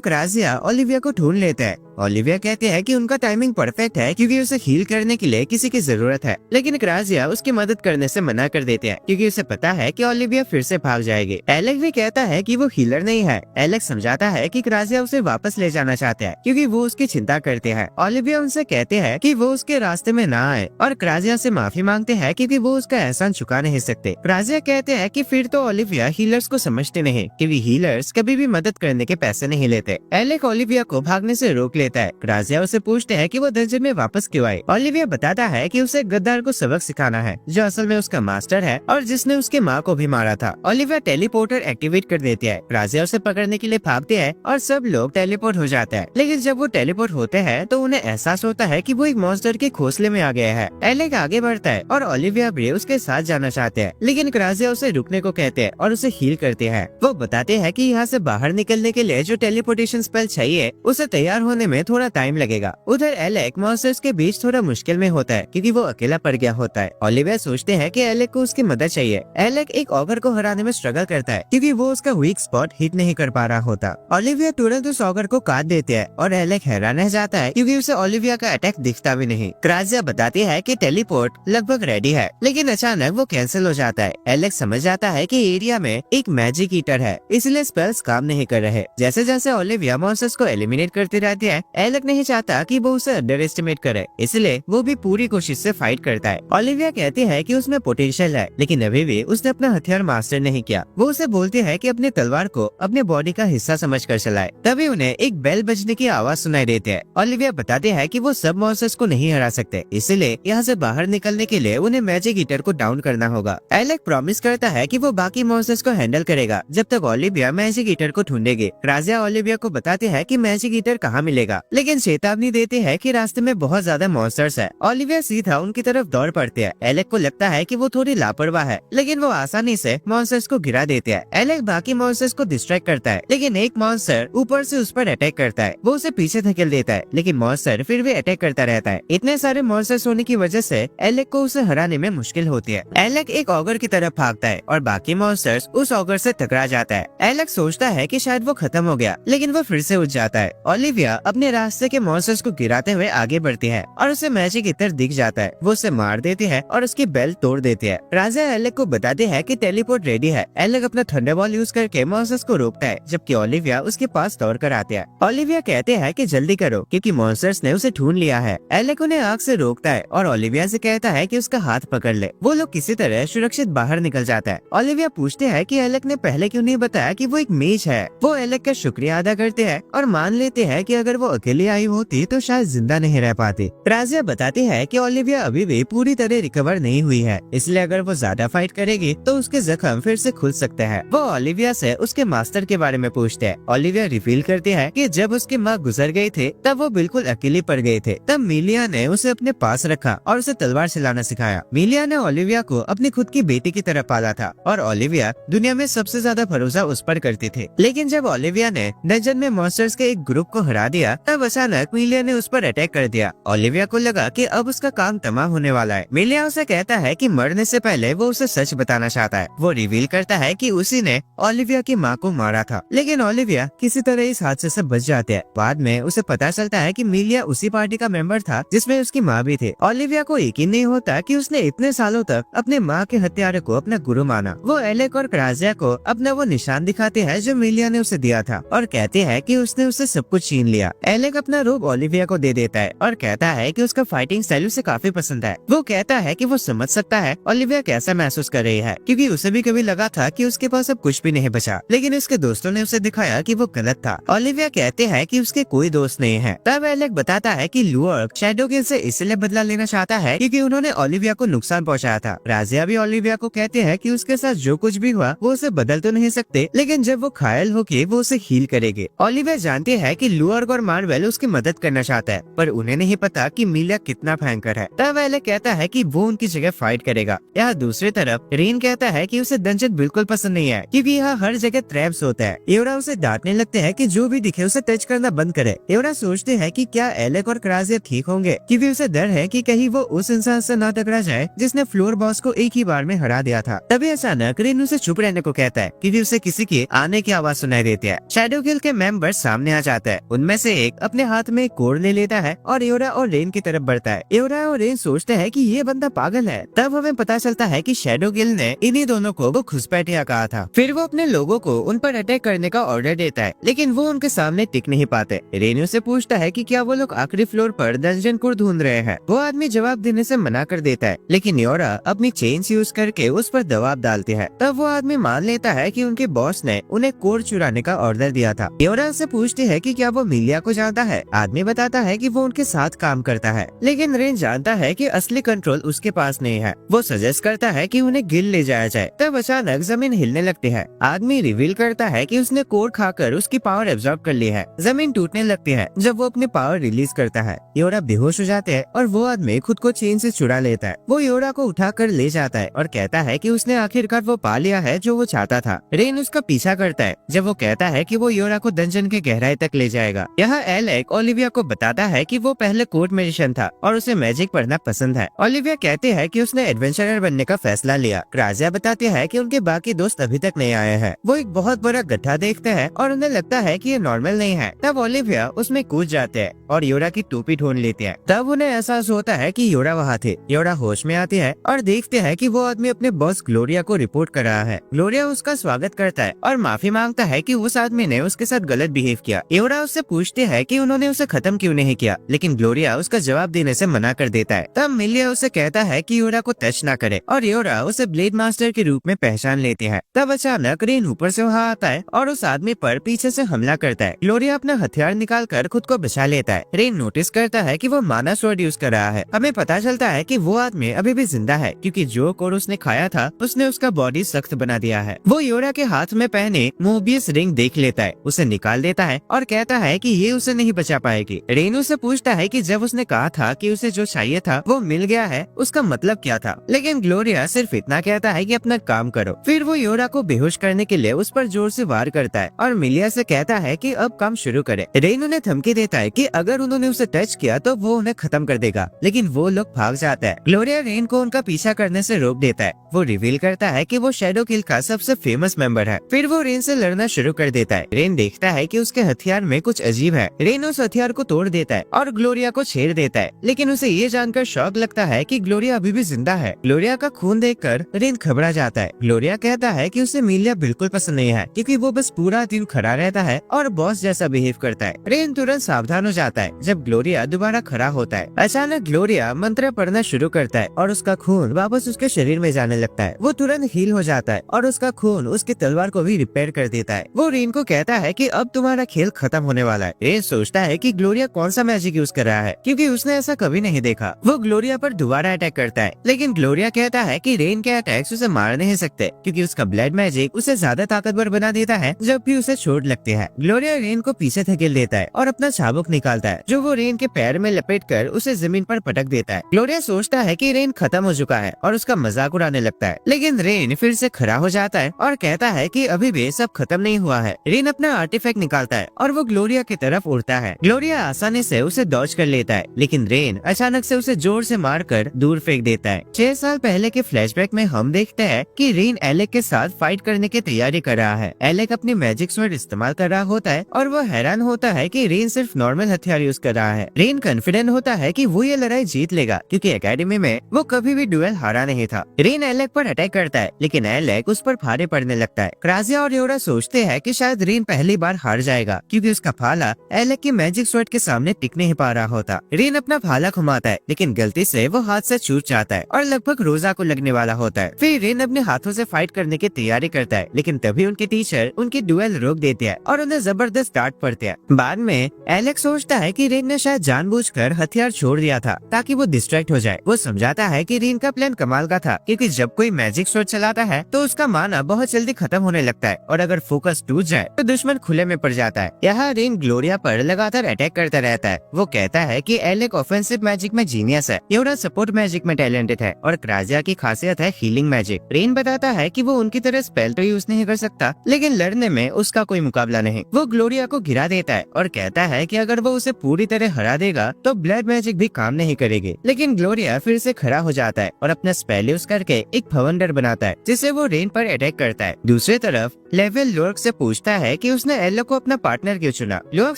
क्राजिया ओलिविया को ढूंढ लेते हैं। ओलिविया कहते हैं कि उनका टाइमिंग परफेक्ट है क्योंकि उसे हील करने के लिए किसी की जरूरत है, लेकिन क्राजिया उसकी मदद करने से मना कर देते हैं क्योंकि उसे पता है कि ओलिविया फिर से भाग जाएगी। एलेक भी कहता है कि वो हीलर नहीं है। एलेक समझाता है कि क्राजिया उसे वापस ले जाना चाहते हैं क्योंकि वो उसकी चिंता करते हैं। ओलिविया उनसे कहते हैं कि वो उसके रास्ते में ना आए और क्राजिया से माफी मांगते हैं क्योंकि वो उसका एहसान चुका नहीं सकते। क्राजिया कहते हैं कि फिर तो ओलिविया हीलर्स को समझते नहीं क्योंकि हीलर्स कभी भी मदद करने के पैसे नहीं लेते। एलेक ओलिविया को भागने से रोक लेता है। क्राजिया उसे पूछते हैं कि वो डंजन में वापस क्यों आई। ओलिविया बताता है कि उसे गद्दार को सबक सिखाना है जो असल में उसका मास्टर है और जिसने उसके माँ को भी मारा था। ओलिविया टेलीपोर्टर एक्टिवेट कर देती है। क्राजिया उसे पकड़ने के लिए भागते हैं और सब लोग टेलीपोर्ट हो जाते हैं, लेकिन जब वो टेलीपोर्ट होते हैं तो उन्हें एहसास होता है कि वो एक मॉन्स्टर के घोंसले में आ गया है। एलेक आगे बढ़ता है और ओलिविया भी उसके साथ जाना चाहते हैं, लेकिन क्राजिया उसे रुकने को कहते हैं और उसे हील करते हैं। वो बताते हैं कि यहाँ से बाहर निकलने के लिए जो टेलीपोर्टेशन स्पेल चाहिए उसे तैयार होने में थोड़ा टाइम लगेगा। उधर एलेक मॉन्स्टर्स के बीच थोड़ा मुश्किल में होता है क्योंकि वो अकेला पड़ गया होता है। ओलिविया सोचते हैं कि एलेक को उसकी मदद चाहिए। एलेक एक ऑगर को हराने में स्ट्रगल करता है क्योंकि वो उसका वीक स्पॉट हिट नहीं कर पा रहा होता। ओलिविया तुरंत उस ऑगर को काट देते हैं और एलेक हैरान रह जाता है क्योंकि उसे ओलिविया का अटैक दिखता भी नहीं। क्राजिया बताती है कि टेलीपोर्ट लगभग रेडी है, लेकिन अचानक वो कैंसिल हो जाता है। एलेक समझ जाता है कि एरिया में एक मैजिक ईटर है, इसलिए स्पेल्स काम नहीं कर रहे। जैसे जैसे ओलिविया मॉन्स्टर्स को एलिमिनेट करती रहती है, एलेक नहीं चाहता कि वो उसे अंडर एस्टिमेट करे, इसलिए वो भी पूरी कोशिश से फाइट करता है। ओलिविया कहती है कि उसमें पोटेंशियल है, लेकिन अभी भी उसने अपना हथियार मास्टर नहीं किया। वो उसे बोलती है कि अपनी तलवार को अपने बॉडी का हिस्सा समझकर चलाए। तभी उन्हें एक बेल बजने की आवाज सुनाई देती है। ओलिविया बताती है कि वो सब मॉन्स्टर्स को नहीं हरा सकते, इसलिए यहाँ से बाहर निकलने के लिए उन्हें मैजिक ईटर को डाउन करना होगा। एलेक प्रॉमिस करता है कि वो बाकी मॉन्स्टर्स को हैंडल करेगा जब तक ओलिविया मैजिक ईटर को ढूंढेगी। क्राजिया ओलिविया को बताती है कि मैजिक ईटर कहाँ मिलेगा, लेकिन चेतावनी देती है कि रास्ते में बहुत ज्यादा मॉन्स्टर्स है। ओलिविया सीधा उनकी तरफ दौड़ पड़ती है। एलेक को लगता है कि वो थोड़ी लापरवाह है, लेकिन वो आसानी से मॉन्स्टर्स को गिरा देते हैं। एलेक बाकी मॉन्स्टर्स को डिस्ट्रैक्ट करता है, लेकिन एक मॉन्स्टर ऊपर से उस पर अटैक करता है। वो उसे पीछे धकेल देता है, लेकिन मॉन्स्टर फिर भी अटैक करता रहता है। इतने सारे मॉन्स्टर्स होने की वजह से एलेक को उसे हराने में मुश्किल होती है। एलेक एक ऑगर की तरफ भागता है और बाकी मॉन्स्टर्स उस ऑगर से टकरा जाता है। एलेक सोचता है कि शायद वो खत्म हो गया, लेकिन वो फिर से उठ जाता है। ओलिविया अपने रास्ते के मॉन्स्टर्स को गिराते हुए आगे बढ़ती है और उसे मैजिक इतर दिख जाता है। वो उसे मार देती है और उसकी बेल्ट तोड़ देती है। राजा एलेक को बताते हैं कि टेलीपोर्ट रेडी है। एलेक अपना थंडरबॉल यूज करके मॉन्स्टर्स को रोकता है, जबकि ओलिविया उसके पास दौड़ कर आते हैं। ओलिविया कहते हैं कि जल्दी करो क्योंकि मॉन्स्टर्स ने उसे ढूंढ लिया है। एलेक उन्हें आग से रोकता है और ओलिविया से कहता है कि उसका हाथ पकड़ ले। वो लोग किसी तरह सुरक्षित बाहर निकल जाता है। ओलिविया पूछते हैं कि एलेक ने पहले क्यों नहीं बताया कि वो एक मेज है। वो एलेक का शुक्रिया अदा करते हैं और मान लेते हैं कि अगर वो अकेली आई होती तो शायद जिंदा नहीं रह पाती। राजिया बताती है कि ओलिविया अभी भी पूरी तरह रिकवर नहीं हुई है, इसलिए अगर वो ज्यादा फाइट करेगी तो उसके जख्म फिर से खुल सकते हैं। वो ओलिविया से उसके मास्टर के बारे में पूछते हैं। ओलिविया रिवील करती है कि जब उसकी माँ गुजर गई थी तब वो बिल्कुल अकेली पड़ गए थे। तब मिलिया ने उसे अपने पास रखा और उसे तलवार चलाना सिखाया। मिलिया ने ओलिविया को अपनी खुद की बेटी की तरह पाला था और ओलिविया दुनिया में सबसे ज्यादा भरोसा उस पर करती थी। लेकिन जब ओलिविया ने डंजन में मॉन्स्टर्स के एक ग्रुप को हरा दिया तब अचानक मिलिया ने उस पर अटैक कर दिया। ओलिविया को लगा कि अब उसका काम तमाम होने वाला है। मिलिया उसे कहता है कि मरने से पहले वो उसे सच बताना चाहता है। वो रिवील करता है कि उसी ने ओलिविया की माँ को मारा था, लेकिन ओलिविया किसी तरह इस हादसे से बच जाते हैं। बाद में उसे पता चलता है कि मिलिया उसी पार्टी का मेंबर था जिसमें उसकी माँ भी थी। ओलिविया को यकीन नहीं होता कि उसने इतने सालों तक अपने माँ के हत्यारे को अपना गुरु माना। वो एलेक और क्राजिया को अपना वो निशान दिखाते हैं जो मिलिया ने उसे दिया था और कहते हैं कि उसने उससे सब कुछ छीन लिया। एलेक अपना रोब ओलिविया को दे देता है और कहता है कि उसका फाइटिंग स्टाइल उसे काफी पसंद है। वो कहता है कि वो समझ सकता है ओलिविया कैसा महसूस कर रही है, क्योंकि उसे भी कभी लगा था कि उसके पास अब कुछ भी नहीं बचा, लेकिन उसके दोस्तों ने उसे दिखाया कि वो गलत था। ओलिविया कहते हैं कि उसके कोई दोस्त नहीं है। तब एलेक बताता है कि लुअर्क शैडोकिल से इसलिए बदला लेना चाहता है क्योंकि उन्होंने ओलिविया को नुकसान पहुंचाया था। राजिया भी ओलिविया को कहते हैं कि उसके साथ जो कुछ भी हुआ वो उसे बदल तो नहीं सकते, लेकिन जब वो घायल होके वो उसे हील करेंगे। ओलिविया जानते हैं कि लुअर्क और मार्वेल उसकी मदद करना चाहता है, पर उन्हें नहीं पता कि मिलिया कितना भयंकर है। तब एलेक कहता है कि वो उनकी जगह फाइट करेगा। यहाँ दूसरी तरफ रेन कहता है कि उसे डंजन बिल्कुल पसंद नहीं है, क्योंकि यहाँ हर जगह ट्रैप्स होता है। एवरा उसे डांटने लगते हैं कि जो भी दिखे उसे टच करना बंद करे। एवरा सोचते हैं कि क्या एलेक और क्राजिया ठीक होंगे, क्योंकि उसे डर है कि कहीं वो उस इंसान से ना टकरा जाए जिसने फ्लोर बॉस को एक ही बार में हरा दिया था। तभी अचानक रेन उसे चुप रहने को कहता है, क्योंकि उसे किसी की आने की आवाज सुनाई देती है। शैडोकिल के मेंबर सामने आ जाता है। उनमें से एक अपने हाथ में एक कोड ले लेता है और एवरा और रेन की तरफ बढ़ता है। एवरा और रेन सोचते हैं कि ये बंदा पागल है। तब हमें पता चलता है कि शैडोकिल ने इन्हीं दोनों को वो घुसपैठिया कहा था। फिर वो अपने लोगों को उन पर अटैक करने का ऑर्डर देता है, लेकिन वो उनके सामने टिक नहीं पाते। रेन से पूछता है कि क्या वो लोग आखिरी फ्लोर पर डंजन को ढूंढ रहे हैं। वो आदमी जवाब देने से मना कर देता है, लेकिन एवरा अपनी चेन्स यूज करके उस पर दबाव डालती है। तब वो आदमी मान लेता है कि उनके बॉस ने उन्हें कोड चुराने का ऑर्डर दिया था। एवरा से पूछती है कि क्या वो मिलिया को जानता है। आदमी बताता है कि वो उनके साथ काम करता है, लेकिन रेन जानता है कि असली कंट्रोल उसके पास नहीं है। वो सजेस्ट करता है कि उन्हें गिल ले जाया जाए। तब अचानक जमीन हिलने लगती है। आदमी रिवील करता है कि उसने कोड खाकर उसकी पावर एब्जॉर्ब कर ली है। जमीन टूटने लगती है जब वो अपनी पावर रिलीज करता है। एवरा बेहोश हो जाते हैं और वो आदमी खुद को चेन से छुड़ा लेता है। वो एवरा को उठाकर ले जाता है और कहता है कि उसने आखिरकार वो पा लिया है जो वो चाहता था। रेन उसका पीछा करता है जब वो कहता है कि वो एवरा को डंजन के गहराई तक ले जाएगा। यहाँ एलेक ओलिविया को बताता है कि वो पहले कोड मैजिशियन था और उसे मैजिक पढ़ना पसंद है। ओलिविया कहते हैं कि उसने एडवेंचरर बनने का फैसला लिया। क्राजिया बताते हैं कि उनके बाकी दोस्त अभी तक नहीं आए हैं। वो एक बहुत बड़ा गड्ढा देखते हैं और उन्हें लगता है कि ये नॉर्मल नहीं है। तब ओलिविया उसमें कूद जाते हैं और योरा की टोपी ढूंढ लेते हैं। तब उन्हें एहसास होता है कि योरा वहाँ थे। योरा होश में आती है और देखते हैं कि वो आदमी अपने बॉस ग्लोरिया को रिपोर्ट कर रहा है। ग्लोरिया उसका स्वागत करता है और माफी मांगता है कि उस आदमी ने उसके साथ गलत बिहेव किया। योरा उससे पूछते हैं कि उन्होंने उसे खत्म क्यों नहीं किया, लेकिन ग्लोरिया उसका जवाब देने से मना कर देता है। तब मिलिया उसे कहता है कि योरा को टच ना करे और योरा उसे ब्लेड मास्टर के रूप में पहचान लेती है। तब अचानक रेन ऊपर से वहाँ आता है और उस आदमी पर पीछे से हमला करता है। ग्लोरिया अपना हथियार निकाल कर खुद को बचा लेता है। रेन नोटिस करता है कि वो माना स्वॉर्ड यूज कर रहा है। हमें पता चलता है कि वो आदमी अभी भी जिंदा है, क्योंकि जो कोड उसने खाया था उसने उसका बॉडी सख्त बना दिया है। वो योरा के हाथ में पहने मोबियस रिंग देख लेता है, उसे निकाल देता है और कहता है कि ये उसे नहीं बचा पाएगी। रेनू से पूछता है कि जब उसने कहा था कि उसे जो चाहिए था वो मिल गया है, उसका मतलब क्या था, लेकिन ग्लोरिया सिर्फ इतना कहता है कि अपना काम करो। फिर वो योरा को बेहोश करने के लिए उस पर जोर से वार करता है और मिलिया से कहता है कि अब काम शुरू करे। रेन उन्हें धमकी देता है कि अगर उन्होंने उसे टच किया तो वो उन्हें खत्म कर देगा, लेकिन वो लोग भाग जाता है। ग्लोरिया रेन को उनका पीछा करने से रोक देता है। वो रिवील करता है कि वो शैडोकिल का सबसे फेमस मेंबर है। फिर वो रेन से लड़ना शुरू कर देता है। रेन देखता है कि उसके हथियार में कुछ अजीब है। रेन उस हथियार को तोड़ देता है और ग्लोरिया को छेड़ देता है, लेकिन उसे ये जानकर शौक लगता है कि ग्लोरिया अभी भी जिंदा है। ग्लोरिया का खून देखकर रेन घबरा जाता है। ग्लोरिया कहता है कि उसे मिलिया बिल्कुल पसंद नहीं है, क्योंकि वो बस पूरा दिन खड़ा रहता है और बॉस जैसा बिहेव करता है। रेन तुरंत सावधान हो जाता है जब ग्लोरिया दोबारा खड़ा होता है। अचानक ग्लोरिया मंत्र पढ़ना शुरू करता है और उसका खून वापस उसके शरीर में जाने लगता है। वो तुरंत हील हो जाता है और उसका खून उसकी तलवार को भी रिपेयर कर देता है। वो रेन को कहता है कि अब तुम्हारा खेल खत्म होने वाला है। रेन सोचता है कि ग्लोरिया कौन सा मैजिक यूज कर रहा है, क्योंकि उसने ऐसा कभी नहीं देखा। वो ग्लोरिया पर दोबारा अटैक करता है, लेकिन ग्लोरिया कहता है कि रेन के अटैक्स उसे मार नहीं सकते, क्योंकि उसका ब्लड मैजिक उसे ज्यादा ताकतवर बना देता है जब भी उसे चोट लगती है। ग्लोरिया रेन को पीछे धकेल देता है और अपना चाबुक निकालता है, जो वो रेन के पैर में लपेट कर उसे जमीन पर पटक देता है। ग्लोरिया सोचता है कि रेन खत्म हो चुका है और उसका मजाक उड़ाने लगता है, लेकिन रेन फिर से खड़ा हो जाता है और कहता है कि अभी भी सब खत्म नहीं हुआ है। रेन अपना आर्टिफैक्ट निकालता है और वो ग्लोरिया की तरफ उड़ता है। ग्लोरिया आसानी से उसे डॉज कर लेता है, लेकिन रेन अचानक से उसे जोर से मारकर दूर फेंक देता है। 6 साल पहले के फ्लैशबैक में हम देखते हैं कि रेन एलेक के साथ फाइट करने की तैयारी कर रहा है। एलेक अपनी मैजिक स्वॉर्ड इस्तेमाल कर रहा होता है और वो हैरान होता है कि रेन सिर्फ नॉर्मल हथियार यूज कर रहा है। रेन कॉन्फिडेंट होता है कि वो ये लड़ाई जीत लेगा, क्योंकि एकेडमी में वो कभी भी डुएल हारा नहीं था। रेन एलेक पर अटैक करता है, लेकिन एलेक उस पर भारे पड़ने लगता है। क्राजिया और योरा सोचते हैं कि शायद रेन पहली बार हार जाएगा, क्योंकि उसका भाला एलेक की मैजिक स्वॉर्ड के सामने टिक नहीं पा रहा होता। रेन अपना भाला घुमाता है लेकिन गलती से वो हाथ से छूट जाता है और लगभग रोजा को लगने वाला होता है। फिर रेन अपने हाथों से फाइट करने की तैयारी करता है लेकिन तभी उनके टीचर उनकी ड्यूएल रोक देते हैं और उन्हें जबरदस्त डांट पड़ती है। बाद में एलेक सोचता है कि रेन ने शायद जानबूझकर हथियार छोड़ दिया था ताकि वो डिस्ट्रैक्ट हो जाए। वो समझाता है कि रेन का प्लान कमाल का था क्योंकि जब कोई मैजिक स्वॉर्ड चलाता है तो उसका माना बहुत जल्दी खत्म होने लगता है और अगर फोकस टूट जाए तो दुश्मन खुले में पड़ जाता है। यहाँ रेन ग्लोरिया पर लगातार अटैक करता रहता है। वो कहता है कि एलेक ऑफेंसिव मैजिक में जीनियस है, योरा सपोर्ट मैजिक में टैलेंटेड है और क्राजिया की खासियत है हीलिंग मैजिक। रेन बताता है कि वो उनकी तरह स्पेल तो यूज नहीं कर सकता लेकिन लड़ने में उसका कोई मुकाबला नहीं। वो ग्लोरिया को गिरा देता है और कहता है कि अगर वो उसे पूरी तरह हरा देगा तो ब्लड मैजिक भी काम नहीं करेगी। लेकिन ग्लोरिया फिर से खड़ा हो जाता है और अपना स्पेल यूज करके एक भवंडर बनाता है जिससे वो रेन पर अटैक करता है। दूसरी तरफ लेवल लोर्क से पूछता है कि उसने एलेक को अपना पार्टनर क्यों चुना। लोर्क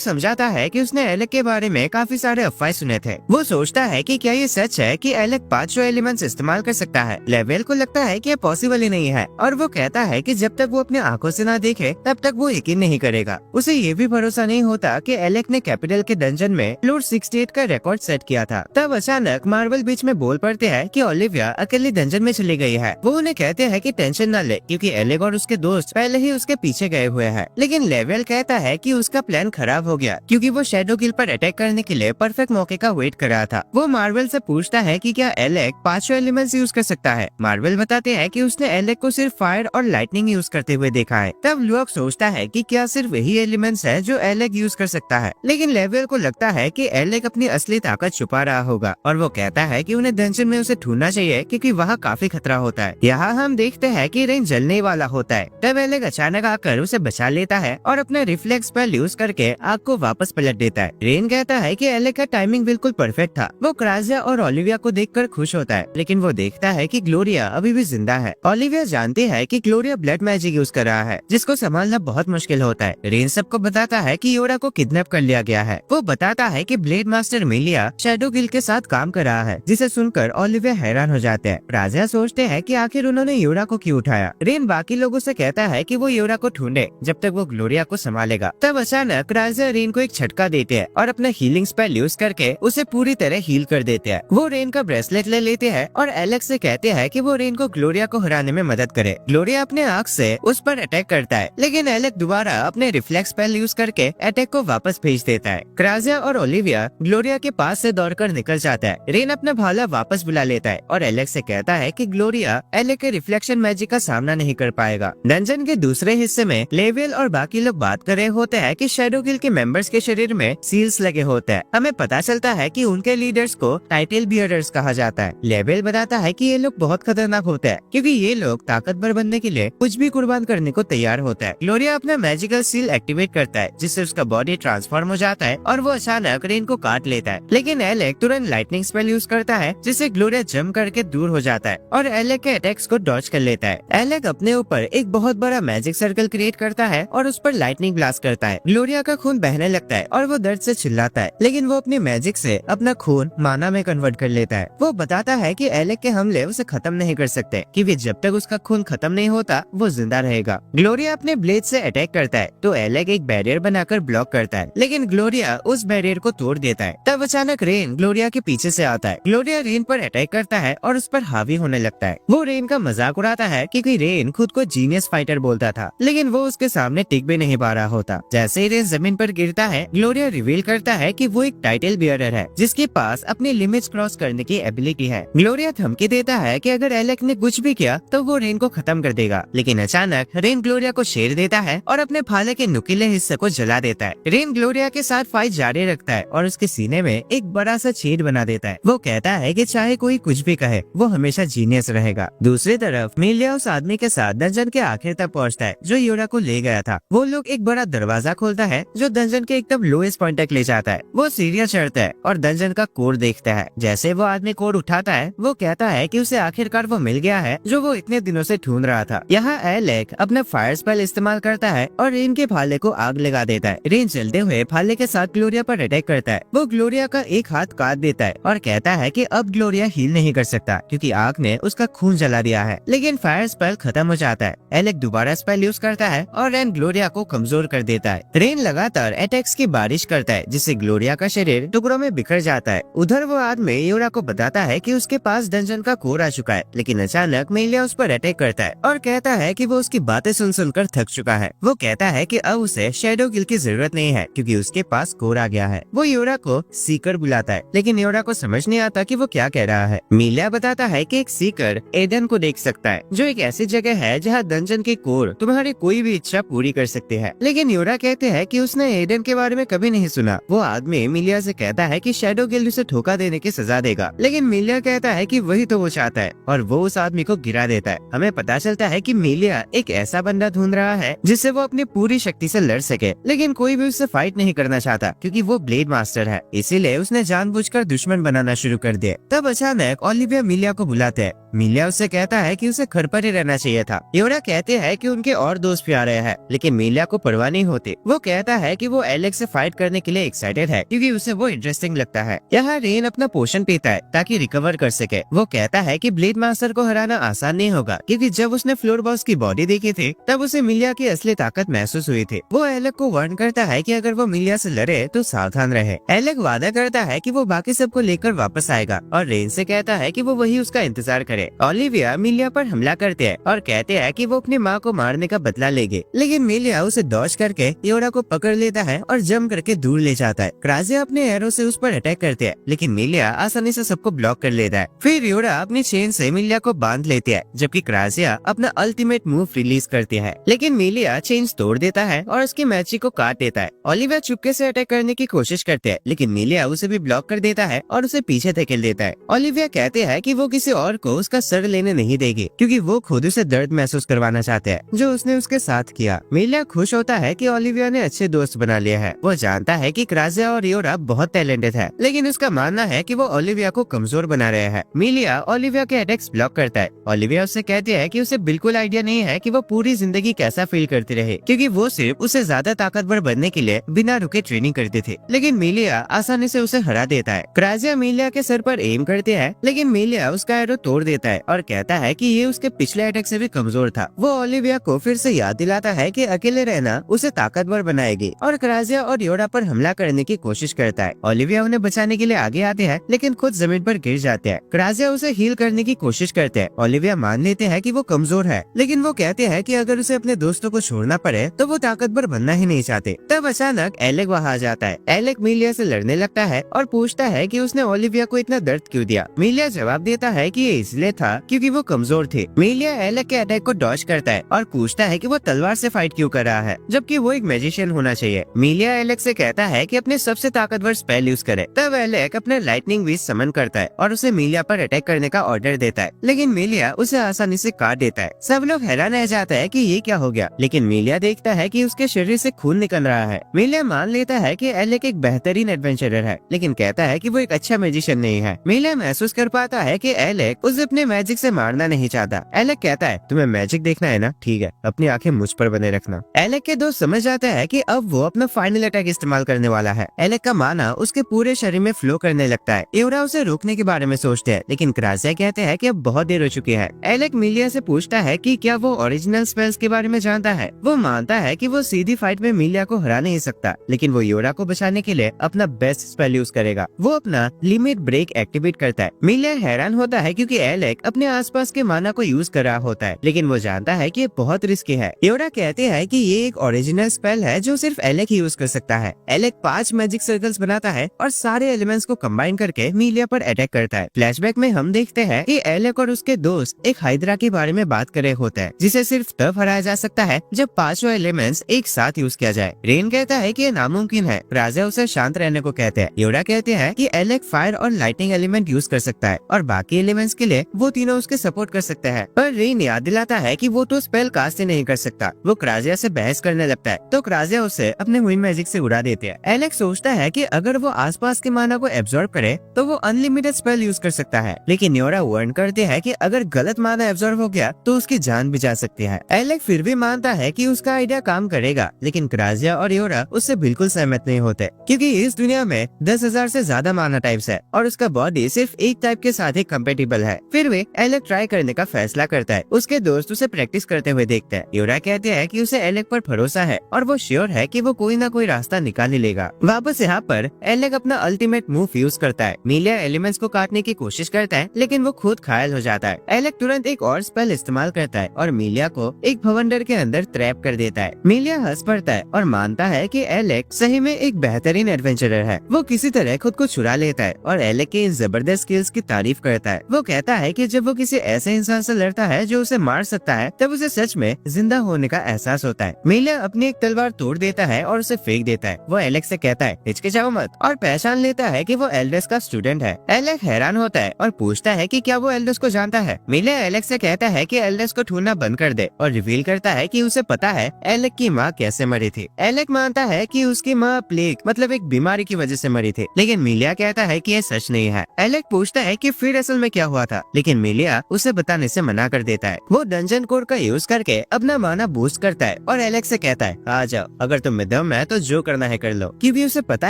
समझाता है कि उसने एलेक के बारे में काफी सारे अफवाह सुने थे। वो सोचता है कि क्या ये सच है कि एलेक 500 एलिमेंट्स इस्तेमाल कर सकता है। लेवल को लगता है कि ये पॉसिबल ही नहीं है और वो कहता है कि जब तक वो अपनी आंखों से ना देखे तब तक वो यकीन नहीं करेगा। उसे ये भी भरोसा नहीं होता कि एलेक ने कैपिटल के डंजन में फ्लोर 68 का रिकॉर्ड सेट किया था। तब अचानक मार्वल बीच में बोल पड़ते हैं कि ओलिविया अकेली डंजन में चली गई है। वो उन्हें कहते हैं कि टेंशन न ले क्योंकि एलेक और उसके दोस्त पहले ही उसके पीछे गए हुए हैं। लेकिन लेवल कहता है कि उसका प्लान खराब हो गया क्योंकि वो शैडो किल पर अटैक करने के लिए परफेक्ट मौके का वेट कर रहा था। वो मार्वल से पूछता है कि क्या एलेक 500 एलिमेंट्स यूज कर सकता है। मार्वल बताते हैं कि उसने एलेक को सिर्फ फायर और लाइटनिंग यूज करते हुए देखा है। तब लोग सोचता है कि क्या सिर्फ वही एलिमेंट्स है जो एलेक यूज कर सकता है। लेकिन लेवल को लगता है कि एलेक अपनी असली ताकत छुपा रहा होगा और वो कहता है कि उन्हें डंजन में उसे ढूंढना चाहिए क्योंकि वहाँ काफी खतरा होता है। यहाँ हम देखते हैं कि रेन जलने वाला होता है। तब एलेक अचानक आकर उसे बचा लेता है और अपने रिफ्लेक्स स्पेल यूज करके आग को वापस पलट देता है। रेन कहता है कि एलेक का टाइमिंग बिल्कुल परफेक्ट था। वो क्राजिया और ओलिविया को देखकर खुश होता है लेकिन वो देखता है कि ग्लोरिया अभी भी जिंदा है। ओलिविया जानती है कि ग्लोरिया ब्लड मैजिक यूज कर रहा है जिसको संभालना बहुत मुश्किल होता है। रेन सबको बताता है कि योरा को किडनैप कर लिया गया है। वो बताता है कि ब्लेड मास्टर मिलिया शैडो किल के साथ काम कर रहा है जिसे सुनकर ओलिविया हैरान हो जाते हैं। क्राजिया सोचते हैं कि आखिर उन्होंने योरा को क्यों उठाया। रेन बाकी लोगों से कहता है कि वो योरा को ढूंढे जब तक वो ग्लोरिया को संभालेगा। तब अचानक क्राजिया रेन को एक झटका देते हैं और अपना हीलिंग स्पेल यूज करके उसे पूरी तरह हील कर देते हैं। वो रेन का ब्रेसलेट ले लेते हैं और एलेक्स से कहते हैं कि वो रेन को ग्लोरिया को हराने में मदद करे। ग्लोरिया अपने आंख से उस पर अटैक करता है लेकिन एलेक्स दोबारा अपने रिफ्लेक्स स्पेल यूज करके अटैक को वापस भेज देता है। क्राजिया और ओलिविया ग्लोरिया के पास से दौड़कर निकल जाता है। रेन अपना भाला वापस बुला लेता है और एलेक्स से कहता है कि ग्लोरिया एलेक्स के रिफ्लेक्शन मैजिक का सामना नहीं कर पाएगा। डंजन के दूसरे हिस्से में लेवल और बाकी लोग बात कर रहे होते हैं कि शैडो किल के मेंबर्स के शरीर में सील्स लगे होते हैं। हमें पता चलता है कि उनके लीडर्स को टाइटल बियरर्स कहा जाता है। लेवल बताता है कि ये लोग बहुत खतरनाक होते हैं क्योंकि ये लोग ताकतवर बनने के लिए कुछ भी कुर्बान करने को तैयार होता है। ग्लोरिया अपना मैजिकल सील एक्टिवेट करता है जिससे उसका बॉडी ट्रांसफॉर्म हो जाता है और वो अचानक रेन को काट लेता है। लेकिन एलेक तुरंत लाइटनिंग स्पेल यूज करता है जिससे ग्लोरिया जंप करके दूर हो जाता है और एलेक के अटैक्स को डॉज कर लेता है। एलेक अपने ऊपर एक बहुत बड़ा मैजिक सर्कल क्रिएट करता है और उस पर लाइटनिंग ब्लास्ट करता है। ग्लोरिया का खून बहने लगता है और वो दर्द से चिल्लाता है लेकिन वो अपनी मैजिक से अपना खून माना में कन्वर्ट कर लेता है। वो बताता है कि एलेक के हमले उसे खत्म नहीं कर सकते क्योंकि जब तक उसका खून खत्म नहीं होता वो जिंदा रहेगा। ग्लोरिया अपने ब्लेड से अटैक करता है तो एलेक एक बैरियर बनाकर ब्लॉक करता है लेकिन ग्लोरिया उस बैरियर को तोड़ देता है। तब अचानक रेन ग्लोरिया के पीछे से आता है। ग्लोरिया रेन पर अटैक करता है और उस पर हावी होने लगता है। वो रेन का मजाक उड़ाता है क्योंकि रेन खुद को जीनियस फाइटर बोलता था लेकिन वो उसके सामने टिक भी नहीं पा रहा होता। जैसे ही रेन जमीन पर गिरता है ग्लोरिया रिवील करता है कि वो एक टाइटल बियरर है जिसके पास अपनी लिमिट्स क्रॉस करने की एबिलिटी है। ग्लोरिया धमकी देता है कि अगर एलेक ने कुछ भी किया तो वो रेन को खत्म कर देगा लेकिन अचानक रेन ग्लोरिया को शेर देता है और अपने भाले के नुकीले हिस्से को जला देता है। रेन ग्लोरिया के साथ फाइट जारी रखता है और उसके सीने में एक बड़ा सा छेद बना देता है। वो कहता है कि चाहे कोई कुछ भी कहे वो हमेशा जीनियस रहेगा। दूसरी तरफ मिलिया उस आदमी के साथ डंजन के आखिर तक पहुंचता है जो योरा को ले गया था। वो लोग एक बड़ा दरवाजा खोलता है जो डंजन के एकदम लोएस्ट पॉइंट तक ले जाता है। वो सीढ़ियां चढ़ता है और डंजन का कोर देखता है। जैसे वो आदमी कोर उठाता है वो कहता है कि उसे आखिरकार वो मिल गया है जो वो इतने दिनों से ढूंढ रहा था। यहाँ एलेक अपना फायर स्पेल इस्तेमाल करता है और रेन के भाले को आग लगा देता है। रेन जलते हुए भाले के साथ ग्लोरिया पर अटैक करता है। वो ग्लोरिया का एक हाथ काट देता है और कहता है कि अब ग्लोरिया हील नहीं कर सकता क्योंकि आग ने उसका खून जला दिया है। लेकिन फायर स्पेल खत्म हो जाता है। एलेक दोबारा स्पेल यूज करता है और रेन ग्लोरिया को कमजोर कर देता है। रेन लगातार अटैक्स की बारिश करता है जिससे ग्लोरिया का शरीर टुकड़ों में बिखर जाता है। उधर वो आदमी यूरा को बताता है कि उसके पास डंजन का कोर आ चुका है, लेकिन अचानक मिलिया उस पर अटैक करता है और कहता है कि वो उसकी बातें सुन सुनकर थक चुका है। वो कहता है कि अब उसे शैडो गिल की जरूरत नहीं है क्योंकि उसके पास कोर आ गया है। वो यूरा को सीकर बुलाता है, लेकिन यूरा को समझ नहीं आता कि वो क्या कह रहा है। मिलिया बताता है कि एक सीकर एडन को देख सकता है, जो एक ऐसी जगह है जहाँ डंजन के कोर तुम्हारी कोई भी इच्छा पूरी कर सकते हैं। लेकिन यूरा कहते हैं कि उसने एडन के बारे में कभी नहीं सुना। वो आदमी मिलिया से कहता है कि शैडो गिल्ड उसे धोखा देने की सजा देगा, लेकिन मिलिया कहता है कि वही तो वो चाहता है और वो उस आदमी को गिरा देता है। हमें पता चलता है कि मिलिया एक ऐसा बंदा ढूंढ रहा है जिससे वो अपनी पूरी शक्ति से लड़ सके, लेकिन कोई भी उससे फाइट नहीं करना चाहता क्योंकि वो ब्लेड मास्टर है। इसीलिए उसने जानबूझकर दुश्मन बनाना शुरू कर दिया। तब अचानक ओलिविया मिलिया को बुलाते हैं। मिलिया उससे कहता है कि उसे घर पर ही रहना चाहिए था। यूरा कहते हैं कि उनके और दोस्त भी आ रहे हैं, लेकिन मिलिया को परवाह नहीं होती। वो कहता है कि वो एलेक्स से फाइट करने के लिए एक्साइटेड है क्योंकि उसे वो इंटरेस्टिंग लगता है। यहाँ रेन अपना पोशन पीता है ताकि रिकवर कर सके। वो कहता है कि ब्लेड मास्टर को हराना आसान नहीं होगा क्योंकि जब उसने फ्लोर बॉस की बॉडी देखी थी तब उसे मिलिया की असली ताकत महसूस हुई थी। वो एलेक को वार्न करता है कि अगर वो मिलिया से लड़े तो सावधान रहे। एलेक वादा करता है कि वो बाकी सबको लेकर वापस आएगा और रेन से कहता है कि वो वही उसका इंतजार करे। ओलिविया मिलिया पर हमला करते हैं और कहते हैं कि वो अपनी माँ को मारने का बदला लेंगे, लेकिन मिलिया उसे डॉज करके यूरा को पकड़ लेता है और जम करके दूर ले जाता है। क्राजिया अपने एरो से उस पर अटैक करते हैं, लेकिन मिलिया आसानी से सबको ब्लॉक कर लेता है। फिर यूरा अपनी चेन से मिलिया को बांध लेती है, जबकि क्राजिया अपना अल्टीमेट मूव रिलीज करती है, लेकिन मिलिया चेन तोड़ देता है और उसकी मैची को काट देता है। ओलिविया चुपके से अटैक करने की कोशिश करते हैं, लेकिन मिलिया उसे भी ब्लॉक कर देता है और उसे पीछे धकेल देता है। ओलिविया कहते हैं कि वो किसी और को उसका सर लेने नहीं देगी क्योंकि वो खुद उसे दर्द महसूस करवाना चाहते हैं जो उसने उसके साथ किया। मिलिया खुश होता है कि ओलिविया ने अच्छे दोस्त बना लिया है। वो जानता है कि क्राजिया और यूरा बहुत टैलेंटेड है, लेकिन उसका मानना है कि वो ओलिविया को कमजोर बना रहे हैं। मिलिया ओलिविया के अटैक्स ब्लॉक करता है। ओलिविया उससे कहती है कि उसे बिल्कुल आइडिया नहीं है कि वो पूरी जिंदगी कैसा फील करती रहे क्योंकि वो सिर्फ उसे ज्यादा ताकतवर बनने के लिए बिना रुके ट्रेनिंग करती थी, लेकिन मिलिया आसानी से उसे हरा देता है। क्राजिया मिलिया के सर पर एम करते हैं, लेकिन मिलिया उसका एरो तोड़ देता है और कहता है कि ये उसके पिछले अटैक से भी कमजोर था। वो ओलिविया को फिर से याद दिलाता है कि अकेले रहना उसे ताकतवर बनाएगी और क्राजिया और यूरा पर हमला करने की कोशिश करता है। ओलिविया उन्हें बचाने के लिए आगे आते हैं, लेकिन खुद जमीन पर गिर जाते हैं। क्राजिया उसे हील करने की कोशिश करते हैं। ओलिविया मान लेते हैं कि वो कमजोर है, लेकिन वो कहते हैं कि अगर उसे अपने दोस्तों को छोड़ना पड़े तो वो ताकतवर बनना ही नहीं चाहते। तब अचानक एलेक वहाँ आ जाता है। एलेक मिलिया से लड़ने लगता है और पूछता है कि उसने ओलिविया को इतना दर्द क्यों दिया। मिलिया जवाब देता है कि ये इसलिए था क्योंकि वो कमजोर थे। मिलिया एलेक के अटैक को डॉज करता है और पूछता है कि वो तलवार से फाइट क्यों कर रहा है जबकि वो एक मैजिशियन होना चाहिए। मिलिया एलेक से कहता है कि अपने सबसे ताकतवर स्पेल यूज करे। तब एलेक अपने लाइटनिंग बीस्ट समन करता है और उसे मिलिया पर अटैक करने का ऑर्डर देता है, लेकिन मिलिया उसे आसानी से काट देता है। सब लोग हैरान रह जाता है कि ये क्या हो गया, लेकिन मिलिया देखता है कि उसके शरीर से खून निकल रहा है। मिलिया मान लेता है कि एलेक एक बेहतरीन एडवेंचरर है, लेकिन कहता है कि वो एक अच्छा मैजिशियन नहीं है। मिलिया महसूस कर पाता है कि एलेक उसे अपने मैजिक से मारना नहीं चाहता। एलेक कहता है तुम्हें मैजिक देखना है ना, ठीक है, अपनी आंखें मुझ पर बने रखना। एलेक के दोस्त समझ जाता है कि अब वो अपना फाइनल अटैक इस्तेमाल करने वाला है। एलेक का माना उसके पूरे शरीर में फ्लो करने लगता है। यूरा उसे रोकने के बारे में सोचते हैं, लेकिन क्राजिया कहते हैं कि अब बहुत देर हो चुकी है। एलेक मिलिया से पूछता है कि क्या वो ओरिजिनल स्पेल्स के बारे में जानता है। वो मानता है कि वो सीधी फाइट में मिलिया को हरा नहीं सकता, लेकिन वो यूरा को बचाने के लिए अपना बेस्ट स्पेल यूज करेगा। वो अपना लिमिट ब्रेक एक्टिवेट करता है। मिलिया हैरान होता है क्योंकि एलेक अपने आसपास के माना को यूज कर रहा होता है, लेकिन वो जानता है कि ये बहुत रिस्की है। यूरा कहते हैं कि ये एक ओरिजिनल स्पेल है जो सिर्फ एलेक ही यूज कर सकता है। एलेक 5 मैजिक सर्कल्स बनाता है और सारे एलिमेंट्स को कंबाइन करके मिलिया पर अटैक करता है। फ्लैशबैक में हम देखते हैं कि एलेक और उसके दोस्त एक हाइड्रा के बारे में बात कर रहे होते हैं, जिसे सिर्फ तब हराया जा सकता है जब 5 एलिमेंट्स एक साथ यूज किया जाए। रेन कहता है कि ये नामुमकिन है। राजा उसे शांत रहने को कहते हैं। यूरा कहते हैं कि एलेक फायर और लाइटिंग एलिमेंट यूज कर सकता है और बाकी एलिमेंट्स के लिए वो तीनों उसके सपोर्ट कर सकते हैं, पर रेन याद दिलाता है कि वो तो स्पेल कास्ट ही नहीं कर सकता। वो क्राजिया से बहस करने लगता है, तो क्राजिया उसे अपने विंड मैजिक से उड़ा देते हैं। एलेक सोचता है कि अगर वो आसपास के माना को एब्जॉर्ब करे तो वो अनलिमिटेड स्पेल यूज कर सकता है, लेकिन यूरा वार्न करते हैं कि अगर गलत माना एब्जॉर्ब हो गया तो उसकी जान भी जा सकती है। एलेक फिर भी मानता है कि उसका आइडिया काम करेगा, लेकिन क्राजिया और यूरा उससे बिल्कुल सहमत नहीं होते क्योंकि इस दुनिया में 10,000 से ज्यादा माना टाइप्स है और उसका बॉडी सिर्फ एक टाइप के साथ ही कंपेटेबल है। फिर वे एलेक ट्राई करने का फैसला करता है। उसके दोस्त उसे प्रैक्टिस करते हुए देखता है। यूरा कहते हैं कि उसे एलेक पर भरोसा है और वो श्योर है कि वो कोई ना कोई रास्ता निकाल ही लेगा। वापस यहाँ पर एलेक अपना अल्टीमेट मूव यूज करता है। मीलिया एलिमेंट्स को काटने की कोशिश करता है लेकिन वो खुद घायल हो जाता है। एलेक तुरंत एक और स्पेल इस्तेमाल करता है और मीलिया को एक भवंडर के अंदर ट्रैप कर देता है। मीलिया हंस पड़ता है और मानता है कि एलेक सही में एक बेहतरीन एडवेंचरर है। वो किसी तरह खुद को छुड़ा लेता है और एलेक के इन जबरदस्त स्किल्स की तारीफ करता है। वो कहता है कि जब वो किसी ऐसे इंसान से लड़ता है जो उसे मार सकता है तब उसे सच में जिंदा होने का एहसास होता है। मीलिया अपनी एक तलवार तोड़ देता है और उसे फेंक देता है। वो एलेक से कहता है हिचकिचाओ मत और पहचान लेता है कि वो एल्डस का स्टूडेंट है। एलेक हैरान होता है और पूछता है कि क्या वो एल्डस को जानता है। मीलिया एलेक से कहता है कि एल्डस को ढूंढना बंद कर दे और रिवील करता है कि उसे पता है एलेक की माँ कैसे मरी थी। एलेक मानता है कि उसकी माँ प्लेग मतलब एक बीमारी की वजह से मरी थी, लेकिन मीलिया कहता है कि यह सच नहीं है। एलेक पूछता है कि फिर असल में क्या हुआ था, लेकिन मीलिया उसे बताने से मना कर देता है। वो डंजन कोड का यूज करके अपना माना बूस्ट करता है और एलेक से कहता है आ जाओ, अगर तुम में दम है तो जो करना है कर लो, क्योंकि उसे पता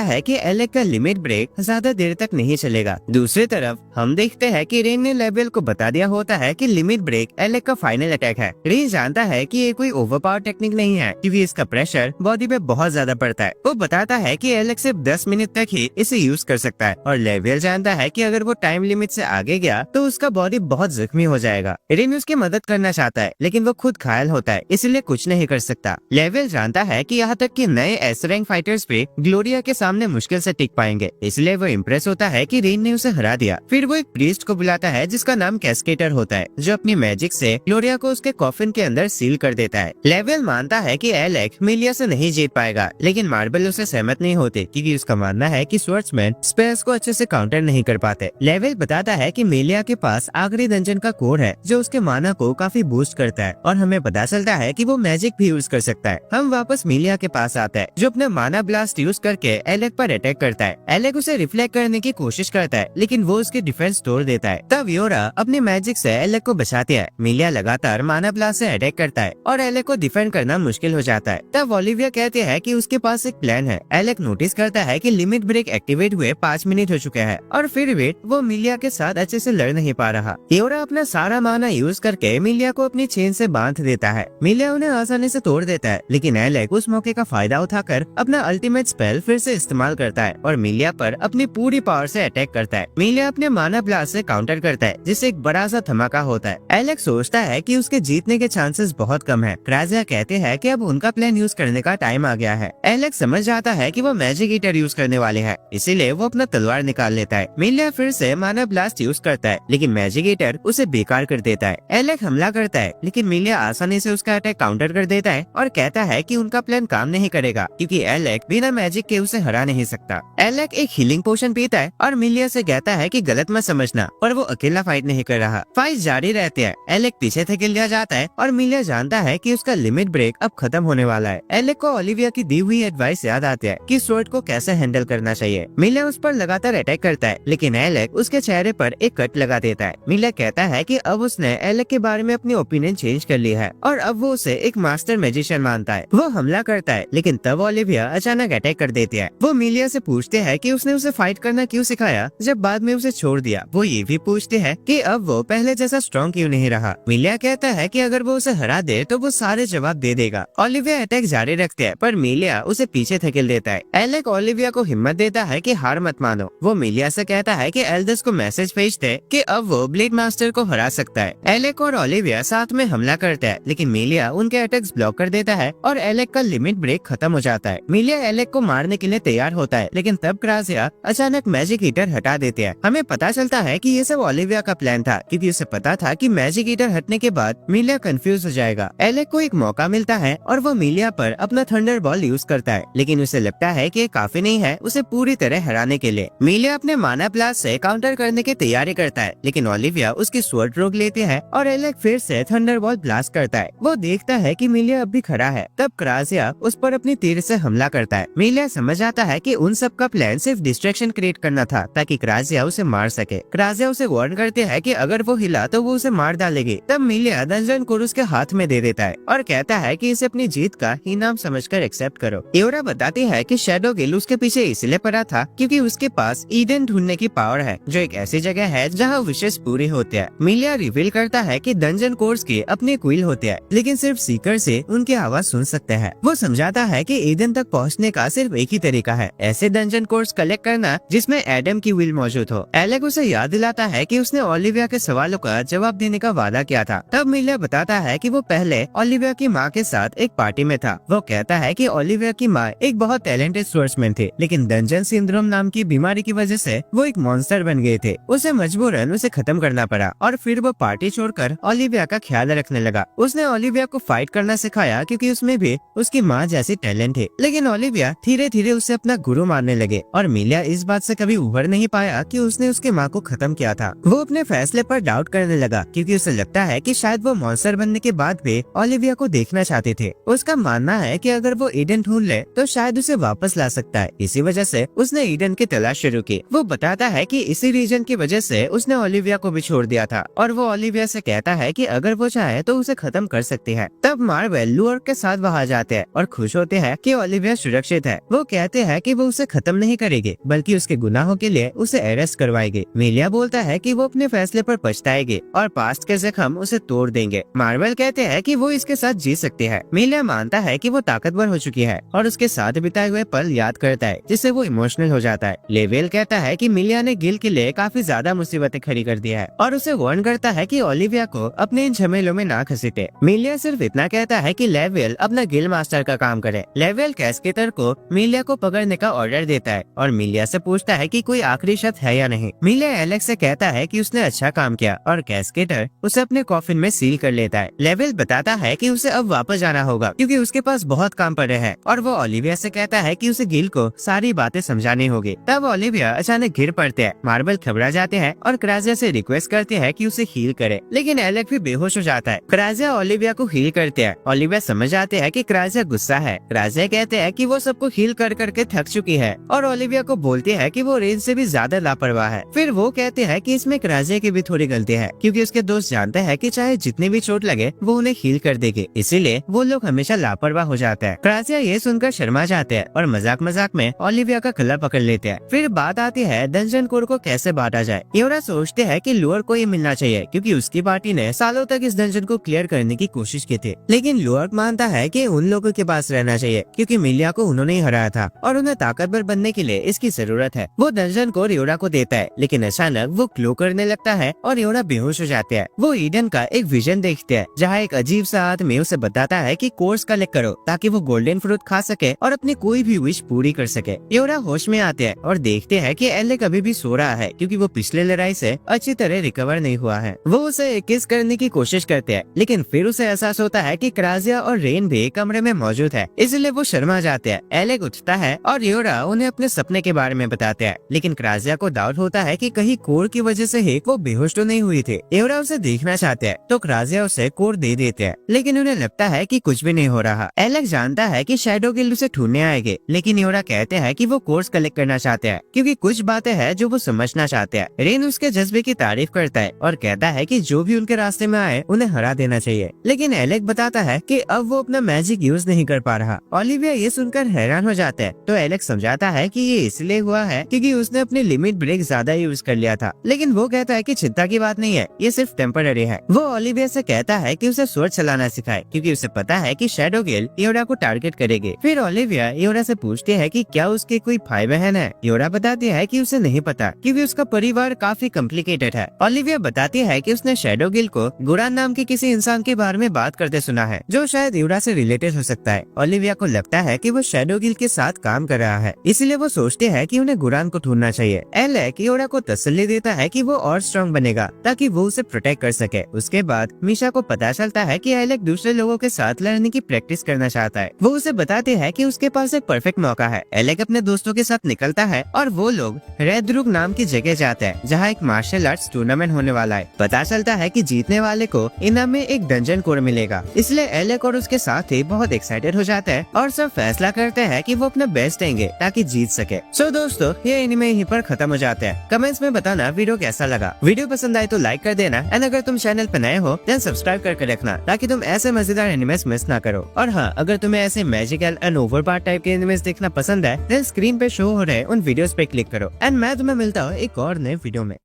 है कि एलेक का लिमिट ब्रेक ज्यादा देर तक नहीं चलेगा। दूसरी तरफ हम देखते हैं कि रेन ने लेबल को बता दिया होता है कि लिमिट ब्रेक एलेक का फाइनल अटैक है। रेन जानता है कि ये कोई ओवरपावर टेक्निक नहीं है क्योंकि इसका प्रेशर बॉडी पे बहुत ज्यादा पड़ता है। वो बताता है कि एलेक सिर्फ 10 मिनट तक ही इसे यूज कर सकता है और लेवल जानता है कि अगर वो टाइम लिमिट से आगे गया तो उसका बॉडी बहुत जख्मी हो जाएगा। रेन उसकी मदद करना चाहता है लेकिन वो खुद घायल होता है, इसलिए कुछ नहीं कर सकता। लेवल जानता है कि यहाँ तक कि नए एस रैंक फाइटर्स भी ग्लोरिया के सामने मुश्किल से टिक पाएंगे, इसलिए वो इम्प्रेस होता है कि रेन ने उसे हरा दिया। फिर वो एक प्रीस्ट को बुलाता है जिसका नाम कैस्केटर होता है, जो अपनी मैजिक से ग्लोरिया को उसके कॉफिन के अंदर सील कर देता है। लेवल मानता है कि एलेक मीलिया से नहीं जीत पाएगा, लेकिन मार्बल उसे सहमत नहीं होते क्योंकि उसका मानना है कि स्वर्ड्समैन स्पेल्स को अच्छे से काउंटर नहीं कर पाते। लेवल बताता है कि मीलिया के पास आखिरी डंजन का कोड है जो उसके माना को काफी बूस्ट करता है और हमें पता चलता है कि वो मैजिक भी यूज कर सकता है। हम वापस मीलिया के पास आता है जो अपना माना ब्लास्ट यूज करके एलेक पर अटैक करता है। एलेक उसे रिफ्लेक्ट करने की कोशिश करता है लेकिन वो उसकी डिफेंस तोड़ देता है। तब योरा अपनी मैजिक से एलेक को बचाती है। मीलिया लगातार माना ब्लास्ट से अटैक करता है और एलेक को डिफेंड करना मुश्किल हो जाता है। तब ओलिविया कहते हैं कि उसके पास एक प्लान है। एलेक नोटिस करता है कि लिमिट ब्रेक एक्टिवेट हुए 5 मिनट हो चुके हैं और फिर भी वो मीलिया के साथ अच्छे से लड़ नहीं पा रहा। योरा अपना सारा माना यूज करके मीलिया को अपनी चेन से बांध देता है। मीलिया उन्हें आसानी से तोड़ देता है लेकिन एलेक उस मौके का फायदा उठाकर अपना अल्टीमेट स्पेल फिर से इस्तेमाल करता है और मीलिया पर अपनी पूरी पावर से अटैक करता है। मीलिया अपने माना ब्लास्ट से काउंटर करता है जिससे एक बड़ा सा धमाका होता है। एलेक सोचता है कि उसके जीतने के चांसेस बहुत कम है। क्राजिया कहते हैं कि अब उनका प्लान यूज करने का टाइम आ गया है। एलेक समझ जाता है कि वो मैजिक ईटर यूज करने वाले हैं, इसीलिए वो अपना तलवार निकाल लेता है। मीलिया फिर से माना ब्लास्ट यूज करता है लेकिन मैजिक ईटर उसे बेकार कर देता है। एलेक हमला करता है लेकिन मीलिया आसानी से उसका अटैक काउंटर कर देता है और कहता है कि उनका प्लान काम नहीं करेगा क्योंकि एलेक बिना मैजिक के उसे हरा नहीं सकता। एलेक एक हीलिंग पोशन पीता है और मीलिया से कहता है कि गलत मत समझना, पर वो अकेला फाइट नहीं कर रहा। फाइट जारी रहती है। एलेक पीछे धकेल दिया जाता है और मीलिया जानता है कि उसका लिमिट ब्रेक अब खत्म होने वाला है। एलेक को ओलिविया की दी हुई एडवाइस याद आती है कि स्वॉर्ड को कैसे हैंडल करना चाहिए। मीलिया उस पर लगातार अटैक करता है लेकिन एलेक उसके चेहरे पर एक कट लगा देता है। मीलिया कहता है कि अब उसने एलेक के बारे में अपनी ओपिनियन चेंज कर ली है और अब वो उसे एक मास्टर मैजिशियन मानता है। वो हमला करता है लेकिन तब ओलिविया अचानक अटैक कर देती है। वो मीलिया से पूछते हैं कि उसने उसे फाइट करना क्यों सिखाया जब बाद में उसे छोड़ दिया। वो ये भी पूछते हैं कि अब वो पहले जैसा स्ट्रॉन्ग क्यों नहीं रहा। मीलिया कहता है कि अगर वो उसे हरा दे तो वो सारे जवाब दे देगा। ओलिविया अटैक जारी रखते हैं पर मीलिया उसे पीछे धकेल देता है। एलेक ओलिविया को हिम्मत देता है कि हार मत मानो। वो मीलिया से कहता है कि एल्डस को मैसेज भेज दे कि अब वो ब्लेड मास्टर को हरा सकता है। एलेक और ओलिविया साथ में हमला करते हैं लेकिन मीलिया उनके अटैक्स ब्लॉक कर देता है और एलेक का लिमिट ब्रेक खत्म हो जाता है। मीलिया एलेक को मारने के लिए तैयार होता है लेकिन तब क्राजिया अचानक मैजिक ईटर हटा देते हैं। हमें पता चलता है कि ये सब ओलिविया का प्लान था क्योंकि उसे पता था कि मैजिक ईटर हटने के बाद मीलिया कंफ्यूज हो जाएगा। एलेक को एक मौका मिलता है और वो मीलिया पर अपना थंडर बॉल यूज करता है लेकिन उसे लगता है कि ये काफी नहीं है उसे पूरी तरह हराने के लिए। मीलिया अपने माना ब्लास्ट से काउंटर करने की तैयारी करता है लेकिन ओलिविया उसकी स्वॉर्ड रोक लेती है और एलेक फिर से थंडर बॉल ब्लास्ट करता है। वो देखता है कि मीलिया अब भी खड़ा है। तब क्राजिया उस पर अपनी तीर से हमला करता है। मीलिया समझ आता है कि उन सब का प्लान सिर्फ डिस्ट्रैक्शन क्रिएट करना था ताकि क्राजिया उसे मार सके। क्राजिया उसे वार्न करते हैं कि अगर वो हिला तो वो उसे मार डालेगी। तब मीलिया डंजन कोड उसके हाथ में दे देता है और कहता है कि इसे अपनी जीत का इनाम समझकर एक्सेप्ट करो। योरा बताती है कि शैडो गिल उसके पीछे इसलिए पड़ा था क्योंकि उसके पास ईडन ढूंढने की पावर है जो एक ऐसी जगह है जहाँ विशेष पूरी होती है। मीलिया रिवील करता है कि डंजन कोर्स की अपनी क्विल होते हैं, लेकिन सिर्फ सीकर से उनकी आवाज सुन सकते हैं। वो समझाता है कि ईडन तक पहुंचने का सिर्फ एक ही तरीका है, ऐसे डंजन कोर्स कलेक्ट करना जिसमें एडम की विल मौजूद हो। एलेक उसे याद दिलाता है कि उसने ओलिविया के सवालों का जवाब देने का वादा किया था। तब मिलिया बताता है कि वो पहले ओलिविया की माँ के साथ एक पार्टी में था। वो कहता है कि ओलिविया की माँ एक बहुत टैलेंटेड स्पोर्ट्समैन थी, लेकिन डंजन सिंड्रोम नाम की बीमारी की वजह से वो एक मॉन्स्टर बन गए थे। उसे मजबूरन उसे खत्म करना पड़ा और फिर वो पार्टी छोड़कर ओलिविया का ख्याल रखने लगा। उसने ओलिविया को फाइट करना सिखाया क्योंकि उसमें भी उसकी माँ जैसी टैलेंट है, लेकिन ओलिविया धीरे धीरे उसे अपना गुरु मानने लगे और मिलिया इस बात से कभी उभर नहीं पाया कि उसने उसके माँ को खत्म किया था। वो अपने फैसले पर डाउट करने लगा क्योंकि उसे लगता है कि शायद वो मॉन्स्टर बनने के बाद भी ओलिविया को देखना चाहते थे। उसका मानना है कि अगर वो ईडन ढूंढ ले तो शायद उसे वापस ला सकता है। इसी वजह से उसने ईडन की तलाश शुरू की। वो बताता है कि इसी रीजन की वजह से उसने ओलिविया को भी छोड़ दिया था और वो ओलिविया से कहता है कि अगर वो चाहे तो उसे खत्म कर सकती है। तब मार्वेल लूअर्क के साथ वहाँ जाते हैं और खुश होते हैं कि ओलिविया सुरक्षित है। वो कहते हैं कि वो उसे खत्म नहीं करेगी बल्कि उसके गुनाहों के लिए उसे अरेस्ट करवाएगी। मिलिया बोलता है कि वो अपने फैसले पर पछताएगी और पास्ट के जख्म उसे तोड़ देंगे। मार्वेल कहते हैं कि वो इसके साथ जी सकती है। मिलिया मानता है कि वो ताकतवर हो चुकी है और उसके साथ बिताए हुए पल याद करता है, जिससे वो इमोशनल हो जाता है। लेवेल कहता है कि मिलिया ने गिल के लिए काफी ज्यादा मुसीबतें खड़ी कर दी है और उसे वार्न करता है कि ओलिविया को अपने इन झमेलों में ना घसीटे। मिलिया सिर्फ इतना कहता है कि लेवेल अपना गिल मास्टर का काम करे। लेवेल कैस्केटर को मिलिया को पकड़ने का ऑर्डर देता है और मिलिया से पूछता है कि कोई आखिरी शर्त है या नहीं। मिलिया एलेक्स से कहता है कि उसने अच्छा काम किया और कैस्केटर उसे अपने कॉफिन में सील कर लेता है। लेवेल बताता है कि उसे अब वापस जाना होगा क्योंकि उसके पास बहुत काम पड़े हैं और वो ओलिविया से कहता है कि उसे गिल को सारी बातें समझानी होगी। तब ओलिविया अचानक गिर पड़ते हैं। मार्वेल घबरा जाते हैं और क्राजिया से रिक्वेस्ट करते हैं कि उसे हील करे, लेकिन एलेक्स भी बेहोश हो जाता है। क्राजिया ओलिविया को हील करते हैं। ओलिविया समझ आते हैं कि क्राजिया गुस्सा है। क्राजिया कहते हैं कि वो सबको हील कर करके थक चुकी है और ओलिविया को बोलती है कि वो रेन से भी ज्यादा लापरवाह है। फिर वो कहते हैं कि इसमें क्राजिया की भी थोड़ी गलती है क्योंकि उसके दोस्त जानते हैं कि चाहे जितनी भी चोट लगे वो उन्हें हील कर देगी, इसीलिए वो लोग हमेशा लापरवाह हो जाते हैं। क्राजिया ये सुनकर शर्मा जाते हैं और मजाक मजाक में ओलिविया का गला पकड़ लेते हैं। फिर बात आती है डंजन कोर को कैसे बांटा जाए। योरा सोचते हैं कि लूअर्क को ये मिलना चाहिए क्योंकि उसकी पार्टी ने सालों तक इस डंजन को क्लियर करने की कोशिश की थी, लेकिन लूअर्क मानता है कि उन लोगों के पास रहना चाहिए क्योंकि मिलिया को उन्होंने ही हराया था और उन्हें ताकतवर बनने के लिए इसकी जरूरत है। वो डंजन को योरा को देता है, लेकिन अचानक वो ग्लो करने लगता है और योरा बेहोश हो जाते हैं। वो ईडन का एक विजन देखते हैं जहाँ एक अजीब सा आदमी उसे बताता है कि कोर्स कलेक्ट करो ताकि वो गोल्डन फ्रूट खा सके और अपनी कोई भी विश पूरी कर सके। योरा होश में आते हैं और देखते हैं कि एलेक अभी भी सो रहा है क्योंकि वो पिछले लड़ाई से अच्छी तरह रिकवर नहीं हुआ है। वो उसे किस करने की कोशिश करते हैं, लेकिन फिर उसे एहसास होता है कि क्राजिया और रेन भी कमरे में मौजूद है, इसलिए वो शर्मा जाते हैं। एलेक उठता है और योरा उन्हें अपने सपने के बारे में बताते हैं, लेकिन क्राजिया को डाउट होता है कि कहीं कोर की वजह से ही वो बेहोश तो नहीं हुई थी। योरा उसे देखना चाहते हैं तो क्राजिया उसे कोर दे देते हैं, लेकिन उन्हें लगता है कि कुछ भी नहीं हो रहा। एलेक जानता है कि शैडो गिल्ड उसे ढूंढने आएंगे, लेकिन योरा कहते हैं कि वो कोर्स कलेक्ट करना चाहते हैं क्योंकि कुछ बातें हैं जो वो समझना चाहते हैं। रेन उसके जज्बे की तारीफ करता है और कहता है कि जो भी उनके रास्ते में आए उन्हें हरा देना चाहिए, लेकिन एलेक बताता है कि अब वो अपना मैजिक यूज नहीं कर पा रहा। ओलिविया ये सुनकर हैरान हो जाता है तो एलेक समझाता है कि ये इसलिए हुआ है क्योंकि उसने अपनी लिमिट ब्रेक ज्यादा यूज कर लिया था, लेकिन वो कहता है कि चिंता की बात नहीं है, ये सिर्फ टेम्पररी है। वो ओलिविया से कहता है कि उसे स्वॉर्ड चलाना सिखाए क्योंकि उसे पता है कि शैडो गिल्ड योरा को टारगेट करेगी। फिर ओलिविया योरा से पूछती है कि क्या उसके कोई भाई बहन है। योरा बताती है कि उसे नहीं पता क्योंकि उसका परिवार काफी कॉम्प्लिकेटेड है। ओलिविया बताती है कि उसने शैडो गिल्ड को गुरान नाम के किसी इंसान के बारे में बात करते सुना है जो शायद योरा से रिलेटेड हो सकता है। ओलिविया को लगता है कि वो शैडो गिल्ड के साथ काम कर रहा है, इसलिए वो सोचते हैं कि उन्हें गुरान को ढूंढना चाहिए। एलेक योरा को तसल्ली देता है कि वो और स्ट्रॉन्ग बनेगा ताकि वो उसे प्रोटेक्ट कर सके। उसके बाद मिशा को पता चलता है कि एलेक दूसरे लोगों के साथ लड़ने की प्रैक्टिस करना चाहता है। वो उसे बताते हैं कि उसके पास एक परफेक्ट मौका है। एलेक अपने दोस्तों के साथ निकलता है और वो लोग रेड रुक नाम की जगह जाते हैं जहाँ एक मार्शल आर्ट्स टूर्नामेंट होने वाला है। पता चलता है कि जीतने वाले को इनाम में एक डंजन कोर मिलेगा, इसलिए एलेक और उसके साथी बहुत एक्साइटेड हो जाते हैं और सब फैसला करते हैं कि वो अपना बेस्ट देंगे ताकि जीत सके। सो दोस्तों, ये एनिमे यहीं पर खत्म हो जाते हैं। कमेंट्स में बताना वीडियो कैसा लगा। वीडियो पसंद आए तो लाइक कर देना एंड अगर तुम चैनल पर नए हो देन सब्सक्राइब करके रखना ताकि तुम ऐसे मजेदार एनिमेस मिस ना करो। और हाँ, अगर तुम्हें ऐसे मैजिकल एंड ओवरपावर टाइप के एनिमेस देखना पसंद है देन स्क्रीन पे शो हो रहे उन वीडियोस पे क्लिक करो एंड मैं तुम्हें मिलता हूँ एक और नए वीडियो में।